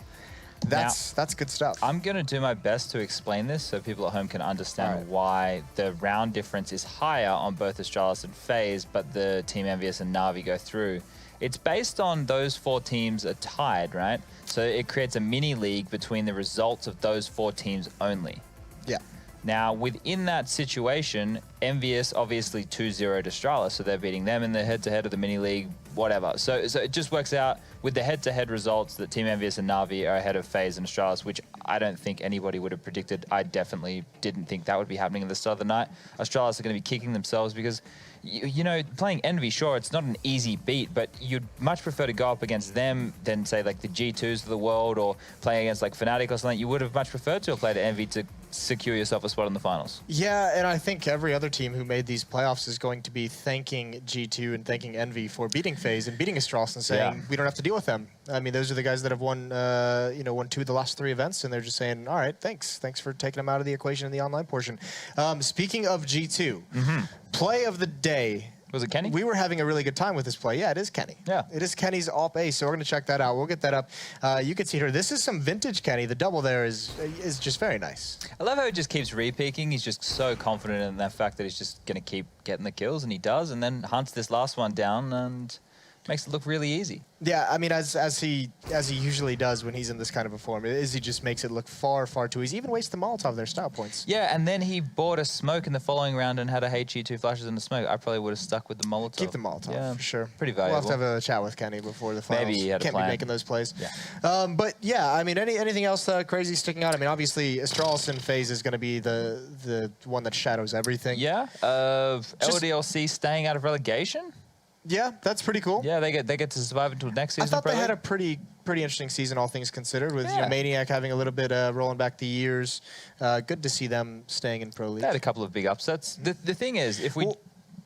That's good stuff. I'm going to do my best to explain this so people at home can understand why the round difference is higher on both Astralis and FaZe, but the Team EnVyUS and NaVi go through. It's based on those 4 teams are tied, right? So it creates a mini league between the results of those 4 teams only. Yeah. Now, within that situation, EnVyUS obviously 2-0'd Astralis, so they're beating them in the head-to-head of the mini-league, whatever. So it just works out with the head-to-head results that Team EnVyUS and NaVi are ahead of FaZe and Astralis, which I don't think anybody would have predicted. I definitely didn't think that would be happening at the start of the night. Astralis are going to be kicking themselves because, you know, playing EnVy, sure, it's not an easy beat, but you'd much prefer to go up against them than, say, like the G2s of the world or playing against, like, Fnatic or something. You would have much preferred to have played EnVy to secure yourself a spot in the finals. Yeah, and I think every other team who made these playoffs is going to be thanking G2 and thanking EnVy for beating FaZe and beating Astralis and saying, we don't have to deal with them. I mean, those are the guys that have won, won 2 of the last 3 events, and they're just saying, all right, thanks. Thanks for taking them out of the equation in the online portion. Speaking of G2, play of the day. Was it Kenny? We were having a really good time with this play. Yeah, it is Kenny. Yeah. It is Kenny's AWP ace, so we're going to check that out. We'll get that up. You can see here. This is some vintage Kenny. The double there is just very nice. I love how he just keeps re-peeking. He's just so confident in that fact that he's just going to keep getting the kills, and he does, and then hunts this last one down and makes it look really easy. Yeah, I mean, as he usually does when he's in this kind of a form, is he just makes it look far, far too easy. Even wastes the Molotov there, style points. Yeah, and then he bought a smoke in the following round and had a HE 2 flashes in the smoke. I probably would have stuck with the Molotov. Keep the Molotov, for sure. Pretty valuable. We'll have to have a chat with Kenny before the finals. Maybe he had a Can't plan. be making those plays. Yeah. But yeah, I mean, anything else crazy sticking out? I mean, obviously, Astralis and FaZe is going to be the one that shadows everything. Yeah. LDLC staying out of relegation. Yeah, that's pretty cool. Yeah, they get to survive until next season. I thought they probably. had a pretty interesting season, all things considered, with you Yeah. know, Maniac having a little bit rolling back the years. Good to see them staying in Pro League. They had a couple of big upsets. The thing is, if we... Well,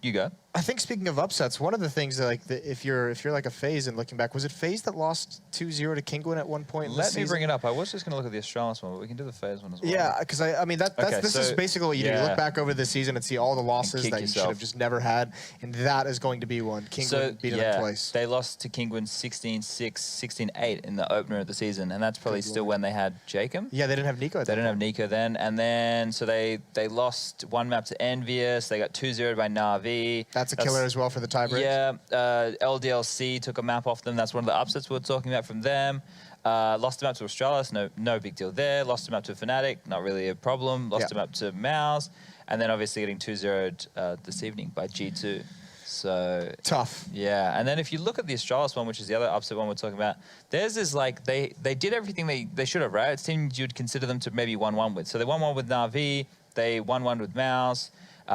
you go. I think speaking of upsets, one of the things that, like, if you're like a FaZe and looking back, was it FaZe that lost 2-0 to Kingwin at one point? Let me bring it up. I was just going to look at the Astralis one, but we can do the FaZe one as well. Yeah, because I mean this is basically what you do. You look back over the season and see all the losses that you should have just never had, and that is going to be one. Kingwin beating them twice. They lost to Kingwin 16-6, 16-8 in the opener of the season, and that's probably still when they had Jacob. Yeah, they didn't have Nico. They didn't have Nico then, and then so they lost one map to EnVyUS. They got 2-0 by NaVi. That's a killer as well for the tiebreak. Yeah, LDLC took a map off them. That's one of the upsets we were talking about from them. Lost a map to Astralis, no big deal there. Lost a map to Fnatic, not really a problem. Lost a map to Mouse, and then obviously getting 2-0'd this evening by G2. So tough. Yeah, and then if you look at the Astralis one, which is the other upset one we're talking about, theirs is like they did everything they should have, right? It's teams you'd consider them to maybe 1-1 with. So they 1-1 with NaVi, they 1-1 with Mouse.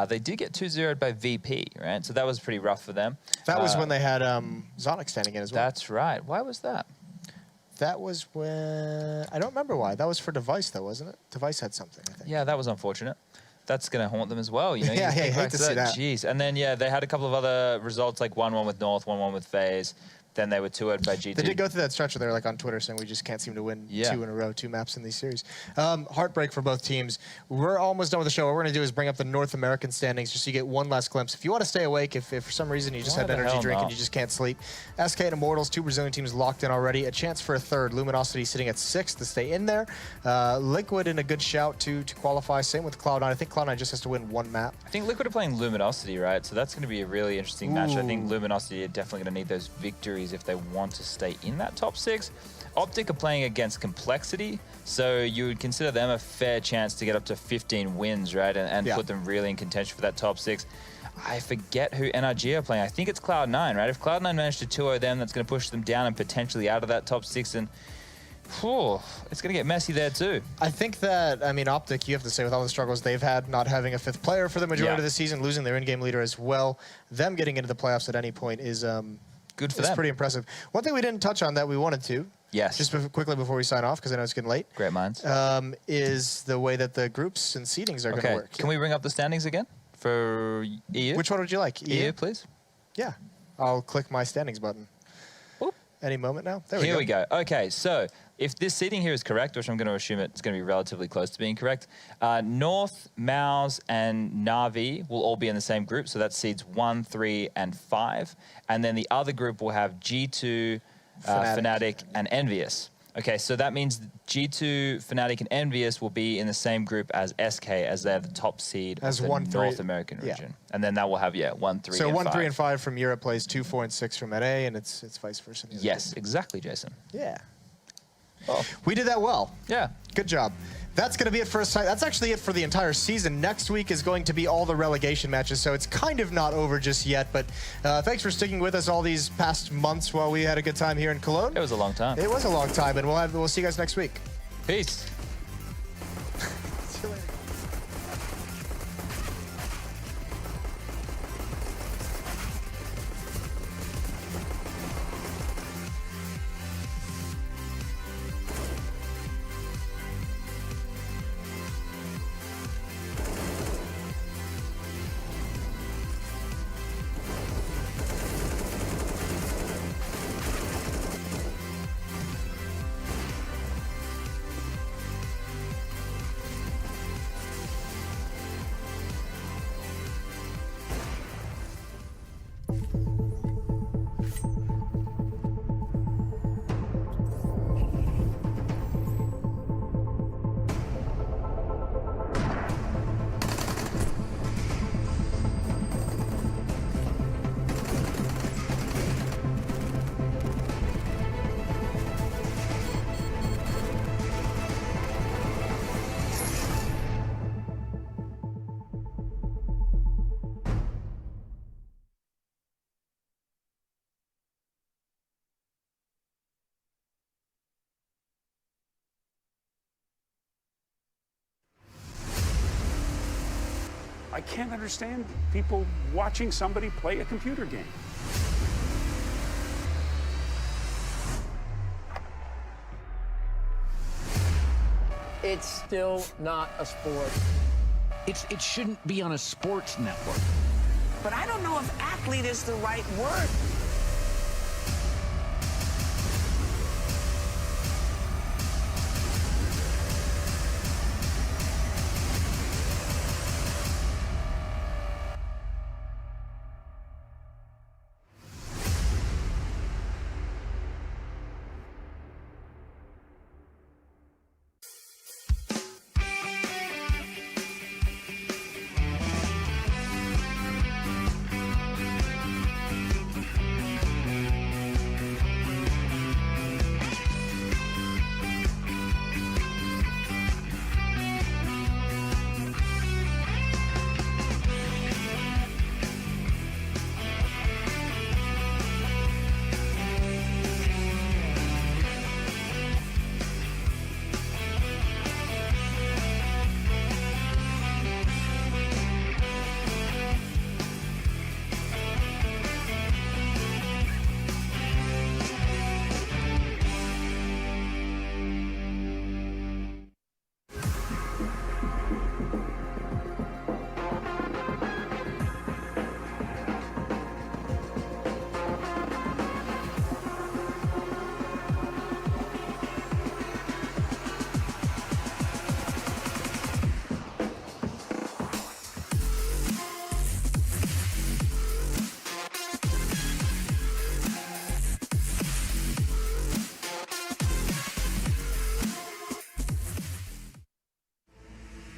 They did get 2-0'd by VP, right? So that was pretty rough for them. That was when they had Zonic standing in as well. That's right. Why was that? That was when... I don't remember why. That was for Device, though, wasn't it? Device had something, I think. Yeah, that was unfortunate. That's going to haunt them as well. You know, Yeah, you I hate to see that. Jeez. And then, yeah, they had a couple of other results, like 1-1 with North, 1-1 with FaZe. Then they were 2-0'd by G2. They did go through that stretch where they're like on Twitter saying we just can't seem to win 2 in a row, 2 maps in these series. Heartbreak for both teams. We're almost done with the show. What we're going to do is bring up the North American standings just so you get one last glimpse. If you want to stay awake, if for some reason you just had an energy drink and you just can't sleep, SK and Immortals, 2 Brazilian teams locked in already. A chance for a third. Luminosity sitting at 6th to stay in there. Liquid in a good shout to qualify. Same with Cloud9. I think Cloud9 just has to win 1 map. I think Liquid are playing Luminosity, right? So that's going to be a really interesting match. I think Luminosity are definitely going to need those victories if they want to stay in that top 6. Optic are playing against Complexity, so you would consider them a fair chance to get up to 15 wins, right? And put them really in contention for that top 6. I forget who NRG are playing. I think it's Cloud9, right? If Cloud9 manage to 2-0 them, that's going to push them down and potentially out of that top 6. And it's going to get messy there too. I think that, I mean, Optic, you have to say, with all the struggles they've had, not having a 5th player for the majority of the season, losing their in-game leader as well, them getting into the playoffs at any point is good for them. It's pretty impressive. One thing we didn't touch on that we wanted to, just quickly before we sign off, because I know it's getting late. Great minds. Is the way that the groups and seedings are going to work. Can we bring up the standings again for EU? Which one would you like? EU, please. Yeah. I'll click my standings button. any moment now. There Here we go. Okay, so if this seeding here is correct, which I'm going to assume it's going to be relatively close to being correct, North, Mouse, and NaVi will all be in the same group. So that's seeds 1, 3, and 5. And then the other group will have G2, Fnatic, and EnVyUS. Okay, so that means G2, Fnatic, and EnVyUS will be in the same group as SK, as they're the top seed of the North American region. And then that will have, 1, 3, so and 1, 5. 3, and 5 from Europe plays 2, 4, and 6 from NA, and it's vice versa. Yes, exactly, Jason. Yeah. Well, we did that well. Yeah. Good job. That's going to be it for us. That's actually it for the entire season. Next week is going to be all the relegation matches, so it's kind of not over just yet. But thanks for sticking with us all these past months while we had a good time here in Cologne. It was a long time. It was a long time, and we'll see you guys next week. Peace. See you later. I can't understand people watching somebody play a computer game. It's still not a sport. It shouldn't be on a sports network. But I don't know if athlete is the right word.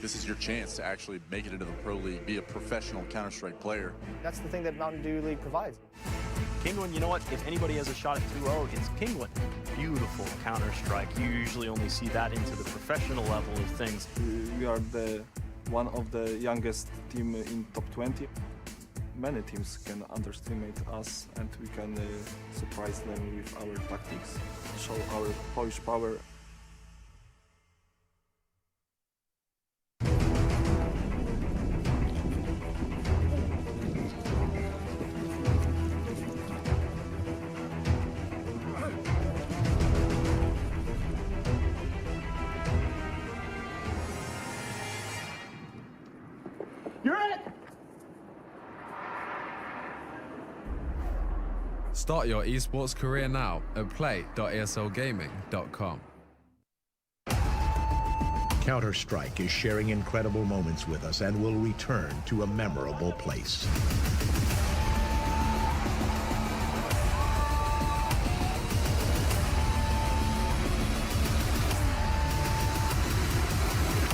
This is your chance to actually make it into the Pro League, be a professional Counter-Strike player. That's the thing that Mountain Dew League provides. Penguin, you know what? If anybody has a shot at 2-0, it's Penguin. Beautiful Counter-Strike. You usually only see that into the professional level of things. We are one of the youngest team in top 20. Many teams can underestimate us, and we can surprise them with our tactics, show our Polish power. Start your esports career now at play.eslgaming.com. Counter-Strike is sharing incredible moments with us and will return to a memorable place.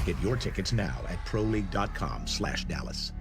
Get your tickets now at proleague.com/Dallas.